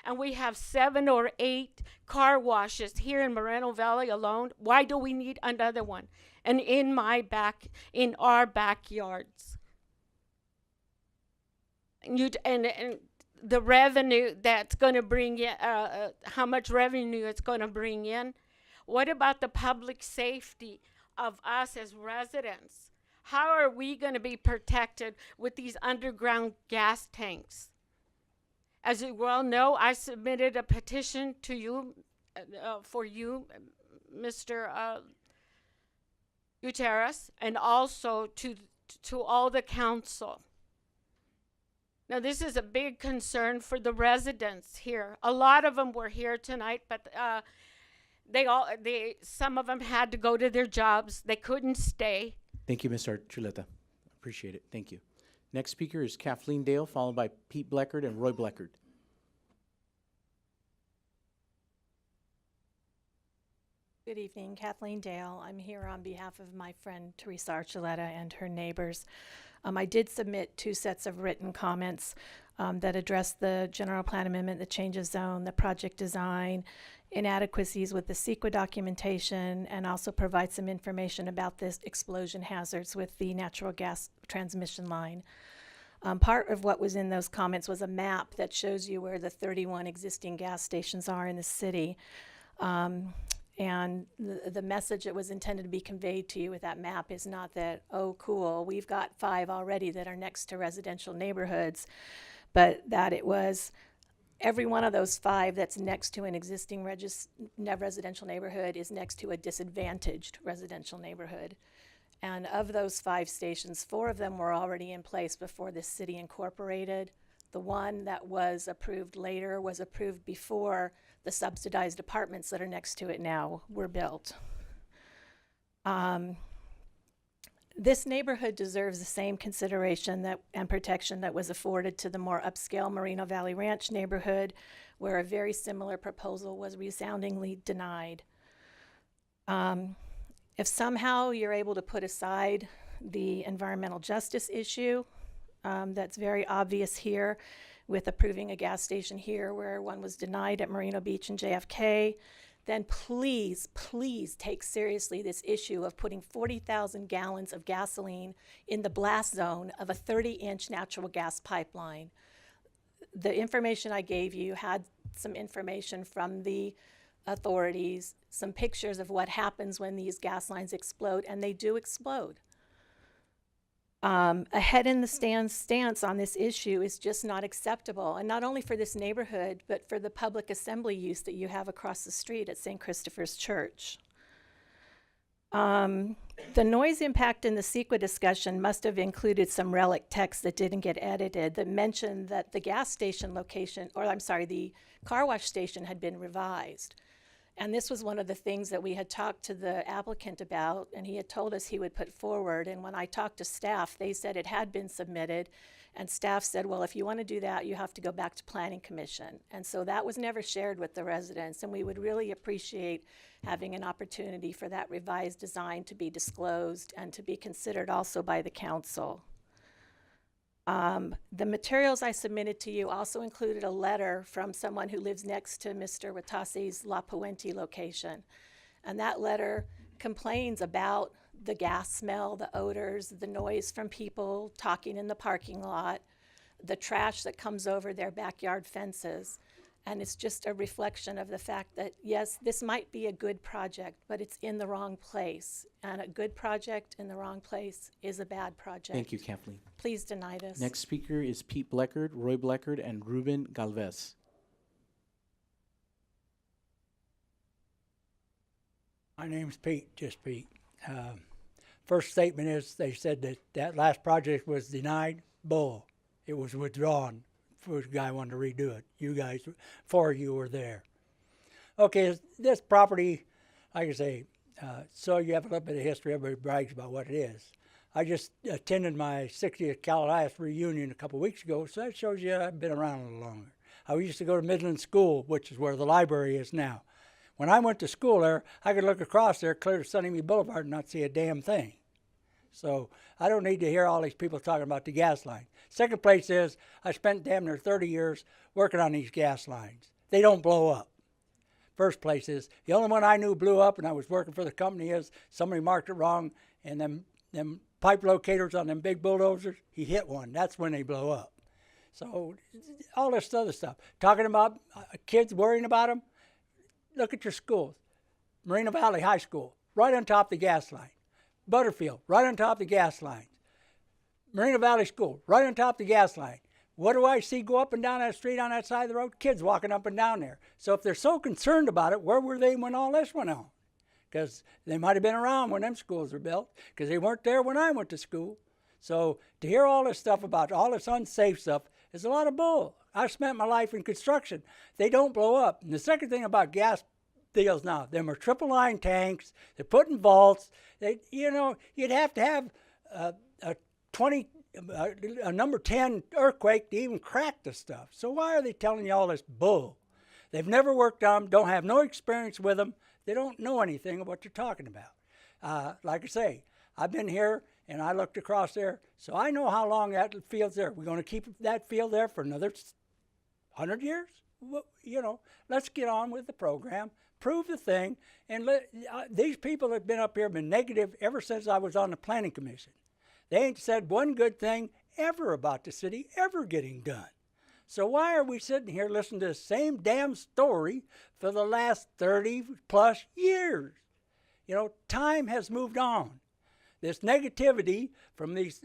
S7: And we have 7 or 8 car washes here in Moreno Valley alone. Why do we need another one? And in our backyards. And the revenue that's going to bring in, how much revenue it's going to bring in. What about the public safety of us as residents? How are we going to be protected with these underground gas tanks? As you well know, I submitted a petition to you, for you, Mr. Gutierrez, and also to all the council. Now, this is a big concern for the residents here. A lot of them were here tonight, but some of them had to go to their jobs. They couldn't stay.
S1: Thank you, Ms. Archuleta. Appreciate it. Thank you. Next speaker is Kathleen Dale, followed by Pete Bleckert and Roy Bleckert.
S4: Good evening, Kathleen Dale. I'm here on behalf of my friend Teresa Archuleta and her neighbors. I did submit 2 sets of written comments that address the general plan amendment, the change of zone, the project design, inadequacies with the CEQA documentation, and also provide some information about this explosion hazards with the natural gas transmission line. Part of what was in those comments was a map that shows you where the 31 existing gas stations are in the city. And the message that was intended to be conveyed to you with that map is not that, oh, cool, we've got 5 already that are next to residential neighborhoods, but that it was every one of those 5 that's next to an existing residential neighborhood is next to a disadvantaged residential neighborhood. And of those 5 stations, 4 of them were already in place before the city incorporated. The one that was approved later was approved before the subsidized apartments that are next to it now were built. This neighborhood deserves the same consideration and protection that was afforded to the more upscale Moreno Valley Ranch neighborhood, where a very similar proposal was resoundingly denied. If somehow you're able to put aside the environmental justice issue, that's very obvious here with approving a gas station here where one was denied at Moreno Beach and JFK, then please, please take seriously this issue of putting 40,000 gallons of gasoline in the blast zone of a 30-inch natural gas pipeline. the information I gave you had some information from the authorities, some pictures of what happens when these gas lines explode, and they do explode. A head in the stand stance on this issue is just not acceptable, and not only for this neighborhood, but for the public assembly use that you have across the street at St. Christopher's Church. The noise impact in the CEQA discussion must have included some relic text that didn't get edited that mentioned that the gas station location, or I'm sorry, the car wash station had been revised. And this was one of the things that we had talked to the applicant about, and he had told us he would put forward. And when I talked to staff, they said it had been submitted, and staff said, well, if you want to do that, you have to go back to Planning Commission. And so that was never shared with the residents, and we would really appreciate having an opportunity for that revised design to be disclosed and to be considered also by the council. The materials I submitted to you also included a letter from someone who lives next to Mr. Watase's La Puente location. And that letter complains about the gas smell, the odors, the noise from people talking in the parking lot, the trash that comes over their backyard fences. And it's just a reflection of the fact that, yes, this might be a good project, but it's in the wrong place. And a good project in the wrong place is a bad project.
S1: Thank you, Kathleen.
S4: Please deny this.
S1: Next speaker is Pete Bleckard, Roy Bleckard, and Ruben Galvez.
S12: My name's Pete, just Pete. First statement is they said that that last project was denied. Bull. It was withdrawn. First guy wanted to redo it. You guys, 4 of you were there. Okay, this property, like I say, so you have a little bit of history. Everybody brags about what it is. I just attended my 60th Callias reunion a couple weeks ago, so that shows you I've been around a little longer. I used to go to Midland School, which is where the library is now. When I went to school there, I could look across there, clear to Sunnymead Boulevard, and not see a damn thing. So I don't need to hear all these people talking about the gas line. Second place is I spent damn near 30 years working on these gas lines. They don't blow up. First place is the only one I knew blew up, and I was working for the company, is somebody marked it wrong, and them pipe locators on them big bulldozers, he hit one. That's when they blow up. So all this other stuff. Talking about kids worrying about them, look at your schools. Moreno Valley High School, right on top of the gas line. Butterfield, right on top of the gas lines. Moreno Valley School, right on top of the gas line. What do I see go up and down that street on that side of the road? Kids walking up and down there. So if they're so concerned about it, where were they when all this went on? Because they might have been around when them schools were built, because they weren't there when I went to school. So to hear all this stuff about all this unsafe stuff is a lot of bull. I've spent my life in construction. They don't blow up. And the second thing about gas deals now, them are triple line tanks. They're put in vaults. They, you know, you'd have to have a number 10 earthquake to even crack the stuff. So why are they telling you all this bull? They've never worked on them, don't have no experience with them. They don't know anything of what they're talking about. Like I say, I've been here and I looked across there, so I know how long that field's there. We're going to keep that field there for another 100 years? Well, you know, let's get on with the program, prove the thing, and these people that have been up here have been negative ever since I was on the Planning Commission. They ain't said one good thing ever about the city ever getting done. So why are we sitting here listening to the same damn story for the last 30 plus years? You know, time has moved on. This negativity from these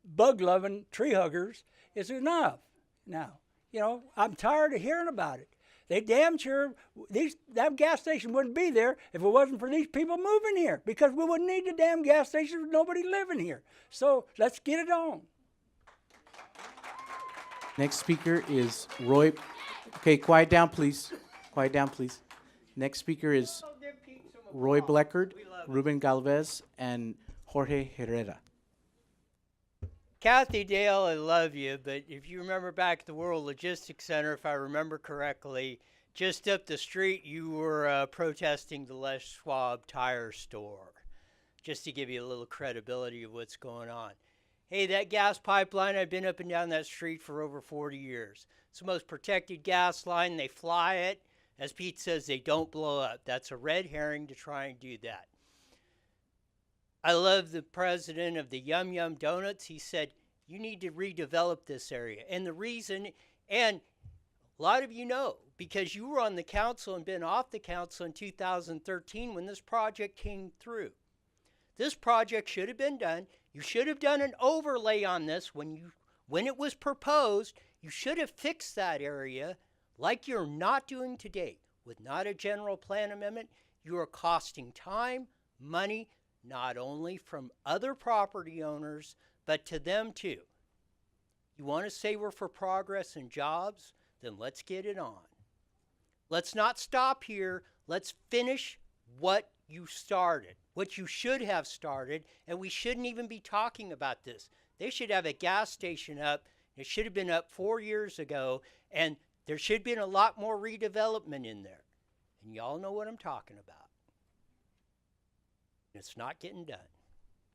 S12: bug-loving tree huggers is enough. Now, you know, I'm tired of hearing about it. They damn sure, that gas station wouldn't be there if it wasn't for these people moving here, because we wouldn't need the damn gas station with nobody living here. So let's get it on.
S1: Next speaker is Roy. Okay, quiet down, please. Quiet down, please. Next speaker is Roy Bleckard, Ruben Galvez, and Jorge Herrera.
S21: Kathy Dale, I love you, but if you remember back at the World Logistics Center, if I remember correctly, just up the street you were protesting the Les Schwab tire store, just to give you a little credibility of what's going on. Hey, that gas pipeline, I've been up and down that street for over 40 years. It's the most protected gas line. They fly it. As Pete says, they don't blow up. That's a red herring to try and do that. I love the president of the Yum Yum Donuts. He said, you need to redevelop this area. And the reason And a lot of you know, because you were on the council and been off the council in 2013 when this project came through. This project should have been done. You should have done an overlay on this when it was proposed. You should have fixed that area like you're not doing today. With not a general plan amendment, you are costing time, money, not only from other property owners, but to them too. You want to say we're for progress and jobs? Then let's get it on. Let's not stop here. Let's finish what you started, what you should have started, and we shouldn't even be talking about this. They should have a gas station up. It should have been up 4 years ago, and there should have been a lot more redevelopment in there. And y'all know what I'm talking about. It's not getting done.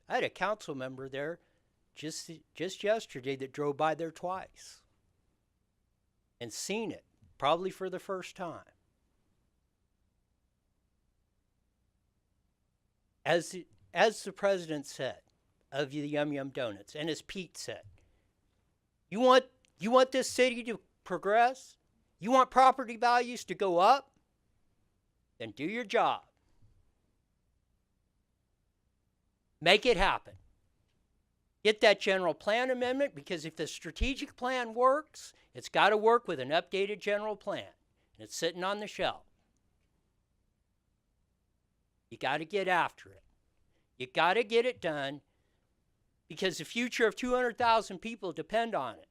S21: I had a council member there just yesterday that drove by there twice and seen it, probably for the first time. As the president said of the Yum Yum Donuts, and as Pete said, you want this city to progress? You want property values to go up? Then do your job. Make it happen. Get that general plan amendment, because if the strategic plan works, it's got to work with an updated general plan. And it's sitting on the shelf. You got to get after it. You got to get it done, because the future of 200,000 people depend on it.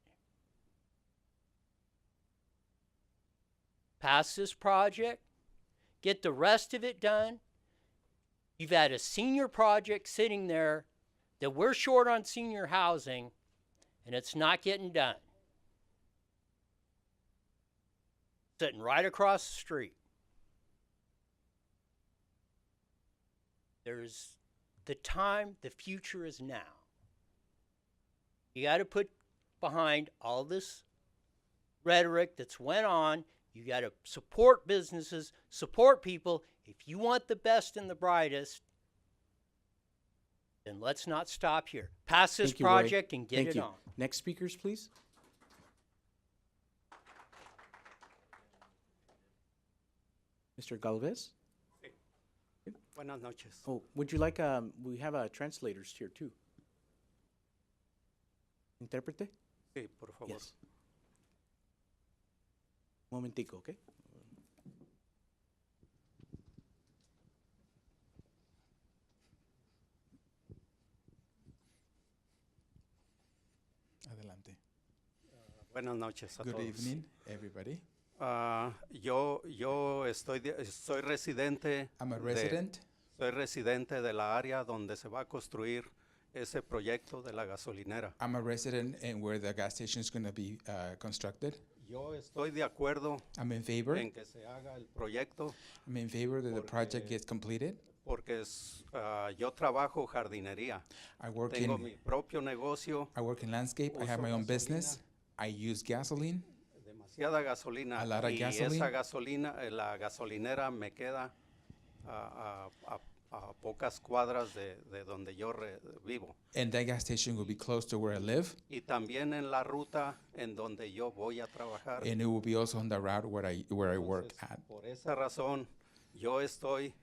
S21: Pass this project. Get the rest of it done. You've had a senior project sitting there that we're short on senior housing, and it's not getting done. Sitting right across the street. There's the time, the future is now. You got to put behind all this rhetoric that's went on. You got to support businesses, support people. If you want the best and the brightest, then let's not stop here. Pass this project and get it on.
S1: Next speakers, please. Mr. Galvez?
S8: Buenas noches.
S1: Oh, would you like, we have translators here too. Intérprete?
S8: Sí, por favor.
S1: Yes. Momentico, okay?
S8: Adelante. Buenas noches a
S18: Good
S8: todos.
S18: evening, everybody.
S8: Yo soy residente.
S18: I'm a resident.
S8: Soy residente de la área donde se va a construir ese proyecto de la gasolinera.
S18: I'm a resident in where the gas station is going to be constructed.
S8: Yo estoy de acuerdo
S18: I'm in favor.
S8: en que se haga el proyecto.
S18: I'm in favor that the project gets completed.
S8: Porque yo trabajo jardinería. Tengo mi propio negocio.
S18: I work in landscape. I have my own business. I use gasoline.
S8: Demasiada gasolina.
S18: A lot of gasoline.
S8: Esa gasolina, la gasolinera me queda a pocas cuadras de donde yo vivo.
S18: And that gas station will be close to where I live.
S8: Y también en la ruta en donde yo voy a trabajar.
S18: And it will be also on the route where I work at.
S8: Por esa razón, yo estoy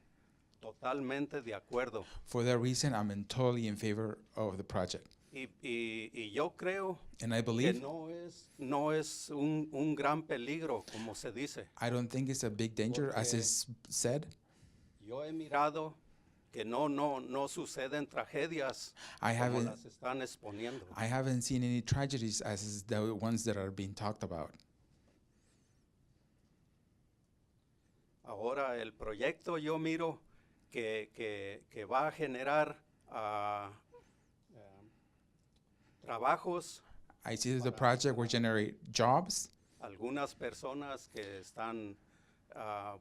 S8: totalmente de acuerdo.
S18: For that reason, I'm totally in favor of the project.
S8: Y yo creo
S18: And I believe,
S8: que no es un gran peligro, como se dice.
S18: I don't think it's a big danger, as is said.
S8: Yo he mirado que no suceden tragedias
S18: I
S8: como
S18: haven't-
S8: las están exponiendo.
S18: I haven't seen any tragedies as is the ones that are being talked about.
S8: Ahora el proyecto yo miro que va a generar trabajos.
S18: I see that the project will generate jobs.
S8: Algunas personas que están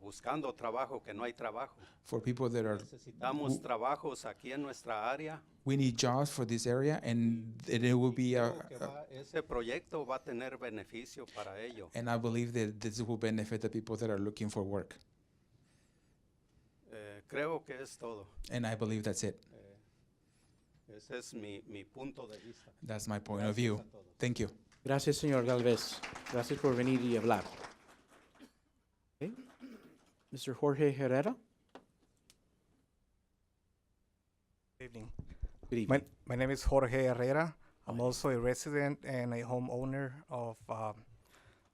S8: buscando trabajo, que no hay trabajo.
S18: For people that are,
S8: Necesitamos trabajos aquí en nuestra área.
S18: we need jobs for this area, and it will be
S8: Ese proyecto va a tener beneficio para ello.
S18: and I believe that this will benefit the people that are looking for work.
S8: Creo que es todo.
S18: And I believe that's it.
S8: Ese es mi punto de vista.
S18: That's my point of view. Thank you.
S1: Gracias, señor Galvez. Gracias por venir y hablar. Okay. Mr. Jorge Herrera.
S11: Good evening.
S1: Good evening.
S11: My name is Jorge Herrera. I'm also a resident and a homeowner of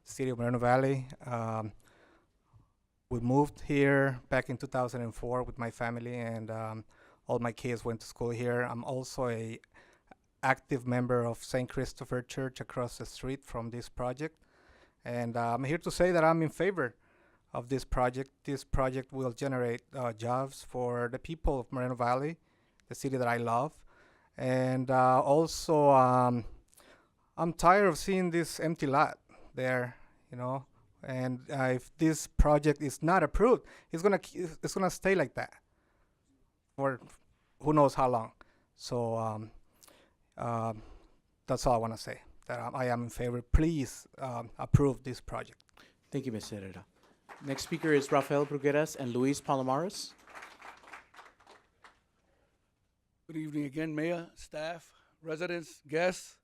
S11: City of Moreno Valley. We moved here back in 2004 with my family, and all my kids went to school here. I'm also a active member of St. Christopher Church across the street from this project. And I'm here to say that I'm in favor of this project. This project will generate jobs for the people of Moreno Valley, the city that I love. And also, I'm tired of seeing this empty lot there, you know. And if this project is not approved, it's gonna stay like that for who knows how long. So that's all I want to say. That I am in favor. Please approve this project.
S1: Thank you, Ms. Herrera. Next speaker is Rafael Brugueras and Luis Palomares.
S2: Good evening again, Mayor, staff, residents, guests.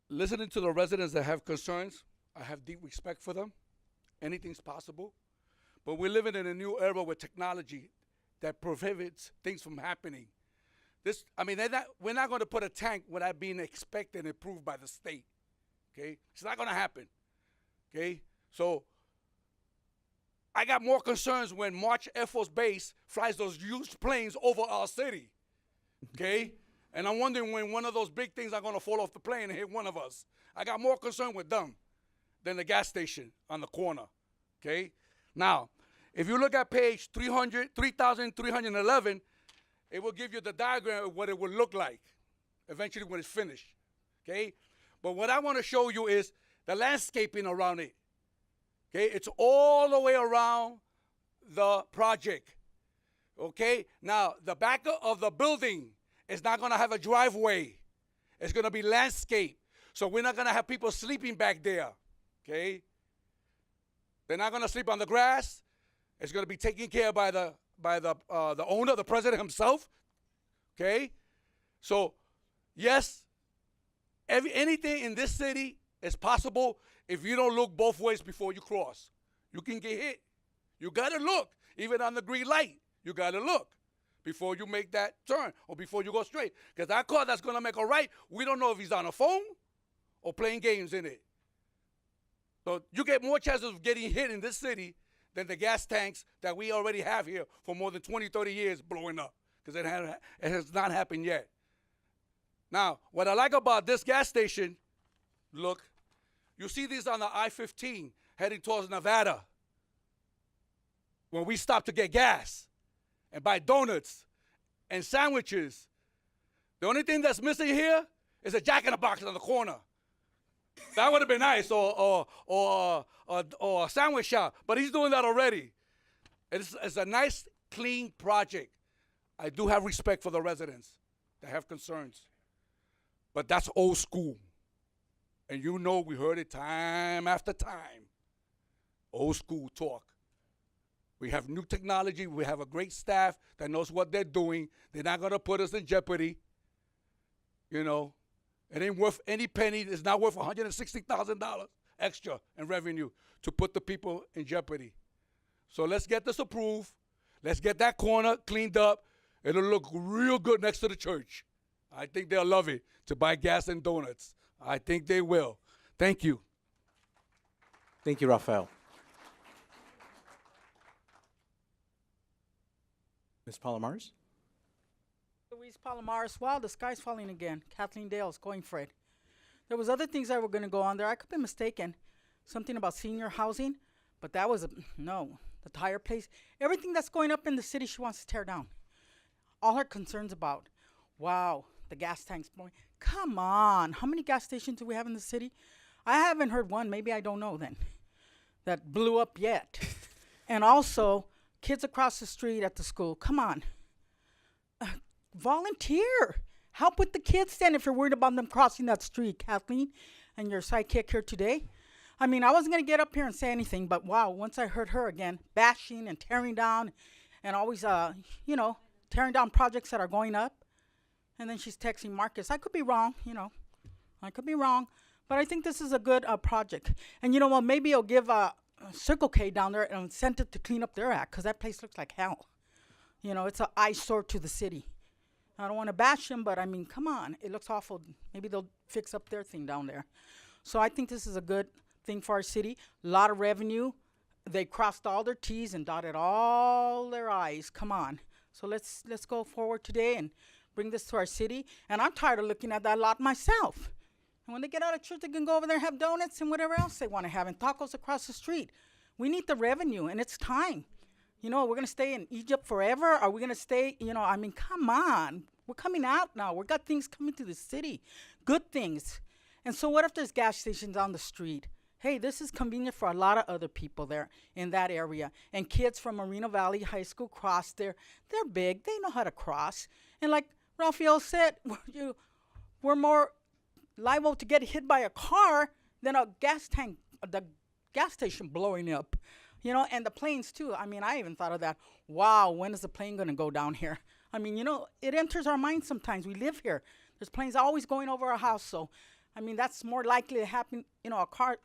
S2: Listening to the residents that have concerns, I have deep respect for them. Anything's possible. But we're living in a new era with technology that prohibits things from happening. We're not going to put a tank without being inspected and approved by the state. Okay? It's not going to happen. Okay? So I got more concerns when March Air Force Base flies those huge planes over our city. Okay? And I'm wondering when one of those big things are going to fall off the plane and hit one of us. I got more concern with them than the gas station on the corner. Okay? Now, if you look at page 3,311, it will give you the diagram of what it will look like eventually when it's finished. Okay? But what I want to show you is the landscaping around it. Okay? It's all the way around the project. Okay? Now, the back of the building is not going to have a driveway. It's going to be landscape. So we're not going to have people sleeping back there. Okay? They're not going to sleep on the grass. It's going to be taken care of by the owner, the president himself. Okay? So, yes, anything in this city is possible if you don't look both ways before you cross. You can get hit. You got to look. Even on the green light, you got to look before you make that turn or before you go straight. Because that car that's going to make a right, we don't know if he's on a phone or playing games in it. So you get more chances of getting hit in this city than the gas tanks that we already have here for more than 20, 30 years blowing up. Because it has not happened yet. Now, what I like about this gas station, look, you see these on the I-15 heading towards Nevada. When we stop to get gas and buy donuts and sandwiches, the only thing that's missing here is a Jack in the Box on the corner. That would have been nice, or a sandwich shop, but he's doing that already. It's a nice, clean project. I do have respect for the residents that have concerns, but that's old school. And you know we heard it time after time. Old school talk. We have new technology. We have a great staff that knows what they're doing. They're not going to put us in jeopardy. You know, it ain't worth any penny. It's not worth $160,000 extra in revenue to put the people in jeopardy. So let's get this approved. Let's get that corner cleaned up. It'll look real good next to the church. I think they'll love it to buy gas and donuts. I think they will. Thank you.
S1: Thank you, Rafael. Ms. Palomares?
S23: Luis Palomares, wow, the sky's falling again. Kathleen Dale's going for it. There was other things that were going to go on there. I could be mistaken. Something about senior housing, but that was, no, the tire place. Everything that's going up in the city she wants to tear down. All her concerns about, wow, the gas tank's blowing. Come on, how many gas stations do we have in the city? I haven't heard one, maybe I don't know then, that blew up yet. And also, kids across the street at the school, come on. Volunteer. Help with the kids then if you're worried about them crossing that street, Kathleen, and your sidekick here today. I mean, I wasn't going to get up here and say anything, but wow, once I heard her again, bashing and tearing down and always, tearing down projects that are going up. And then she's texting Marcus. I could be wrong, I could be wrong. But I think this is a good project. And you know what? Maybe I'll give Circle K down there an incentive to clean up their act, because that place looks like hell. You know, it's an eyesore to the city. I don't want to bash them, but I mean, come on. It looks awful. Maybe they'll fix up their thing down there. So I think this is a good thing for our city. A lot of revenue. They crossed all their T's and dotted all their I's. Come on. So let's go forward today and bring this to our city. And I'm tired of looking at that lot myself. And when they get out of church, they can go over there and have donuts and whatever else they want to have and tacos across the street. We need the revenue, and it's time. You know, we're going to stay in Egypt forever? Are we going to stay, you know, I mean, come on. We're coming out now. We've got things coming to the city, good things. And so what if there's gas stations on the street? Hey, this is convenient for a lot of other people there in that area. And kids from Moreno Valley High School cross there. They're big. They know how to cross. And like Rafael said, we're more liable to get hit by a car than a gas tank, the gas station blowing up. You know, and the planes too. I mean, I even thought of that. Wow, when is the plane going to go down here? I mean, you know, it enters our mind sometimes. We live here. There's planes always going over our house. So, I mean, that's more likely to happen, you know, a car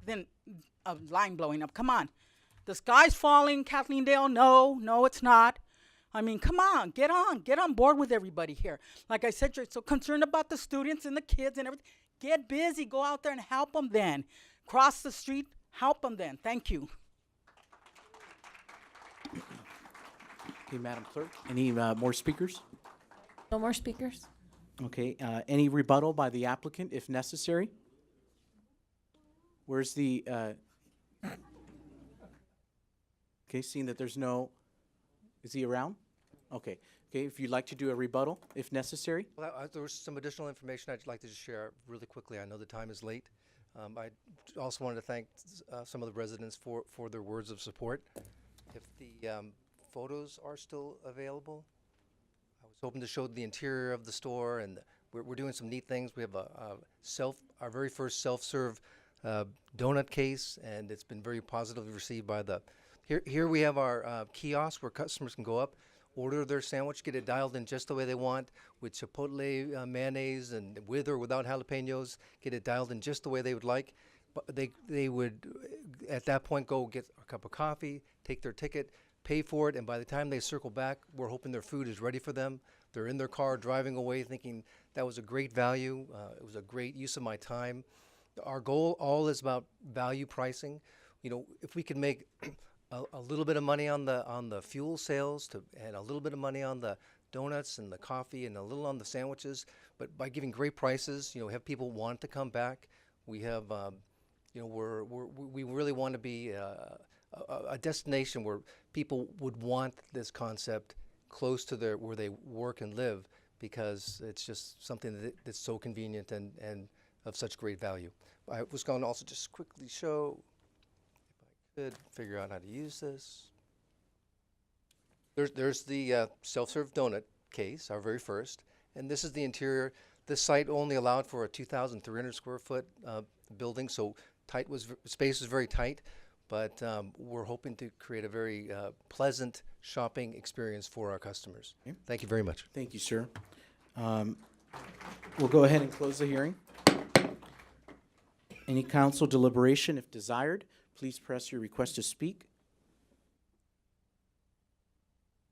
S23: than a line blowing up. Come on. The sky's falling, Kathleen Dale. No, it's not. I mean, come on. Get on board with everybody here. Like I said, you're so concerned about the students and the kids and everything. Get busy. Go out there and help them then. Cross the street. Help them then. Thank you.
S1: Okay, Madam Clerk, any more speakers?
S5: No more speakers?
S1: Okay, any rebuttal by the applicant if necessary? Where's the, okay, seeing that there's no, is he around? Okay, if you'd like to do a rebuttal if necessary?
S9: Well, there was some additional information I'd like to just share really quickly. I know the time is late. I also wanted to thank some of the residents for their words of support. If the photos are still available, I was hoping to show the interior of the store, and we're doing some neat things. We have our very first self-serve donut case, and it's been very positively received by the. Here we have our kiosk where customers can go up, order their sandwich, get it dialed in just the way they want, with chipotle mayonnaise and with or without jalapenos, get it dialed in just the way they would like. But they would, at that point, go get a cup of coffee, take their ticket, pay for it, and by the time they circle back, we're hoping their food is ready for them. They're in their car driving away thinking that was a great value. It was a great use of my time. Our goal all is about value pricing. You know, if we can make a little bit of money on the fuel sales and a little bit of money on the donuts and the coffee and a little on the sandwiches, but by giving great prices, you know, have people want to come back. We have, you know, we really want to be a destination where people would want this concept close to where they work and live, because it's just something that's so convenient and of such great value. I was going to also just quickly show, if I could figure out how to use this. There's the self-serve donut case, our very first, and this is the interior. This site only allowed for a 2,300 square foot building, so space was very tight, but we're hoping to create a very pleasant shopping experience for our customers. Okay. Thank you very much.
S1: Thank you, sir. We'll go ahead and close the hearing. Any council deliberation, if desired, please press your request to speak.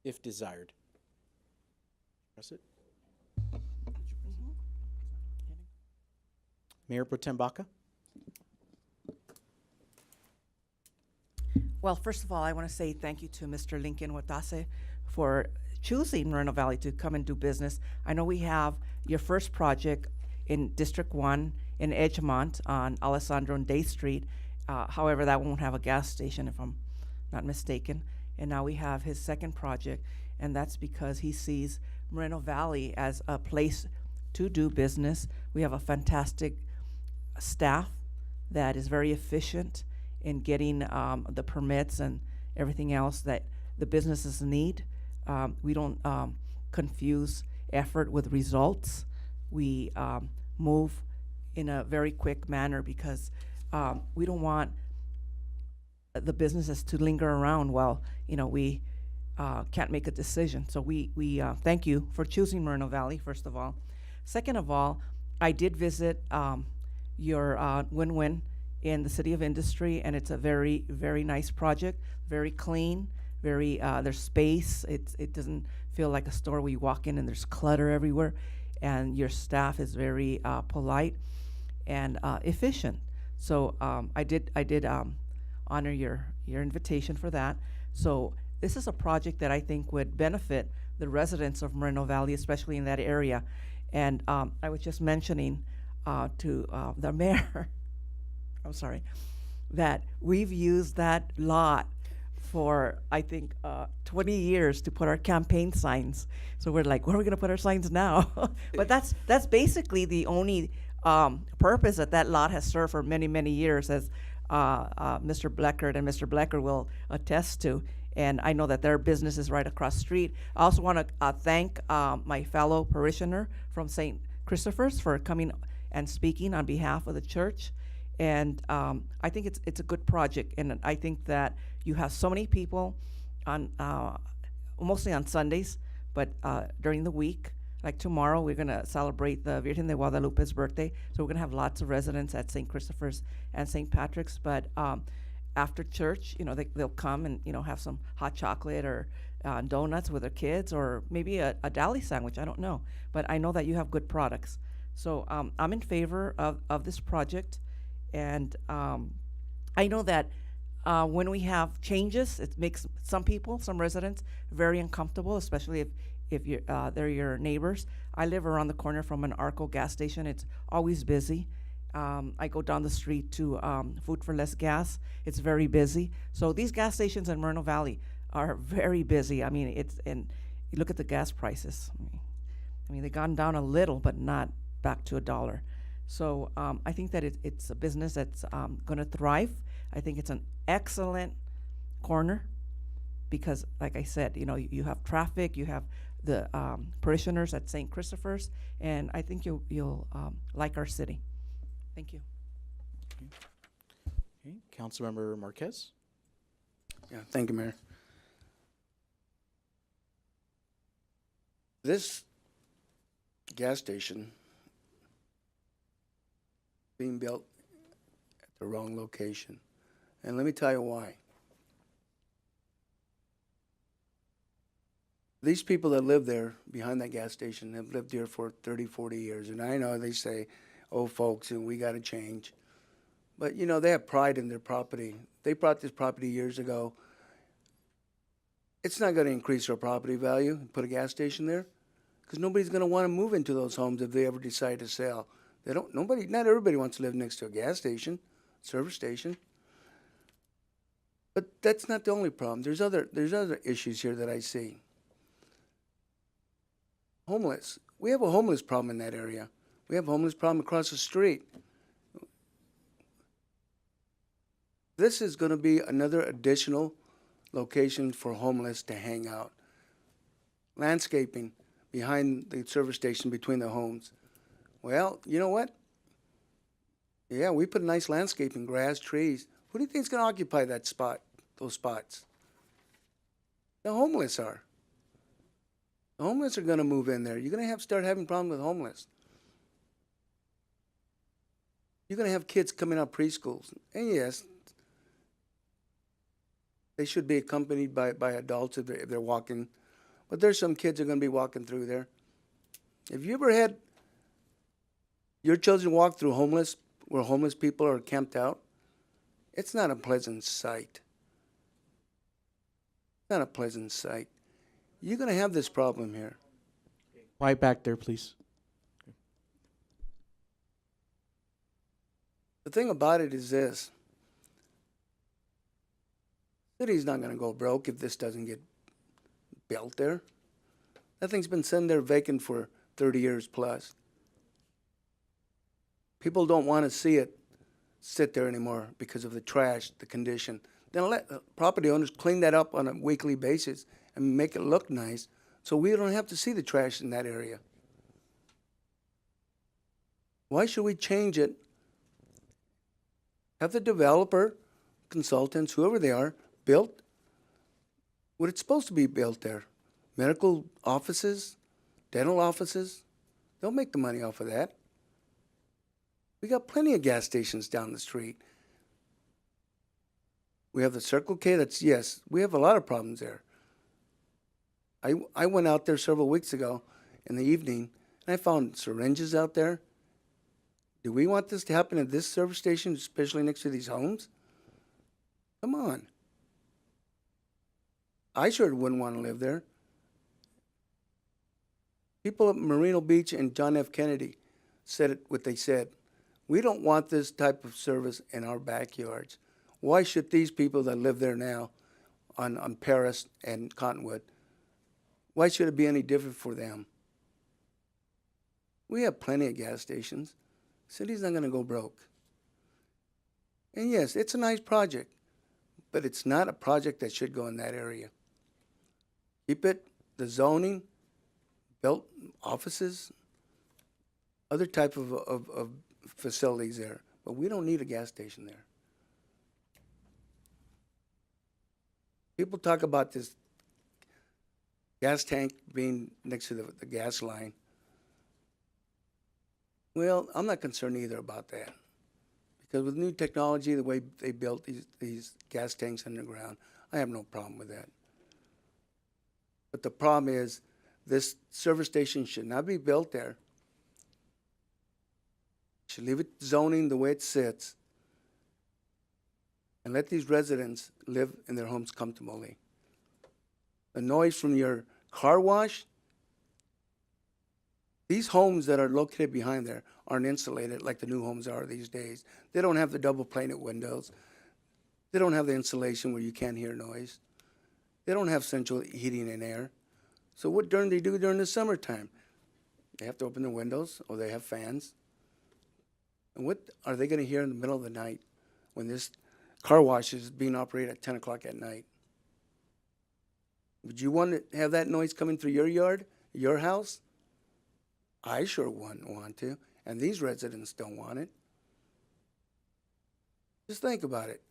S1: If desired. Press it. Mayor Pro Tem Baca.
S15: Well, first of all, I want to say thank you to Mr. Lincoln Watase for choosing Moreno Valley to come and do business. I know we have your first project in District 1 in Edgemont on Alessandro and Day Street. However, that won't have a gas station, if I'm not mistaken. And now we have his second project, and that's because he sees Moreno Valley as a place to do business. We have a fantastic staff that is very efficient in getting the permits and everything else that the businesses need. We don't confuse effort with results. We move in a very quick manner because we don't want the businesses to linger around while, you know, we can't make a decision. So we thank you for choosing Moreno Valley, first of all. Second of all, I did visit your win-win in the City of Industry, and it's a very, very nice project, very clean, very, there's space. It doesn't feel like a store where you walk in and there's clutter everywhere, and your staff is very polite and efficient. So I did honor your invitation for that. So this is a project that I think would benefit the residents of Moreno Valley, especially in that area. And I was just mentioning to the mayor, I'm sorry, that we've used that lot for, I think, 20 years to put our campaign signs. So we're like, where are we going to put our signs now? But that's basically the only purpose that lot has served for many, many years, as Mr. Bleckert and Mr. Blecker will attest to. And I know that their business is right across the street. I also want to thank my fellow parishioner from St. Christopher's for coming and speaking on behalf of the church. And I think it's a good project. And I think that you have so many people on, mostly on Sundays, but during the week, like tomorrow, we're going to celebrate the Virgen de Guadalupe's birthday. So we're going to have lots of residents at St. Christopher's and St. Patrick's. But after church, they'll come and, have some hot chocolate or donuts with their kids, or maybe a deli sandwich. I don't know. But I know that you have good products. So I'm in favor of this project. And I know that when we have changes, it makes some people, some residents, very uncomfortable, especially if you're, they're your neighbors. I live around the corner from an Arco gas station. It's always busy. I go down the street to Food for Less Gas. It's very busy. So these gas stations in Moreno Valley are very busy. I mean, and you look at the gas prices. I mean, they've gone down a little, but not back to $1. So I think that it's a business that's going to thrive. I think it's an excellent corner because, like I said, you have traffic, you have the parishioners at St. Christopher's, and I think you'll like our city. Thank you.
S1: Okay. Councilmember Marquez.
S20: Yeah, thank you, Mayor. This gas station being built at the wrong location. And let me tell you why. These people that live there behind that gas station have lived here for 30, 40 years. And I know they say, oh, folks, and we got to change. But, they have pride in their property. They bought this property years ago. It's not going to increase their property value and put a gas station there because nobody's going to want to move into those homes if they ever decide to sell. Not everybody wants to live next to a gas station, service station. But that's not the only problem. There's other issues here that I see. Homeless. We have a homeless problem in that area. We have a homeless problem across the street. This is going to be another additional location for homeless to hang out. Landscaping behind the service station between the homes. Well, you know what? Yeah, we put nice landscaping, grass, trees. Who do you think is going to occupy that spot, those spots? The homeless are. The homeless are going to move in there. You're going to start having problems with homeless. You're going to have kids coming out of preschools. And yes, they should be accompanied by adults if they're walking. But there's some kids that are going to be walking through there. Have you ever had your children walk through where homeless people are camped out? It's not a pleasant sight. Not a pleasant sight. You're going to have this problem here.
S1: Right back there, please.
S20: The thing about it is this. The city's not going to go broke if this doesn't get built there. That thing's been sitting there vacant for 30 years plus. People don't want to see it sit there anymore because of the trash, the condition. Then let property owners clean that up on a weekly basis and make it look nice so we don't have to see the trash in that area. Why should we change it? Have the developer, consultants, whoever they are, built what it's supposed to be built there. Medical offices, dental offices, they'll make the money off of that. We got plenty of gas stations down the street. We have the Circle K. That's, yes, we have a lot of problems there. I went out there several weeks ago in the evening, and I found syringes out there. Do we want this to happen at this service station, especially next to these homes? Come on. I sure wouldn't want to live there. People at Moreno Beach and John F. Kennedy said what they said. We don't want this type of service in our backyards. Why should these people that live there now on Paris and Cottonwood, why should it be any different for them? We have plenty of gas stations. City's not going to go broke. And yes, it's a nice project, but it's not a project that should go in that area. Keep it, the zoning, built offices, other type of facilities there. But we don't need a gas station there. People talk about this gas tank being next to the gas line. Well, I'm not concerned either about that. Because with new technology, the way they built these gas tanks underground, I have no problem with that. But the problem is, this service station should not be built there. Should leave it zoning the way it sits and let these residents live in their homes comfortably. The noise from your car wash, these homes that are located behind there aren't insulated like the new homes are these days. They don't have the double plated windows. They don't have the insulation where you can't hear noise. They don't have central heating and air. So what do they do during the summertime? They have to open the windows or they have fans. And what are they going to hear in the middle of the night when this car wash is being operated at 10 o'clock at night? Would you want to have that noise coming through your yard, your house? I sure wouldn't want to, and these residents don't want it. Just think about it.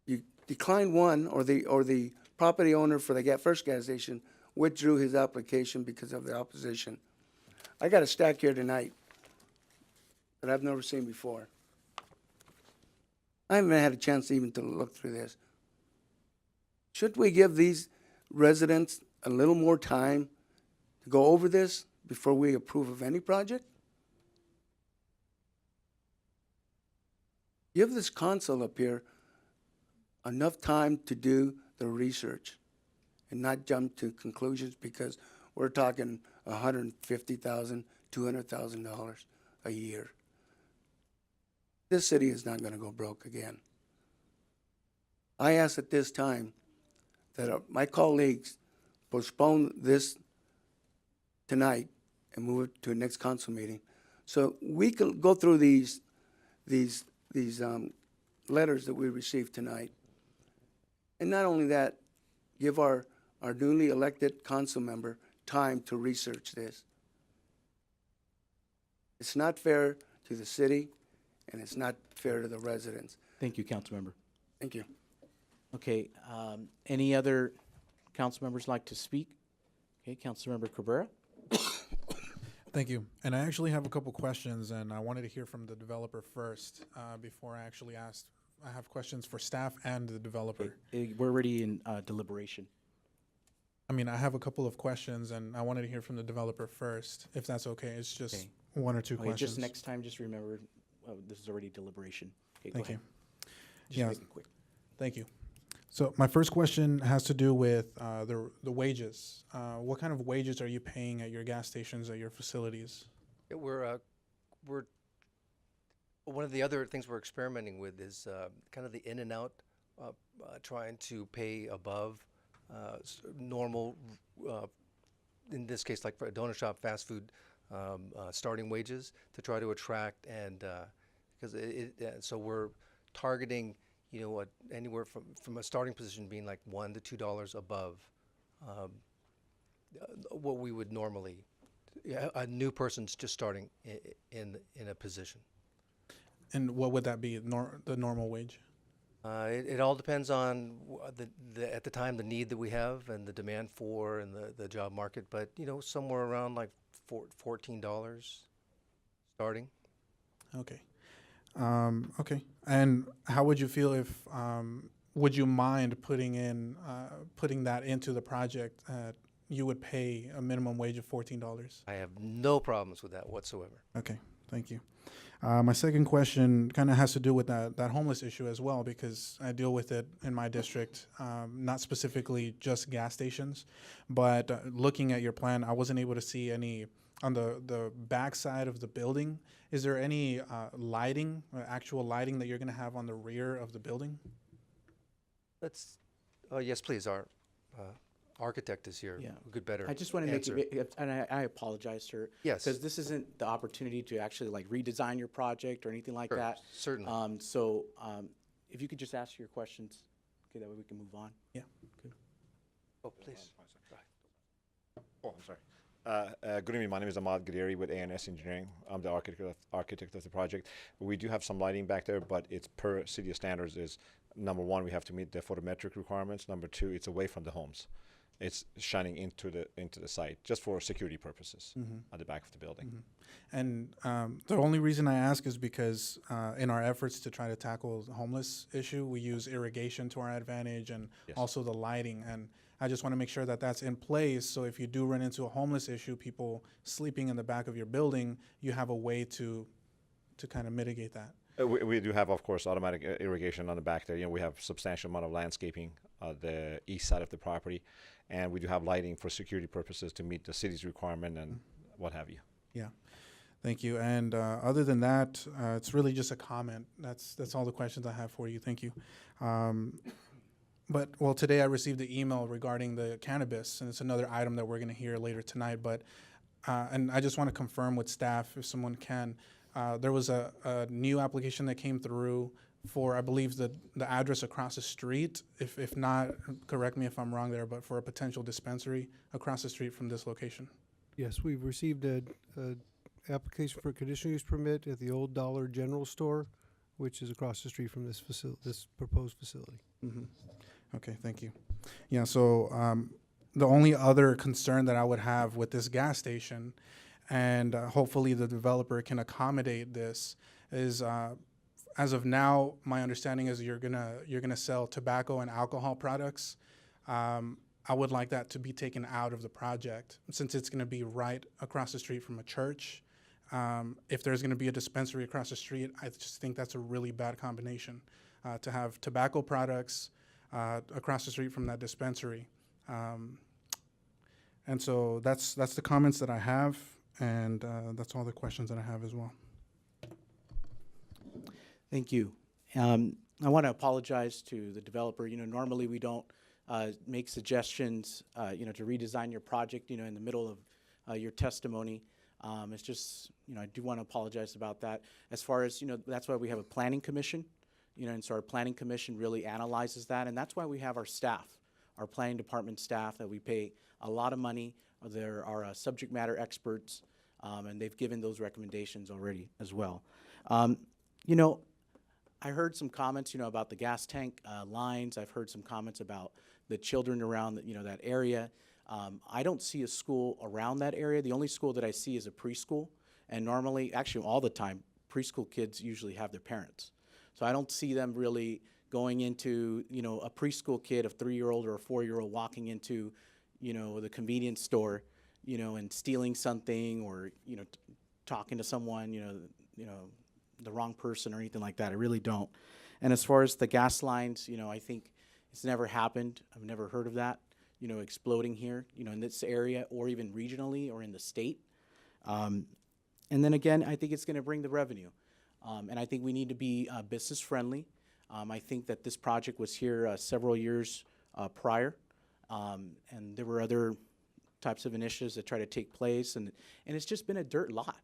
S20: You declined one, or the property owner for the first gas station withdrew his application because of the opposition. I got a stack here tonight that I've never seen before. I haven't had a chance even to look through this. Should we give these residents a little more time to go over this before we approve of any project? Give this council up here enough time to do the research and not jump to conclusions, because we're talking $150,000, $200,000 a year. This city is not going to go broke again. I ask at this time that my colleagues postpone this tonight and move it to a next council meeting, so we can go through these letters that we received tonight. And not only that, give our newly elected council member time to research this. It's not fair to the city, and it's not fair to the residents.
S1: Thank you, Councilmember.
S20: Thank you.
S1: Okay, any other council members like to speak? Okay, Councilmember Cabrera.
S18: Thank you. And I actually have a couple questions, and I wanted to hear from the developer first before I actually asked. I have questions for staff and the developer.
S1: Okay, we're already in deliberation.
S18: I mean, I have a couple of questions, and I wanted to hear from the developer first, if that's okay. It's just
S1: Okay.
S18: one or two
S1: Okay,
S18: questions.
S1: just next time, just remember, this is already deliberation. Okay,
S18: Thank
S1: go
S18: you.
S1: ahead. Just
S18: Yeah.
S1: make it quick.
S18: Thank you. So my first question has to do with the wages. What kind of wages are you paying at your gas stations, at your facilities?
S9: Yeah, we're one of the other things we're experimenting with is kind of the in and out, trying to pay above normal, in this case, like for a donut shop, fast food, starting wages to try to attract, and because so we're targeting, anywhere from a starting position being like $1 to $2 above what we would normally, a new person's just starting in a position.
S18: And what would that be, the normal wage?
S9: It all depends on at the time the need that we have and the demand for and the job market, but somewhere around like $14 starting.
S18: Okay. Okay. And how would you feel if, would you mind putting that into the project? You would pay a minimum wage of $14.
S9: I have no problems with that whatsoever.
S18: Okay, thank you. My second question kind of has to do with that homeless issue as well, because I deal with it in my district, not specifically just gas stations, but looking at your plan, I wasn't able to see any on the back side of the building. Is there any lighting, actual lighting that you're going to have on the rear of the building?
S9: Let's, yes, please. Our architect is here.
S1: Yeah.
S9: Who could better
S1: I just want to make
S9: answer.
S1: it, and I apologize, sir.
S9: Yes.
S1: Because this isn't the opportunity to actually like redesign your project or anything like
S9: Sure,
S1: that.
S9: certainly.
S1: If you could just ask your questions, okay, that way we can move on.
S18: Yeah.
S1: Good.
S9: Oh, please.
S13: Oh, I'm sorry. Good evening. My name is Ahmad Gadiri with ANS Engineering. I'm the architect of the project. We do have some lighting back there, but it's per city standards. Is number one, we have to meet the photometric requirements. Number two, it's away from the homes. It's shining into the site just for security purposes at the back of the building.
S18: And the only reason I ask is because in our efforts to try to tackle the homeless issue, we use irrigation to our advantage and also the lighting. And I just want to make sure that that's in place. So if you do run into a homeless issue, people sleeping in the back of your building, you have a way to kind of mitigate that.
S13: We do have, of course, automatic irrigation on the back there. You know, we have substantial amount of landscaping the east side of the property, and we do have lighting for security purposes to meet the city's requirement and what have you.
S18: Yeah, thank you. And other than that, it's really just a comment. That's all the questions I have for you. Thank you. But well, today I received an email regarding the cannabis, and it's another item that we're going to hear later tonight. But and I just want to confirm with staff, if someone can, there was a new application that came through for, I believe, the address across the street. If not, correct me if I'm wrong there, but for a potential dispensary across the street from this location.
S16: Yes, we've received a application for a conditional use permit at the Old Dollar General Store, which is across the street from this proposed facility.
S18: Okay, thank you. Yeah, so the only other concern that I would have with this gas station, and hopefully the developer can accommodate this, is as of now, my understanding is you're gonna sell tobacco and alcohol products. I would like that to be taken out of the project, since it's gonna be right across the street from a church. If there's gonna be a dispensary across the street, I just think that's a really bad combination, to have tobacco products across the street from that dispensary. And so that's the comments that I have, and that's all the questions that I have as well.
S1: Thank you. I want to apologize to the developer. You know, normally we don't make suggestions, you know, to redesign your project, you know, in the middle of your testimony. It's just, you know, I do want to apologize about that. As far as, you know, that's why we have a planning commission, you know, and so our planning commission really analyzes that, and that's why we have our staff, our planning department staff that we pay a lot of money. There are subject matter experts, and they've given those recommendations already as well. You know, I heard some comments, you know, about the gas tank lines. I've heard some comments about the children around, you know, that area. I don't see a school around that area. The only school that I see is a preschool, and normally, actually all the time, preschool kids usually have their parents. So I don't see them really going into, you know, a preschool kid, a 3-year-old or a 4-year-old walking into, you know, the convenience store, you know, and stealing something, or, you know, talking to someone, you know, the wrong person or anything like that. I really don't. And as far as the gas lines, you know, I think it's never happened. I've never heard of that, you know, exploding here, you know, in this area, or even regionally or in the state. And then again, I think it's going to bring the revenue. And I think we need to be business friendly. I think that this project was here several years prior, and there were other types of initiatives that try to take place, and it's just been a dirt lot.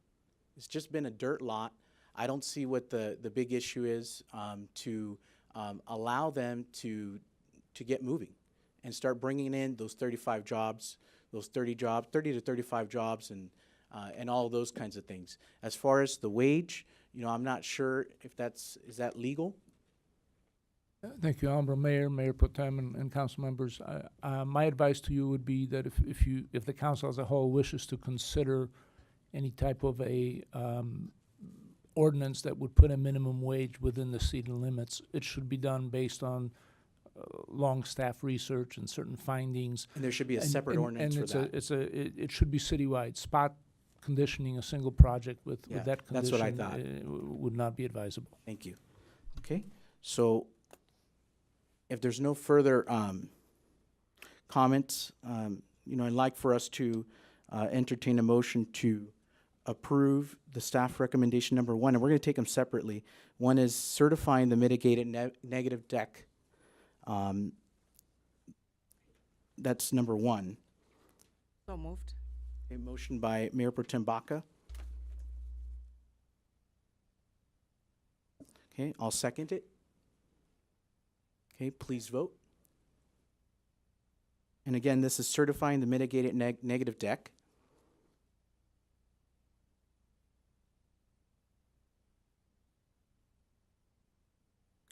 S1: It's just been a dirt lot. I don't see what the big issue is to allow them to get moving and start bringing in those 35 jobs, those 30 to 35 jobs, and all of those kinds of things. As far as the wage, you know, I'm not sure if is that legal?
S3: Thank you, Honorable Mayor, Mayor Pro Tem, and council members. My advice to you would be that if the council as a whole wishes to consider any type of a ordinance that would put a minimum wage within the city limits. It should be done based on long staff research and certain findings.
S1: And there should be a separate ordinance for that.
S3: It should be citywide. Spot conditioning a single project with
S1: Yeah,
S3: that
S1: that's
S3: condition
S1: what I thought.
S3: Would not be advisable.
S1: Thank you. Okay, so if there's no further comments, I'd like for us to entertain a motion to approve the staff recommendation number 1, and we're going to take them separately. One is certifying the mitigated negative deck. That's number 1.
S15: So moved.
S1: A motion by Mayor Pro Tem Baca. Okay, I'll second it. Okay, please vote. And again, this is certifying the mitigated negative deck.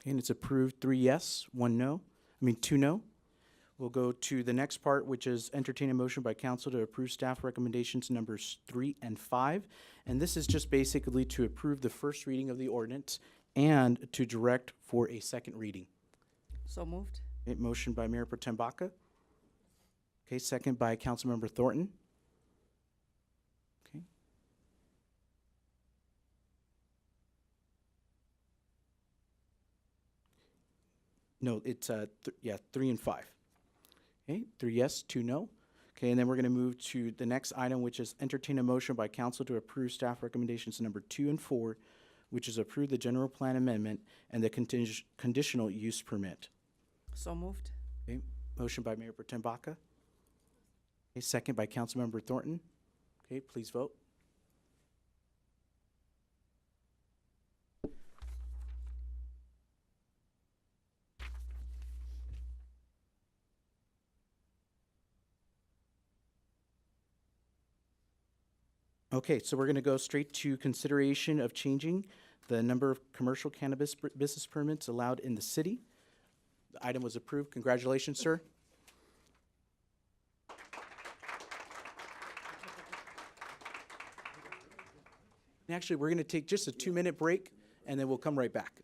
S1: Okay, and it's approved 3 yes, 2 no. We'll go to the next part, which is entertain a motion by council to approve staff recommendations numbers 3 and 5. And this is just basically to approve the first reading of the ordinance and to direct for a second reading.
S15: So moved.
S1: Okay, motion by Mayor Pro Tem Baca. Okay, second by Councilmember Thornton. Okay. No, it's 3 and 5. Okay, 3 yes, 2 no. Okay, and then we're going to move to the next item, which is entertain a motion by council to approve staff recommendations number 2 and 4, which is approve the general plan amendment and the conditional use permit.
S15: So moved.
S1: Okay, motion by Mayor Pro Tem Baca. Okay, second by Councilmember Thornton. Okay, please vote. Okay, so we're going to go straight to consideration of changing the number of commercial cannabis business permits allowed in the city. The item was approved. Congratulations, sir. And actually, we're going to take just a 2-minute break, and then we'll come right back.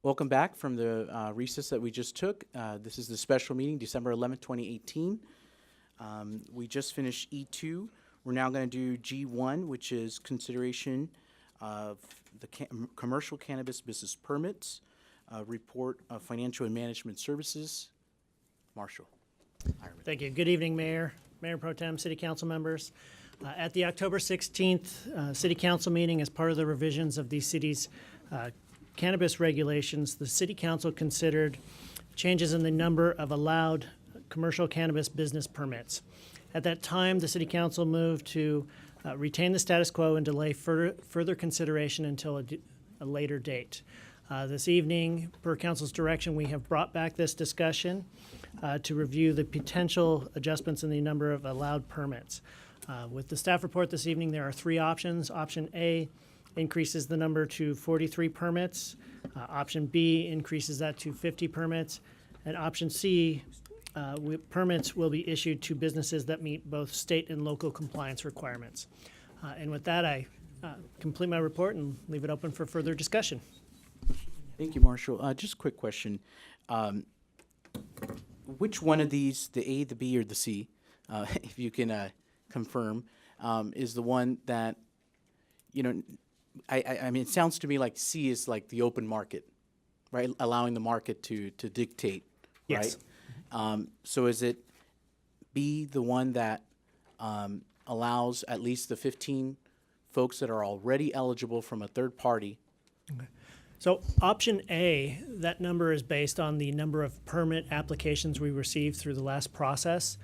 S1: Welcome back from the recess that we just took. This is the special meeting, December 11th, 2018. We just finished E2. We're now going to do G1, which is consideration of the commercial cannabis business permits, report of financial and management services. Marshall.
S14: Thank you. Good evening, Mayor, Mayor Pro Tem, City Council members. At the October 16th City Council meeting, as part of the revisions of the city's cannabis regulations, the City Council considered changes in the number of allowed commercial cannabis business permits. At that time, the City Council moved to retain the status quo and delay further consideration until a later date. This evening, per Council's direction, we have brought back this discussion to review the potential adjustments in the number of allowed permits. With the staff report this evening, there are three options. Option A increases the number to 43 permits. Option B increases that to 50 permits. And option C, permits will be issued to businesses that meet both state and local compliance requirements. And with that, I complete my report and leave it open for further discussion.
S1: Thank you, Marshall. Just a quick question. Which one of these, the A, the B, or the C, if you can confirm, is the one that, you know, I mean, it sounds to me like C is like the open market, right? Allowing the market to dictate,
S14: Yes.
S1: right? So is it B, the one that allows at least the 15 folks that are already eligible from a third party?
S14: Okay. So option A, that number is based on the number of permit applications we received through the last process.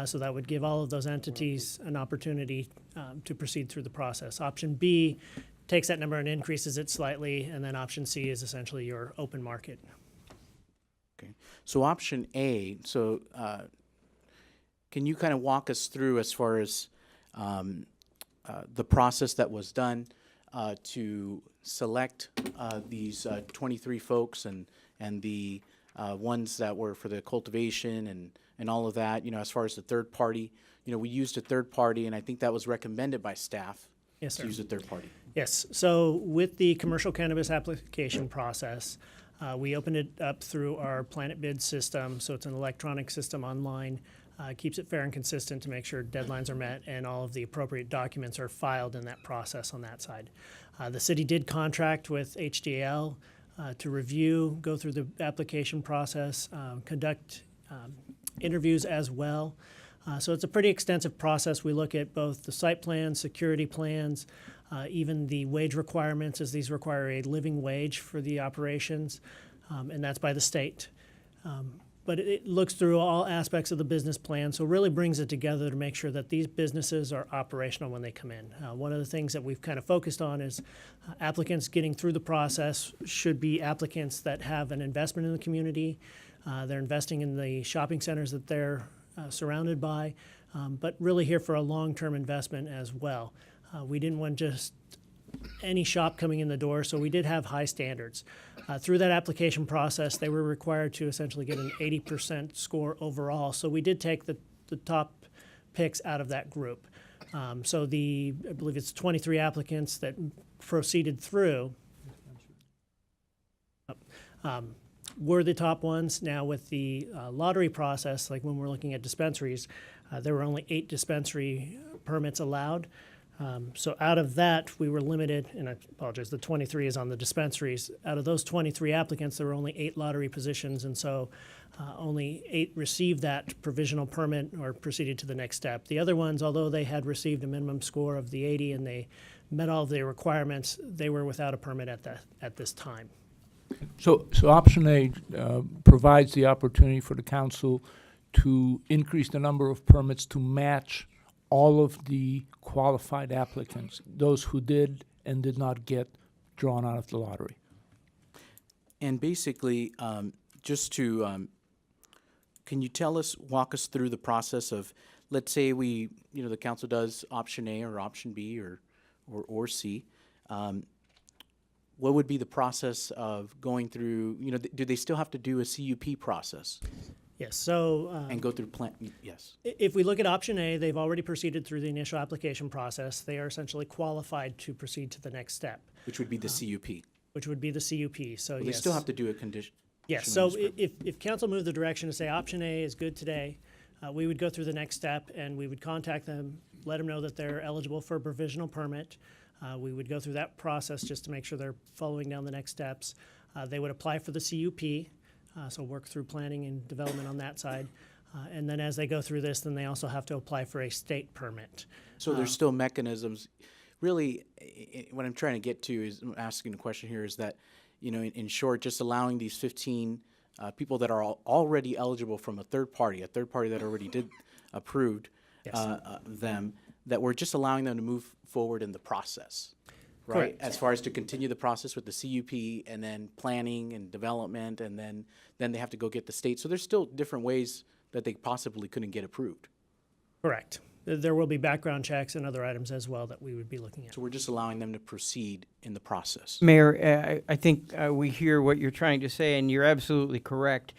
S14: So that would give all of those entities an opportunity to proceed through the process. Option B takes that number and increases it slightly, and then option C is essentially your open market.
S1: Okay. So option A, so can you kind of walk us through as far as the process that was done to select these 23 folks and the ones that were for the cultivation and all of that, you know, as far as the third party? You know, we used a third party, and I think that was recommended by staff.
S14: Yes, sir.
S1: To use a third party.
S14: Yes. So with the commercial cannabis application process, we opened it up through our Planet Bid system. So it's an electronic system online. Keeps it fair and consistent to make sure deadlines are met and all of the appropriate documents are filed in that process on that side. The city did contract with HDL to review, go through the application process, conduct interviews as well. So it's a pretty extensive process. We look at both the site plans, security plans, even the wage requirements, as these require a living wage for the operations, and that's by the state. But it looks through all aspects of the business plan, so really brings it together to make sure that these businesses are operational when they come in. One of the things that we've kind of focused on is applicants getting through the process should be applicants that have an investment in the community. They're investing in the shopping centers that they're surrounded by, but really here for a long-term investment as well. We didn't want just any shop coming in the door, so we did have high standards. Through that application process, they were required to essentially get an 80% score overall, so we did take the top picks out of that group. So I believe it's 23 applicants that proceeded through were the top ones. Now with the lottery process, like when we're looking at dispensaries, there were only 8 dispensary permits allowed. So out of that, we were limited, and I apologize, the 23 is on the dispensaries. Out of those 23 applicants, there were only 8 lottery positions, and so only 8 received that provisional permit or proceeded to the next step. The other ones, although they had received a minimum score of the 80 and they met all of the requirements, they were without a permit at this time.
S3: So option A provides the opportunity for the council to increase the number of permits to match all of the qualified applicants, those who did and did not get drawn out of the lottery.
S1: And basically, just to, can you walk us through the process of, let's say the council does option A or option B or C. What would be the process of going through, do they still have to do a CUP process?
S14: Yes, so...
S1: and go through yes.
S14: If we look at option A, they've already proceeded through the initial application process. They are essentially qualified to proceed to the next step.
S1: Which would be the CUP.
S14: which would be the CUP. So
S1: Well,
S14: yes.
S1: they still have to do a condition.
S14: Yes, so if council moved the direction to say option A is good today, we would go through the next step and we would contact them, let them know that they're eligible for a provisional permit. We would go through that process just to make sure they're following down the next steps. They would apply for the CUP, so work through planning and development on that side. And then as they go through this, then they also have to apply for a state permit.
S1: So there's still mechanisms. Really, what I'm trying to get to is, I'm asking the question here is that, you know, in short, just allowing these 15 people that are already eligible from a third party that already did approved them, that we're just allowing them to move forward in the process, right?
S14: Correct.
S1: As far as to continue the process with the CUP and then planning and development, and then they have to go get the state. So there's still different ways that they possibly couldn't get approved.
S14: Correct. There will be background checks and other items as well that we would be looking at.
S1: So we're just allowing them to proceed in the process.
S21: Mayor, I think we hear what you're trying to say, and you're absolutely correct.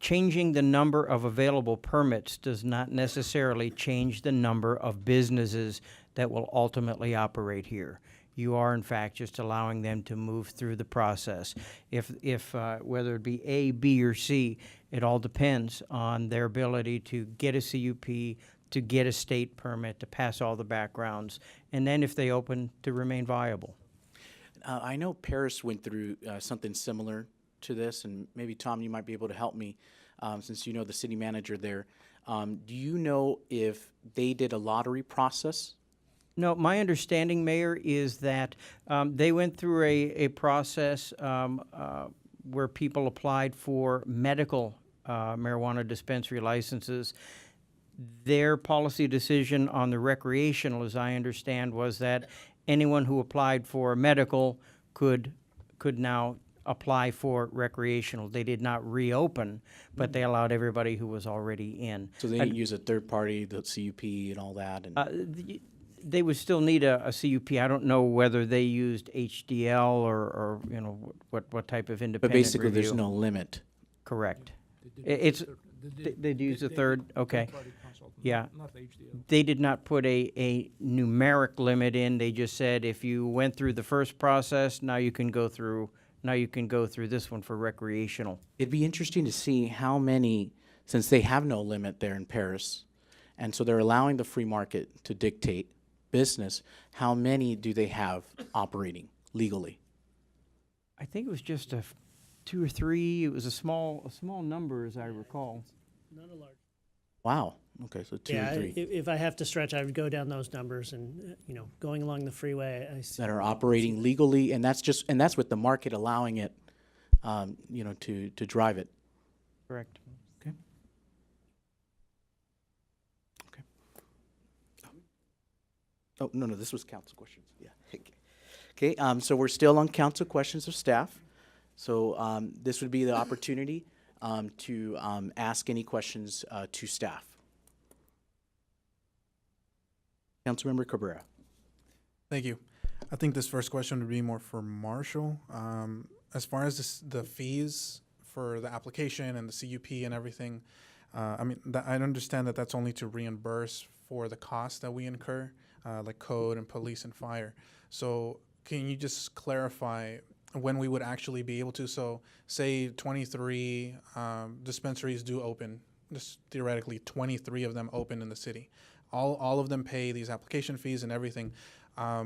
S21: Changing the number of available permits does not necessarily change the number of businesses that will ultimately operate here. You are, in fact, just allowing them to move through the process. If whether it be A, B, or C, it all depends on their ability to get a CUP, to get a state permit, to pass all the backgrounds, and then if they open, to remain viable.
S1: I know Paris went through something similar to this, and maybe, Tom, you might be able to help me since you know the city manager there. Do you know if they did a lottery process?
S21: No, my understanding, Mayor, is that they went through a process where people applied for medical marijuana dispensary licenses. Their policy decision on the recreational, as I understand, was that anyone who applied for medical could now apply for recreational. They did not reopen, but they allowed everybody who was already in.
S1: So they didn't use a third party, the CUP and all that? And
S21: they would still need a CUP. I don't know whether they used HDL or you know what type of independent
S1: but basically
S21: review.
S1: there's no limit.
S21: Correct. They'd use a third. Okay. Yeah. They did not put a numeric limit in. They just said if you went through the first process, now you can go through this one for recreational.
S1: It'd be interesting to see how many, since they have no limit there in Paris, and so they're allowing the free market to dictate business, how many do they have operating legally?
S21: I think it was just 2 or 3. It was a small number, as I recall.
S14: Not a large.
S1: Wow. Okay, so 2 or 3
S14: if I have to stretch, I would go down those numbers, and you know, going along the freeway, I see
S1: that are operating legally, and that's with the market allowing it, you know, to drive it.
S21: Correct.
S1: Okay. Okay. Oh no, this was council questions. Yeah. Okay. So we're still on council questions of staff. So this would be the opportunity to ask any questions to staff. Councilmember Cabrera.
S18: Thank you. I think this first question would be more for Marshall. As far as the fees for the application and the CUP and everything, I mean, I understand that that's only to reimburse for the costs that we incur, like code and police and fire. So can you just clarify when we would actually be able to? So say 23 dispensaries do open, just theoretically 23 of them open in the city. All of them pay these application fees and everything. I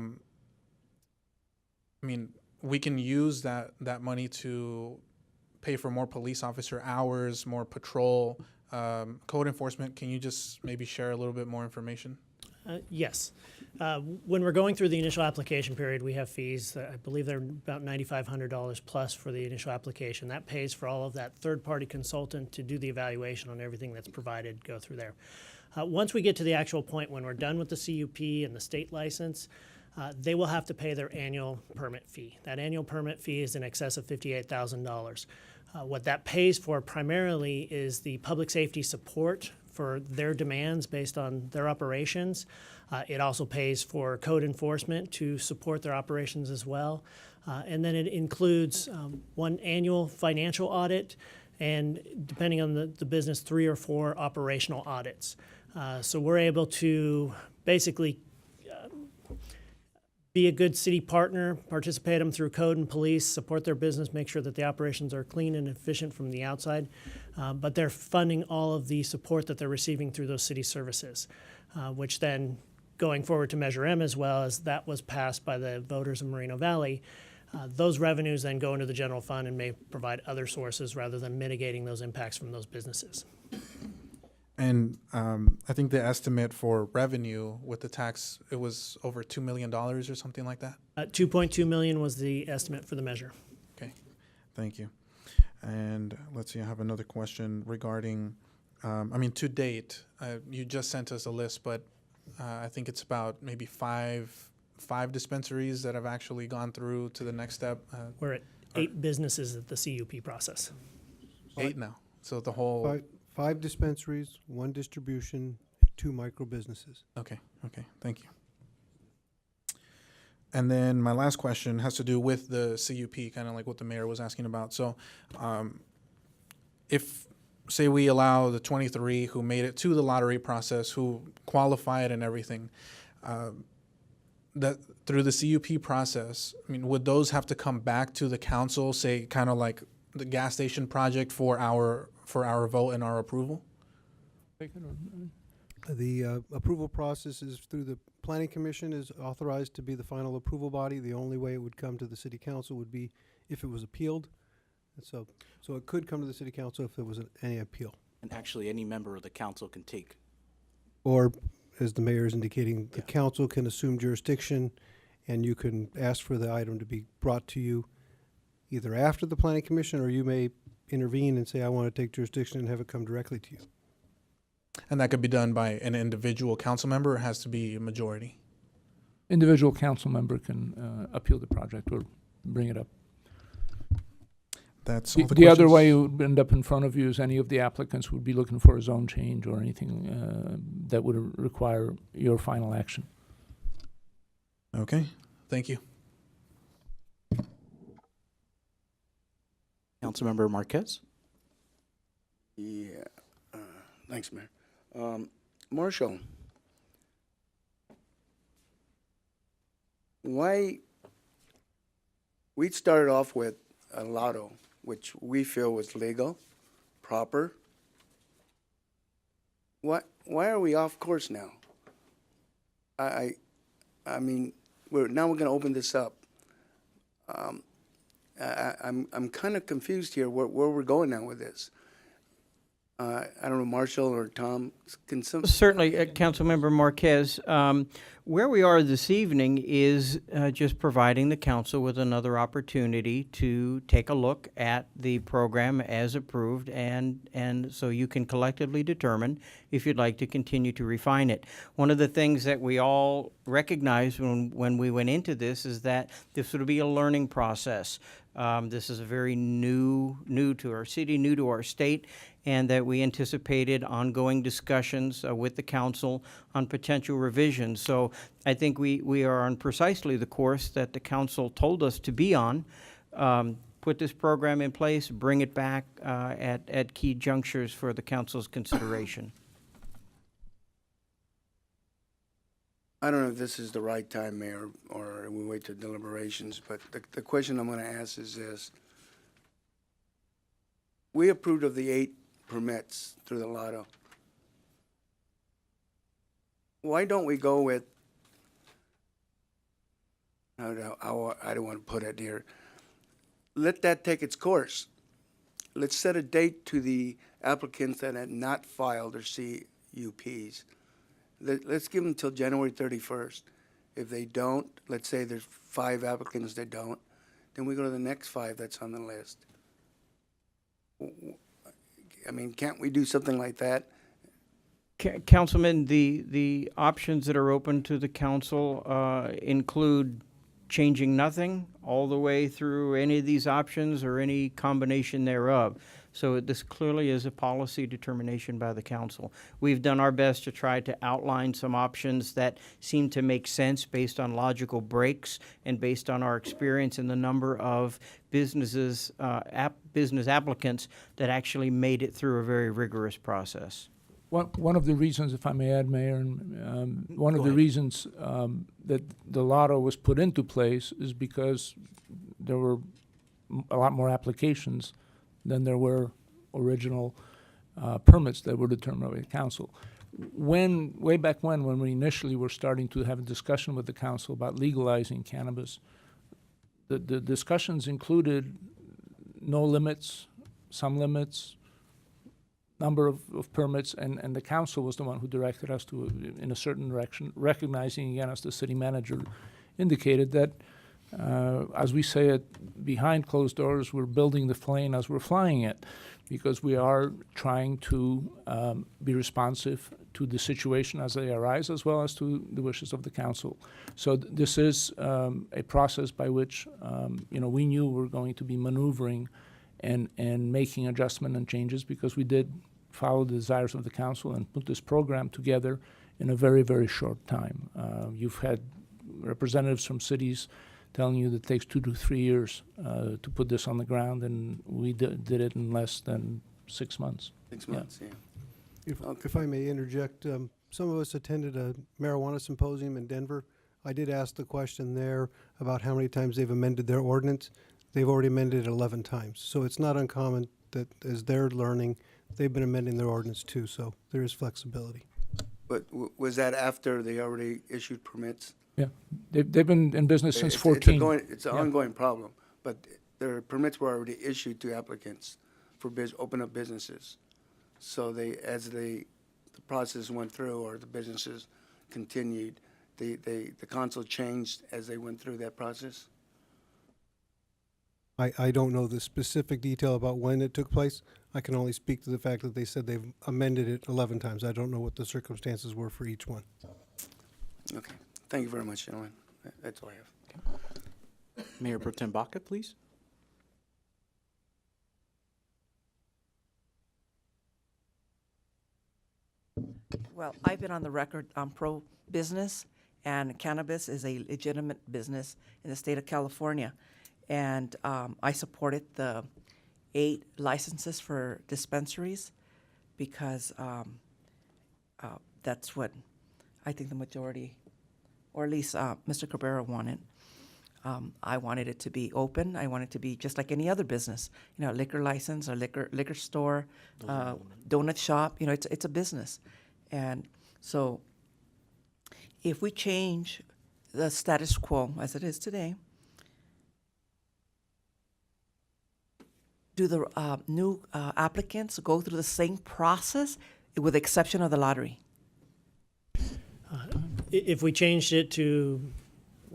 S18: mean, we can use that money to pay for more police officer hours, more patrol, code enforcement. Can you just maybe share a little bit more information?
S14: Yes. When we're going through the initial application period, we have fees. I believe they're about $9,500 plus for the initial application. That pays for all of that third-party consultant to do the evaluation on everything that's provided, go through there. Once we get to the actual point when we're done with the CUP and the state license, they will have to pay their annual permit fee. That annual permit fee is in excess of $58,000. What that pays for primarily is the public safety support for their demands based on their operations. It also pays for code enforcement to support their operations as well. And then it includes one annual financial audit and, depending on the business, 3 or 4 operational audits. So we're able to basically be a good city partner, participate them through code and police, support their business, make sure that the operations are clean and efficient from the outside. But they're funding all of the support that they're receiving through those city services, which then going forward to Measure M, as well as that was passed by the voters of Moreno Valley, those revenues then go into the general fund and may provide other sources rather than mitigating those impacts from those businesses.
S18: And I think the estimate for revenue with the tax, it was over $2 million or something like that.
S14: 2.2 million was the estimate for the measure.
S18: Okay, thank you. And let's see, I have another question regarding, to date, you just sent us a list, but I think it's about maybe five dispensaries that have actually gone through to the next step.
S14: We're at 8 businesses at the CUP process.
S18: 8 now. So the whole.
S16: Five dispensaries, 1 distribution, 2 micro businesses.
S18: Okay, thank you. And then my last question has to do with the CUP, kind of like what the mayor was asking about. So if, say, we allow the 23 who made it to the lottery process, who qualified and everything, that through the CUP process, would those have to come back to the council, say, kind of like the gas station project for our vote and our approval?
S16: The approval process is through the Planning Commission, is authorized to be the final approval body. The only way it would come to the City Council would be if it was appealed. And so it could come to the City Council if there was any appeal.
S1: And actually, any member of the council can take.
S16: Or, as the mayor is indicating, the council can assume jurisdiction, and you can ask for the item to be brought to you either after the Planning Commission, or you may intervene and say, I want to take jurisdiction, and have it come directly to you.
S18: And that could be done by an individual council member, or it has to be a majority?
S3: Individual council member can appeal the project or bring it up.
S18: That's all the
S3: The
S18: questions.
S3: other way it would end up in front of you is any of the applicants would be looking for a zone change or anything that would require your final action.
S18: Okay, thank you.
S1: Councilmember Marquez?
S20: Yeah, thanks, Mayor. Marshall, why we started off with a lotto, which we feel was legal, proper. Why are we off course now? I mean, we're going to open this up. I'm kind of confused here where we're going now with this. I don't know, Marshall or Tom, can some...
S21: Certainly, Councilmember Marquez. Where we are this evening is just providing the council with another opportunity to take a look at the program as approved, and so you can collectively determine if you'd like to continue to refine it. One of the things that we all recognized when we went into this is that this would be a learning process. This is a very new to our city, new to our state, and that we anticipated ongoing discussions with the council on potential revisions. So I think we are on precisely the course that the council told us to be on. Put this program in place, bring it back at key junctures for the council's consideration.
S20: I don't know if this is the right time, Mayor, or we wait to deliberations, but the question I'm going to ask is this. We approved of the 8 permits through the lotto. Why don't we go with, I don't want to put it here, let that take its course. Let's set a date to the applicants that had not filed their CUPs. Let's give them until January 31st. If they don't, let's say there's 5 applicants that don't, then we go to the next 5 that's on the list. I mean, can't we do something like that?
S21: Councilman, the options that are open to the council include changing nothing all the way through any of these options or any combination thereof. So this clearly is a policy determination by the council. We've done our best to try to outline some options that seem to make sense based on logical breaks and based on our experience in the number of business applicants that actually made it through a very rigorous process.
S3: One of the reasons, if I may add, Mayor, one of the reasons that the lotto was put into place is because there were a lot more applications than there were original permits that were determined by the council. Way back when we initially were starting to have a discussion with the council about legalizing cannabis, the discussions included no limits, some limits, number of permits, and the council was the one who directed us to in a certain direction, recognizing, again, as the city manager indicated, that as we say it, behind closed doors, we're building the plane as we're flying it, because we are trying to be responsive to the situation as they arise, as well as to the wishes of the council. So this is a process by which we knew we were going to be maneuvering and making adjustment and changes, because we did follow the desires of the council and put this program together in a very, very short time. You've had representatives from cities telling you that it takes 2 to 3 years to put this on the ground, and we did it in less than 6 months.
S20: 6 months, yeah.
S16: If I may interject, some of us attended a marijuana symposium in Denver. I did ask the question there about how many times they've amended their ordinance. They've already amended it 11 times. So it's not uncommon that as they're learning, they've been amending their ordinance too. So there is flexibility.
S20: But was that after they already issued permits?
S3: Yeah, they've been in business since
S20: It's
S3: 14.
S20: It's an ongoing problem, but their permits were already issued to applicants for open up businesses. So as the process went through, or the businesses continued, the council changed as they went through that process?
S16: I don't know the specific detail about when it took place. I can only speak to the fact that they said they've amended it 11 times. I don't know what the circumstances were for each one.
S20: Okay. Thank you very much, gentlemen. That's all I have.
S1: Mayor Pro Tem Baca, please.
S15: Well, I've been on the record, I'm pro-business, and cannabis is a legitimate business in the state of California. And I supported the 8 licenses for dispensaries because that's what I think the majority, or at least Mr. Cabrera wanted. I wanted it to be open. I wanted it to be just like any other business, liquor license or liquor store, donut shop. It's a business. And so if we change the status quo as it is today, do the new applicants go through the same process with the exception of the lottery?
S14: If we changed it to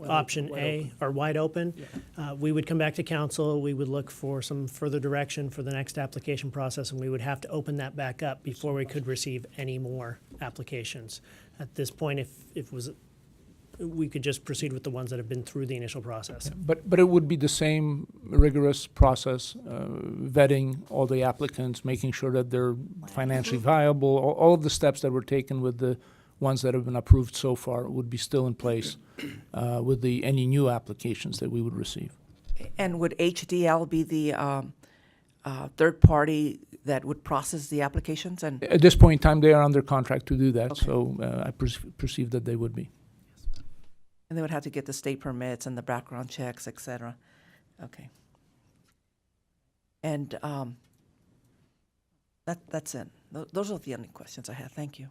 S14: option A, or wide open, we would come back to council, we would look for some further direction for the next application process, and we would have to open that back up before we could receive any more applications. At this point, we could just proceed with the ones that have been through the initial process.
S3: But it would be the same rigorous process, vetting all the applicants, making sure that they're financially viable. All of the steps that were taken with the ones that have been approved so far would be still in place with any new applications that we would receive.
S15: And would HDL be the third party that would process the applications? And
S3: at this point in time, they are under contract to do that,
S15: Okay.
S3: so I perceive that they would be.
S15: And they would have to get the state permits and the background checks, et cetera. Okay. And that's it. Those are the only questions I have. Thank you.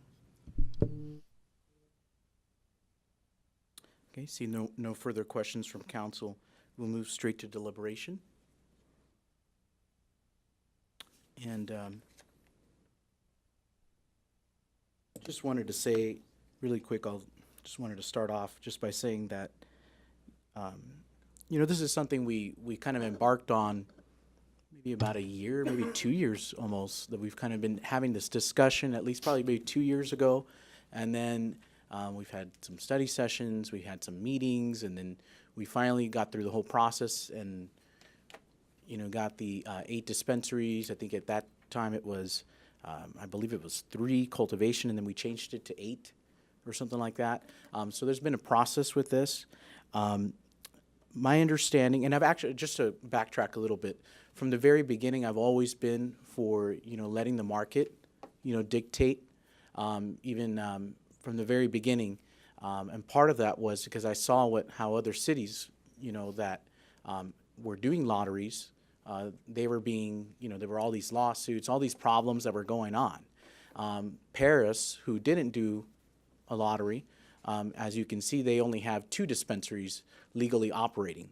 S1: Okay, see no further questions from council. We'll move straight to deliberation. And just wanted to say really quick, just wanted to start off just by saying that, this is something we kind of embarked on maybe about a year, maybe 2 years almost, that we've kind of been having this discussion, at least probably maybe 2 years ago. And then we've had some study sessions, we had some meetings, and then we finally got through the whole process and, got the 8 dispensaries. I think at that time it was, I believe it was 3 cultivation, and then we changed it to 8 or something like that. So there's been a process with this. My understanding, and I've actually, just to backtrack a little bit, from the very beginning, I've always been for, letting the market, dictate even from the very beginning. And part of that was because I saw how other cities, that were doing lotteries, they were being, there were all these lawsuits, all these problems that were going on. Paris, who didn't do a lottery, as you can see, they only have 2 dispensaries legally operating.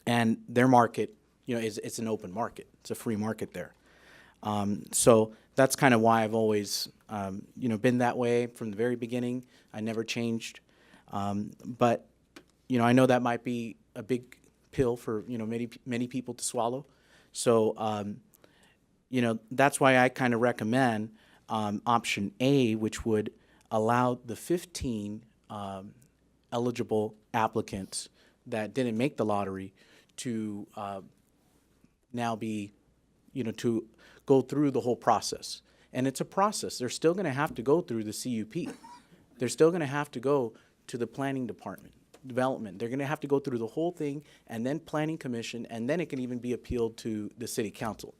S1: And their market, it's an open market. It's a free market there. So that's kind of why I've always, been that way from the very beginning. I never changed. But, I know that might be a big pill for, many people to swallow. So, that's why I kind of recommend option A, which would allow the 15 eligible applicants that didn't make the lottery to now be, to go through the whole process. And it's a process. They're still going to have to go through the CUP. They're still going to have to go to the planning department, development. They're going to have to go through the whole thing, and then planning commission, and then it can even be appealed to the city council.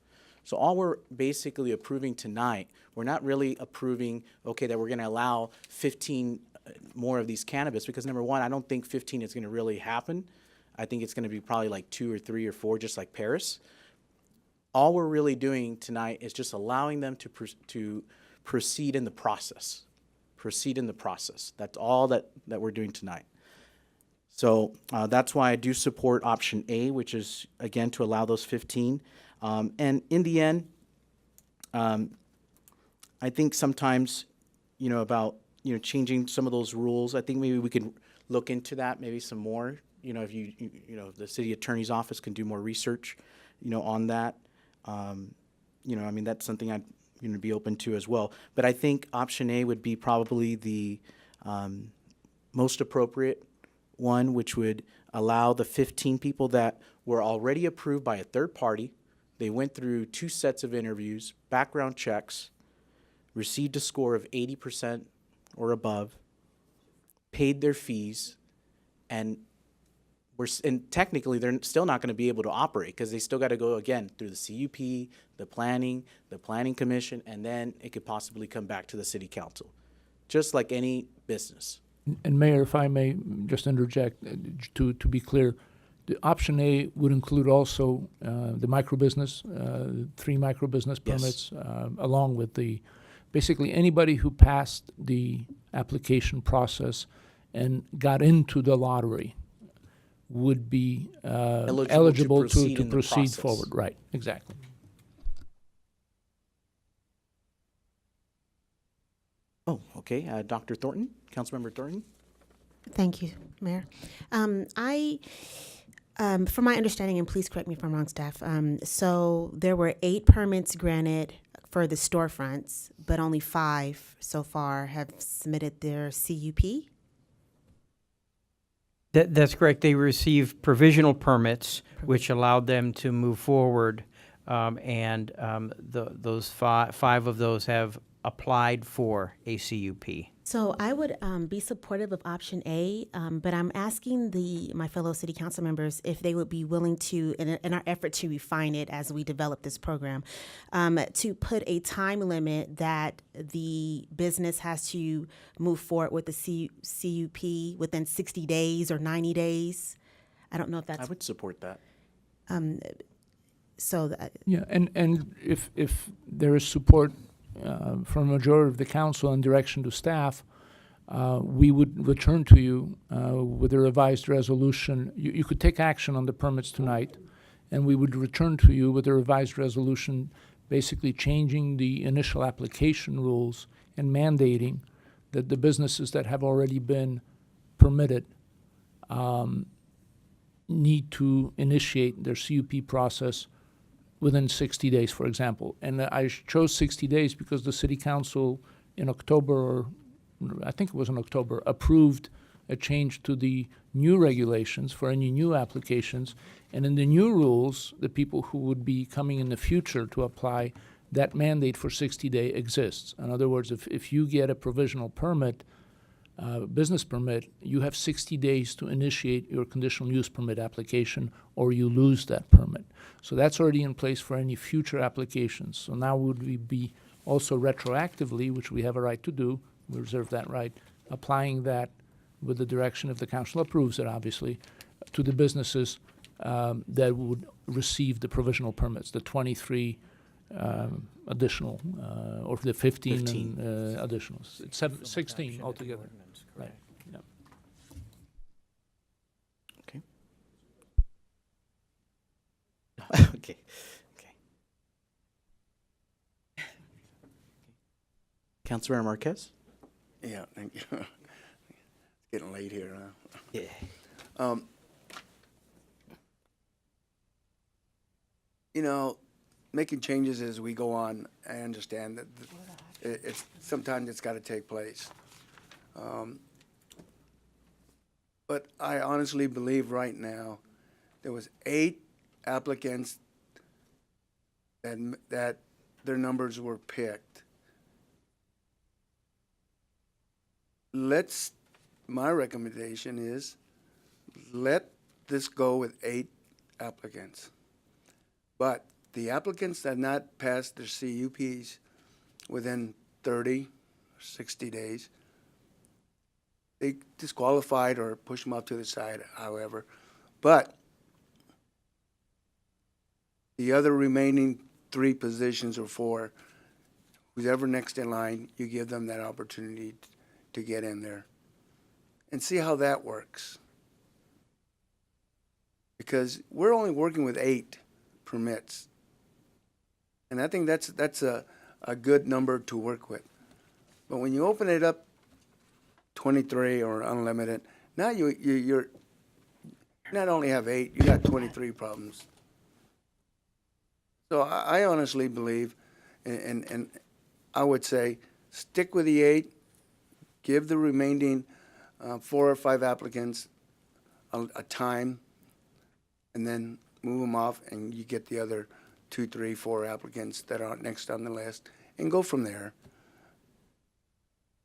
S1: So all we're basically approving tonight, we're not really approving, okay, that we're going to allow 15 more of these cannabis, because number one, I don't think 15 is going to really happen. I think it's going to be probably like 2 or 3 or 4, just like Paris. All we're really doing tonight is just allowing them to proceed in the process. Proceed in the process. That's all that we're doing tonight. So that's why I do support option A, which is, again, to allow those 15. And in the end, I think sometimes, about, changing some of those rules. I think maybe we could look into that, maybe some more. If the city attorney's office can do more research, on that. That's something I'd be open to as well. But I think option A would be probably the most appropriate one, which would allow the 15 people that were already approved by a third party. They went through 2 sets of interviews, background checks, received a score of 80% or above, paid their fees, and technically they're still not going to be able to operate because they still got to go again through the CUP, the planning commission, and then it could possibly come back to the city council, just like any business.
S3: And Mayor, if I may just interject, to be clear, the option A would include also the microbusiness, 3 microbusiness permits, along with basically anybody who passed the application process and got into the lottery would be eligible to proceed forward. Right, exactly.
S1: Oh, okay. Dr. Thornton, Councilmember Thornton.
S10: Thank you, Mayor. From my understanding, and please correct me if I'm wrong, staff, so there were 8 permits granted for the storefronts, but only 5 so far have submitted their CUP?
S21: That's correct. They received provisional permits, which allowed them to move forward, and those 5 of those have applied for a CUP.
S10: So I would be supportive of option A, but I'm asking my fellow city council members if they would be willing to, in our effort to refine it as we develop this program, to put a time limit that the business has to move forward with the CUP within 60 days or 90 days. I don't know if that's...
S1: I would support that.
S3: Yeah, and if there is support from a majority of the council and direction to staff, we would return to you with a revised resolution. You could take action on the permits tonight, and we would return to you with a revised resolution basically changing the initial application rules and mandating that the businesses that have already been permitted need to initiate their CUP process within 60 days, for example. And I chose 60 days because the city council in October, or I think it was in October, approved a change to the new regulations for any new applications. And in the new rules, the people who would be coming in the future to apply, that mandate for 60-day exists. In other words, if you get a provisional permit, business permit, you have 60 days to initiate your conditional use permit application, or you lose that permit. So that's already in place for any future applications. So now would we be Also retroactively, which we have a right to do, we reserve that right, applying that with the direction if the council approves it, obviously, to the businesses that would receive the provisional permits, the 23 additional, or the 15,
S1: 15.
S3: additionals. It's 16 altogether. Right. Yep.
S1: Okay. Okay. Okay. Councilmember Marquez?
S20: Yeah, thank you. It's getting late here, huh?
S1: Yeah.
S20: You know, making changes as we go on, I understand that it's sometimes it's got to take place. But I honestly believe right now there was 8 applicants that their numbers were picked. My recommendation is let this go with 8 applicants. But the applicants that not passed their CUPs within 30 or 60 days, they disqualified or push them out to the side, however. But the other remaining 3 positions or 4, who's ever next in line, you give them that opportunity to get in there and see how that works. Because we're only working with 8 permits. And I think that's a good number to work with. But when you open it up 23 or unlimited, now you're not only have 8, you got 23 problems. So I honestly believe, and I would say, stick with the 8, give the remaining 4 or 5 applicants a time, and then move them off, and you get the other 2, 3, 4 applicants that are next on the list, and go from there.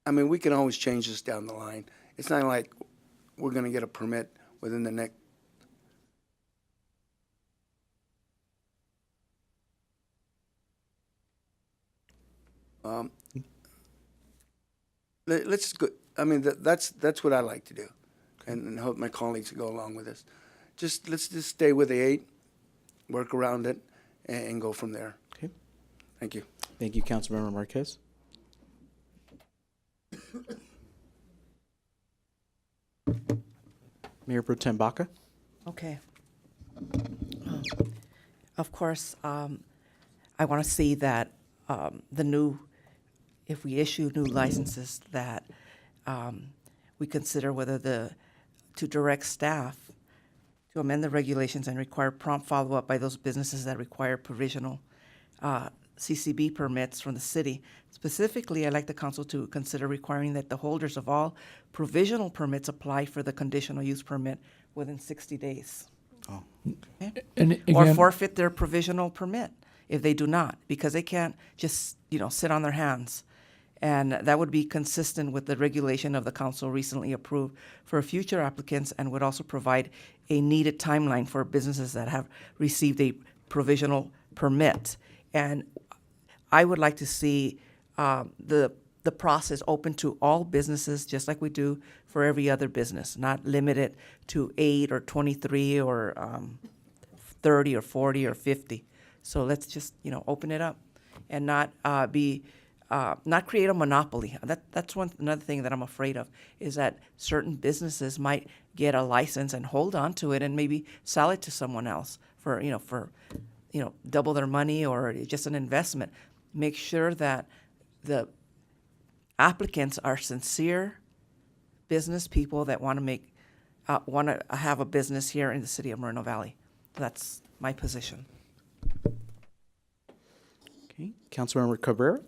S20: I mean, we can always change this down the line. It's not like we're going to get a permit within the next. Let's go. I mean, that's what I like to do, and hope my colleagues go along with this. Let's just stay with the 8, work around it, and go from there.
S1: Okay.
S20: Thank you.
S1: Thank you, Councilmember Marquez. Mayor Pro Tem Baca?
S15: Okay. Of course, I want to see that if we issue new licenses, that we consider whether to direct staff to amend the regulations and require prompt follow-up by those businesses that require provisional CCB permits from the city. Specifically, I'd like the council to consider requiring that the holders of all provisional permits apply for the conditional use permit within 60 days.
S1: Oh.
S15: Okay?
S3: And
S15: Or
S3: again-
S15: forfeit their provisional permit if they do not, because they can't just, sit on their hands. And that would be consistent with the regulation of the council recently approved for future applicants, and would also provide a needed timeline for businesses that have received a provisional permit. And I would like to see the process open to all businesses, just like we do for every other business, not limited to 8 or 23 or 30 or 40 or 50. So let's just, open it up and not not create a monopoly. That's another thing that I'm afraid of, is that certain businesses might get a license and hold on to it and maybe sell it to someone else for double their money or just an investment. Make sure that the applicants are sincere business people that want to have a business here in the city of Moreno Valley. That's my position.
S1: Okay, Councilmember Cabrera?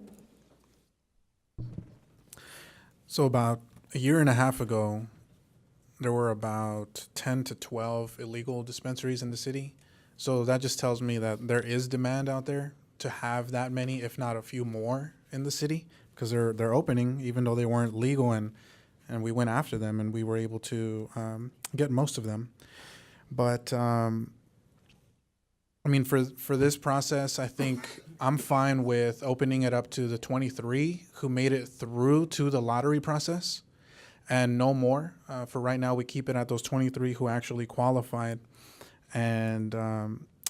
S18: So about a year and a half ago, there were about 10 to 12 illegal dispensaries in the city. So that just tells me that there is demand out there to have that many, if not a few more, in the city, because they're opening, even though they weren't legal, and we went after them, and we were able to get most of them. But I mean, for this process, I think I'm fine with opening it up to the 23 who made it through to the lottery process, and no more. For right now, we keep it at those 23 who actually qualified. And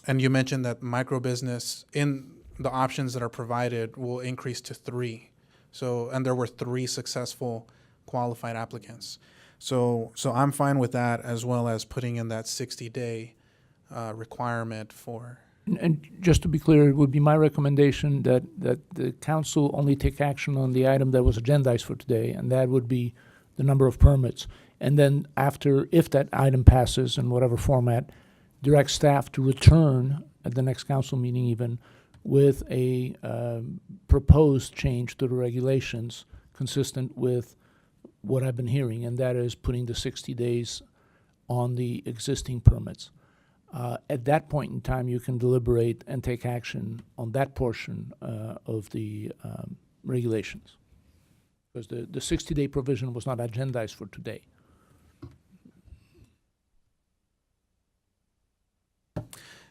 S18: you mentioned that micro business in the options that are provided will increase to 3. So, and there were 3 successful qualified applicants. So I'm fine with that, as well as putting in that 60-day requirement for.
S3: And just to be clear, it would be my recommendation that the council only take action on the item that was agendized for today, and that would be the number of permits. And then after, if that item passes in whatever format, direct staff to return at the next council meeting even with a proposed change to the regulations consistent with what I've been hearing, and that is putting the 60 days on the existing permits. At that point in time, you can deliberate and take action on that portion of the regulations. Because the 60-day provision was not agendized for today.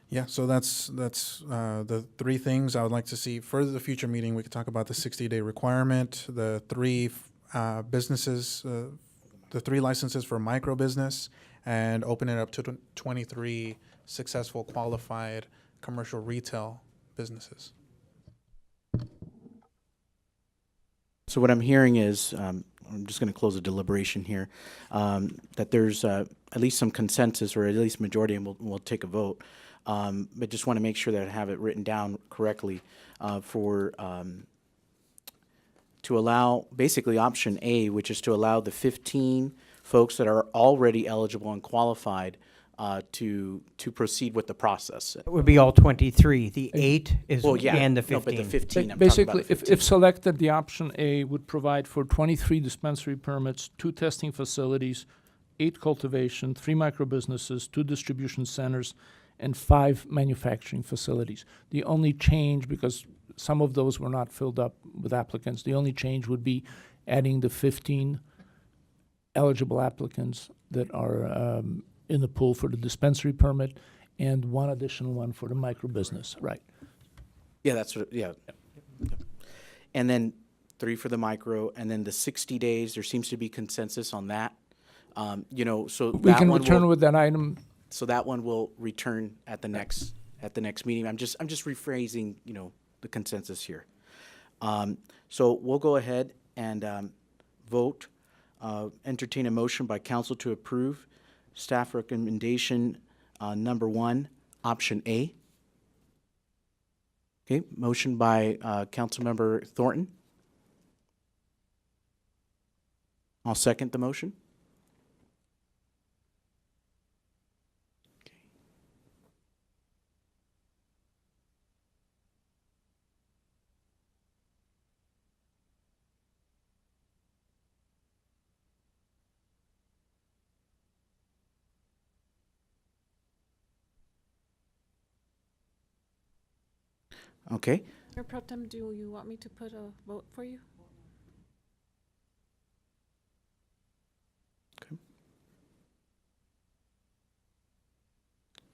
S18: Yeah, so that's the 3 things I would like to see. Further the future meeting, we could talk about the 60-day requirement, the 3 businesses, the 3 licenses for micro business, and open it up to 23 successful qualified commercial retail businesses.
S1: So what I'm hearing is, I'm just going to close the deliberation here, that there's at least some consensus, or at least majority, and we'll take a vote. But just want to make sure that I have it written down correctly to allow basically option A, which is to allow the 15 folks that are already eligible and qualified to proceed with the process.
S21: It would be all 23. The 8 is
S1: Well, yeah,
S21: and the
S1: no,
S21: 15.
S1: but the 15. I'm talking
S3: Basically,
S1: about the
S3: if
S1: 15.
S3: selected, the option A would provide for 23 dispensary permits, 2 testing facilities, 8 cultivation, 3 micro businesses, 2 distribution centers, and 5 manufacturing facilities. The only change, because some of those were not filled up with applicants, the only change would be adding the 15 eligible applicants that are in the pool for the dispensary permit, and 1 additional one for the micro business, right?
S1: Yeah, that's what, yeah. And then 3 for the micro, and then the 60 days, there seems to be consensus on that. So
S3: We
S1: that
S3: can
S1: one
S3: return
S1: will,
S3: with that item.
S1: so that one will return at the next meeting. I'm just rephrasing, the consensus here. So we'll go ahead and vote, entertain a motion by council to approve staff recommendation number 1, option A. Okay, motion by Councilmember Thornton. I'll second the motion. Okay.
S5: Mayor Pro Tem, do you want me to put a vote for you?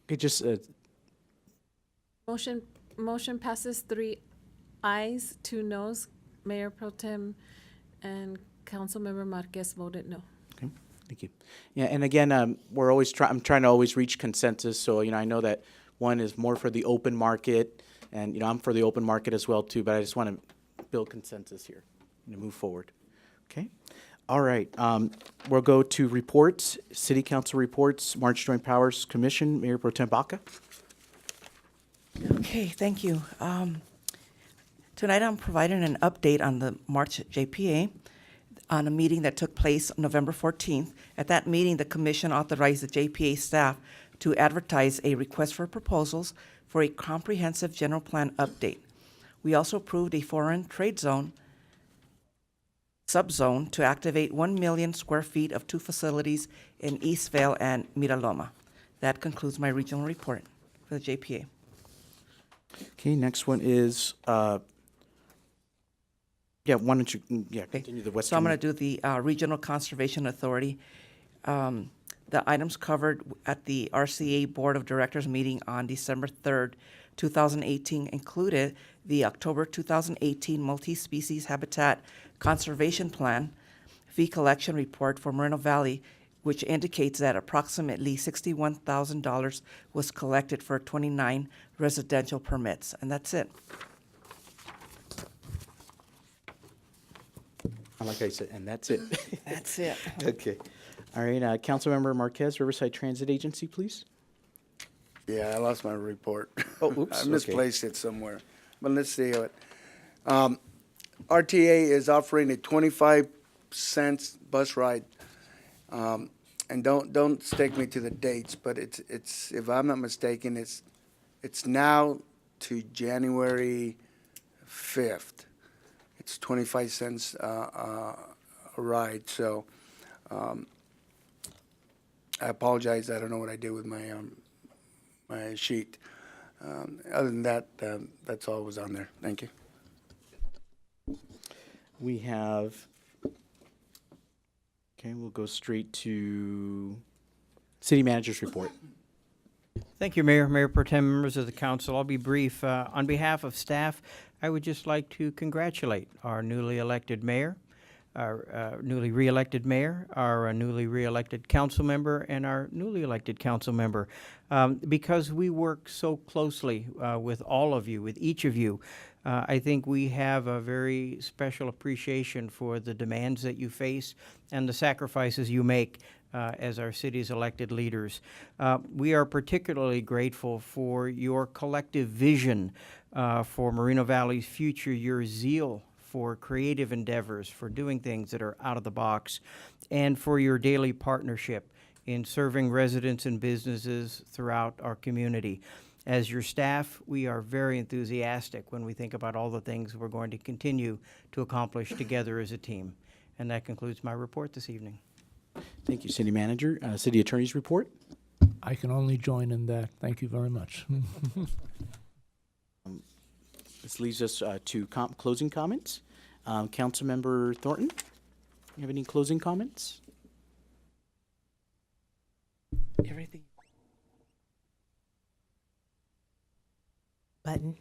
S1: Okay, just
S5: Motion passes 3 ayes, 2 noes. Mayor Pro Tem and Councilmember Marquez voted no.
S1: okay, thank you. Yeah, and again, I'm trying to always reach consensus. So I know that one is more for the open market, and I'm for the open market as well too. But I just want to build consensus here and move forward. Okay. All right. We'll go to reports. City Council reports. March Joint Powers Commission. Mayor Pro Tem Baca.
S15: Okay, thank you. Tonight I'm providing an update on the March JPA on a meeting that took place November 14th. At that meeting, the commission authorized the JPA staff to advertise a request for proposals for a comprehensive general plan update. We also approved a foreign trade zone subzone to activate 1 million square feet of 2 facilities in Eastvale and Miraloma. That concludes my regional report for the JPA.
S1: Okay. Next one is. Yeah. Why don't you? Yeah. Continue the Western.
S15: So I'm going to do the Regional Conservation Authority. The items covered at the RCA Board of Directors meeting on December 3rd 2018 included the October 2018 Multi-Species Habitat Conservation Plan fee collection report for Moreno Valley, which indicates that approximately $61,000 was collected for 29 residential permits. And that's it.
S1: Like I said, and that's it.
S15: That's it.
S1: Okay. All right, Councilmember Marquez, Riverside Transit Agency, please.
S20: Yeah, I lost my report.
S1: Oh, oops,
S20: I
S1: okay.
S20: misplaced it somewhere. But let's see it. RTA is offering a 25 cents bus ride. And don't stake me to the dates, but it's if I'm not mistaken, it's now to January 5th. It's 25 cents a ride. So I apologize. I don't know what I did with my my sheet. Other than that, that's all that was on there. Thank you.
S1: We have, okay, we'll go straight to City Manager's report.
S21: Thank you, Mayor, Mayor Pro Tem, members of the council. I'll be brief. On behalf of staff, I would just like to congratulate our newly elected mayor, our newly re-elected mayor, our newly re-elected council member, and our newly elected council member, because we work so closely with all of you, with each of you. I think we have a very special appreciation for the demands that you face and the sacrifices you make as our city's elected leaders. We are particularly grateful for your collective vision for Moreno Valley's future, your zeal for creative endeavors, for doing things that are out of the box, and for your daily partnership in serving residents and businesses throughout our community. As your staff, we are very enthusiastic when we think about all the things we're going to continue to accomplish together as a team. And that concludes my report this evening.
S1: Thank you, City Manager. City Attorney's report.
S3: I can only join in that. Thank you very much.
S1: This leaves us to closing comments. Councilmember Thornton, you have any closing comments?
S15: Everything.
S10: Button.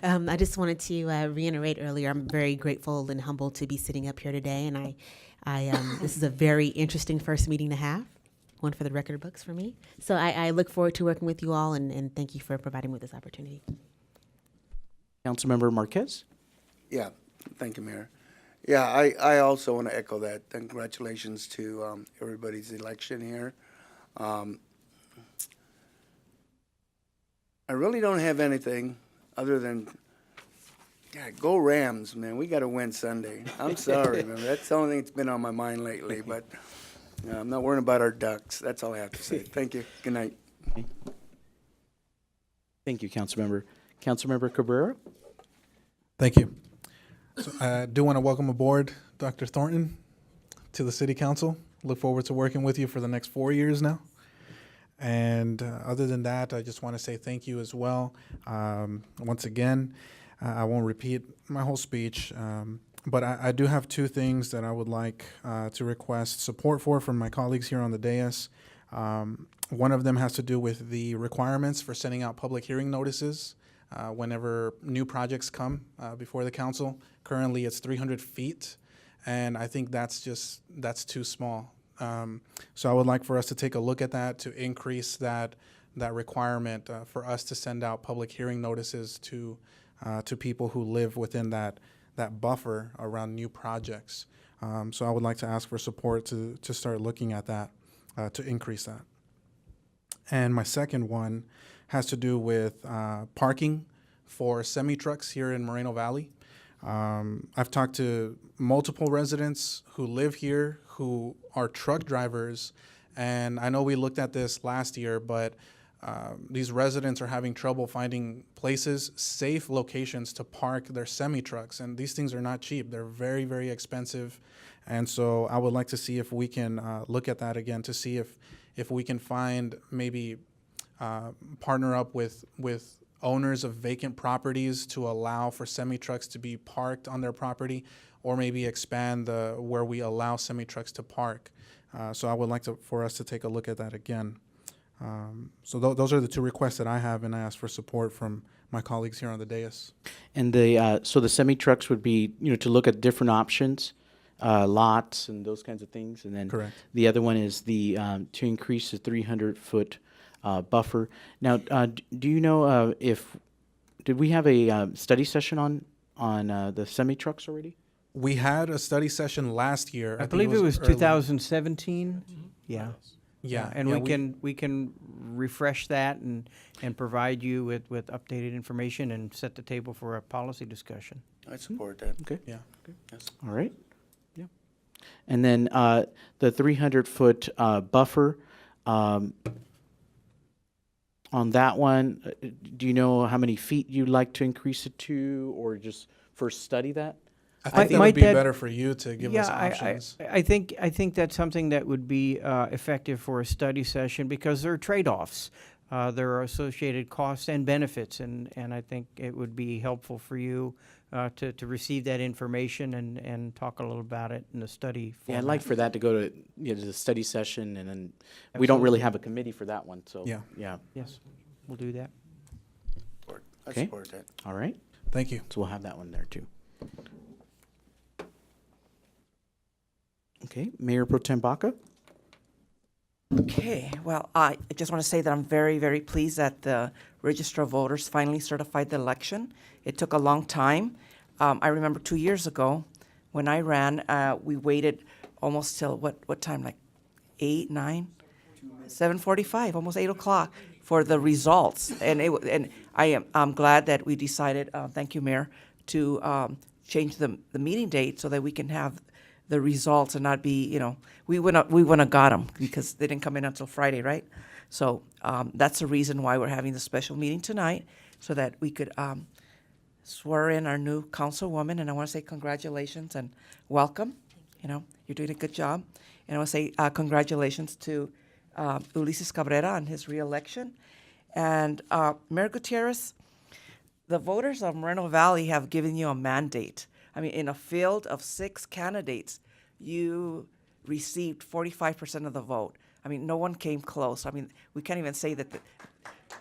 S10: I just wanted to reiterate earlier, I'm very grateful and humbled to be sitting up here today, and I this is a very interesting first meeting to have, one for the record books for me. So I look forward to working with you all, and thank you for providing me with this opportunity.
S1: Councilmember Marquez.
S20: Yeah, thank you, Mayor. Yeah, I also want to echo that. Congratulations to everybody's election here. I really don't have anything other than, yeah, go Rams, man. We got to win Sunday. I'm sorry, man. That's the only thing that's been on my mind lately, but I'm not worrying about our Ducks. That's all I have to say. Thank you. Good night.
S1: Thank you, Councilmember. Councilmember Cabrera.
S18: Thank you. So I do want to welcome aboard Dr. Thornton to the City Council. Look forward to working with you for the next 4 years now. And other than that, I just want to say thank you as well. Once again, I won't repeat my whole speech, but I do have two things that I would like to request support for from my colleagues here on the dais. One of them has to do with the requirements for sending out public hearing notices whenever new projects come before the council. Currently, it's 300 feet, and I think that's too small. So I would like for us to take a look at that to increase that requirement for us to send out public hearing notices to people who live within that buffer around new projects. So I would like to ask for support to start looking at that to increase that. And my second one has to do with parking for semi-trucks here in Moreno Valley. I've talked to multiple residents who live here who are truck drivers, and I know we looked at this last year, but these residents are having trouble finding places, safe locations to park their semi-trucks, and these things are not cheap. They're very, very expensive, and so I would like to see if we can look at that again to see if we can find maybe partner up with owners of vacant properties to allow for semi-trucks to be parked on their property, or maybe expand where we allow semi-trucks to park. So I would like for us to take a look at that again. So those are the two requests that I have, and I ask for support from my colleagues here on the dais.
S1: And the so the semi trucks would be, you know, to look at different options, lots and those kinds of things. And then
S18: Correct.
S1: the other one is the to increase the 300-foot buffer. Now, do you know if did we have a study session on the semi trucks already?
S18: We had a study session last year.
S17: I
S18: think
S17: believe it was
S18: early.
S17: 2017. Yeah.
S18: Yeah,
S17: And
S18: yeah,
S17: we can refresh that and provide you with updated information and set the table for a policy discussion.
S20: I support that.
S1: Okay.
S18: Yeah.
S20: Yes.
S1: All right. Yeah. And then the 300-foot buffer. On that one, do you know how many feet you'd like to increase it to, or just first study that?
S18: I think that would be better for you to give us options.
S17: I think that's something that would be effective for a study session because there are trade-offs. There are associated costs and benefits, and I think it would be helpful for you to receive that information and talk a little about it in the study format.
S1: Yeah, I'd like for that to go to, you know, the study session, and then we don't really have a committee for that one, so
S18: Yeah.
S1: yeah.
S17: Yes, we'll do that.
S20: I
S1: Okay.
S20: support that.
S1: All right.
S18: Thank you.
S1: So we'll have that one there too. Okay, Mayor Pro Tem Baca.
S15: Okay, well, I just want to say that I'm very, very pleased that the Register of Voters finally certified the election. It took a long time. I remember 2 years ago when I ran, we waited almost till what time, like 8, 9? 7:45, almost 8 o'clock for the results. And I'm glad that we decided, thank you, Mayor, to change the meeting date so that we can have the results and not be, you know, we wouldn't have got them because they didn't come in until Friday, right? So that's the reason why we're having the special meeting tonight, so that we could swear in our new councilwoman. And I want to say congratulations and welcome. You know, you're doing a good job. And I want to say congratulations to Ulises Cabrera on his reelection. And Mayor Gutierrez, the voters of Moreno Valley have given you a mandate. I mean, in a field of 6 candidates, you received 45% of the vote. I mean, no one came close. I mean, we can't even say that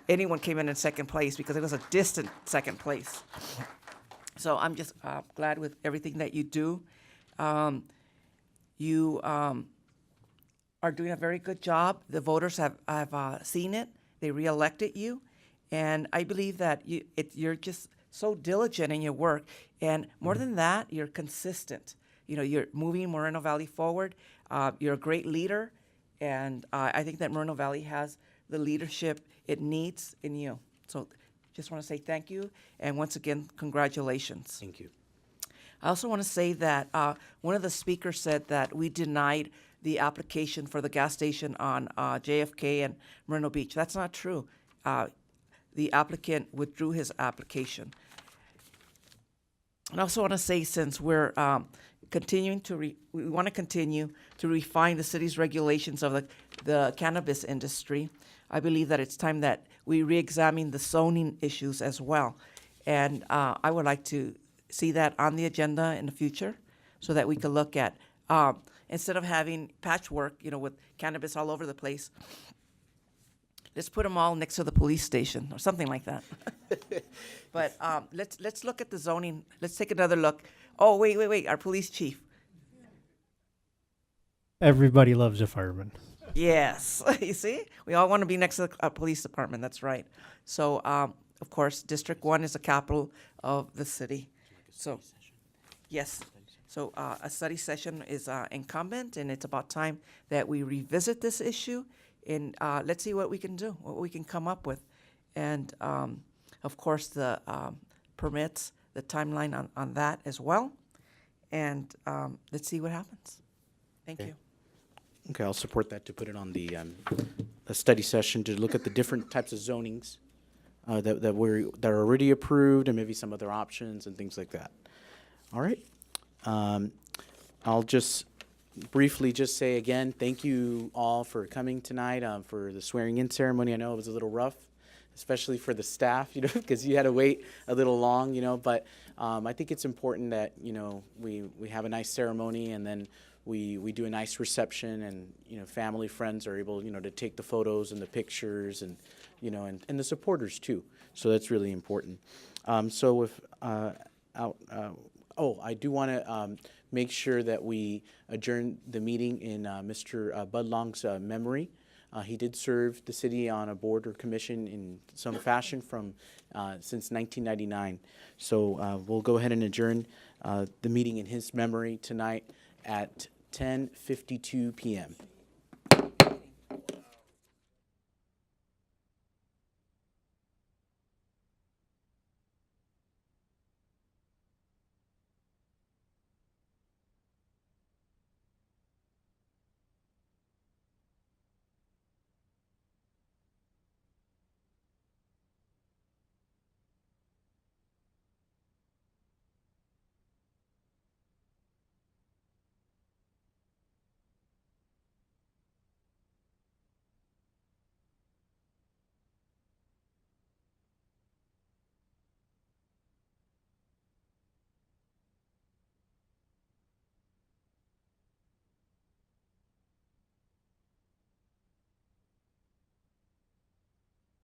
S15: anyone came in second place because it was a distant second place. So I'm just glad with everything that you do. You are doing a very good job. The voters have seen it. They reelected you. And I believe that you're just so diligent in your work. And more than that, you're consistent. You know, you're moving Moreno Valley forward. You're a great leader. And I think that Moreno Valley has the leadership it needs in you. So just want to say thank you. And once again, congratulations.
S1: Thank you.
S15: I also want to say that one of the speakers said that we denied the application for the gas station on JFK and Moreno Beach. That's not true. The applicant withdrew his application. And I also want to say, since we're continuing to, we want to continue to refine the city's regulations of the cannabis industry, I believe that it's time that we re-examine the zoning issues as well. And I would like to see that on the agenda in the future so that we can look at, instead of having patchwork, you know, with cannabis all over the place, let's put them all next to the police station or something like that. But let's look at the zoning. Let's take another look. Oh, wait, our police chief.
S19: Everybody loves a fireman.
S15: Yes, you see? We all want to be next to a police department, that's right. So, of course, District 1 is the capital of the city. So, yes. So a study session is incumbent, and it's about time that we revisit this issue, and let's see what we can do, what we can come up with. And, of course, the permits, the timeline on that as well. And let's see what happens. Thank you.
S1: Okay, I'll support that, to put it on the study session to look at the different types of zonings that are already approved, and maybe some other options and things like that. All right. I'll just briefly just say again, thank you all for coming tonight for the swearing-in ceremony. I know it was a little rough, especially for the staff, you know, because you had to wait a little long, you know, but I think it's important that, you know, we have a nice ceremony, and then we do a nice reception, and family, friends are able to take the photos and the pictures, and and the supporters too. So that's really important. So if I do want to make sure that we adjourn the meeting in Mr. Budlong's memory. He did serve the city on a board or commission in some fashion since 1999. So we'll go ahead and adjourn the meeting in his memory tonight at 10:52 p.m.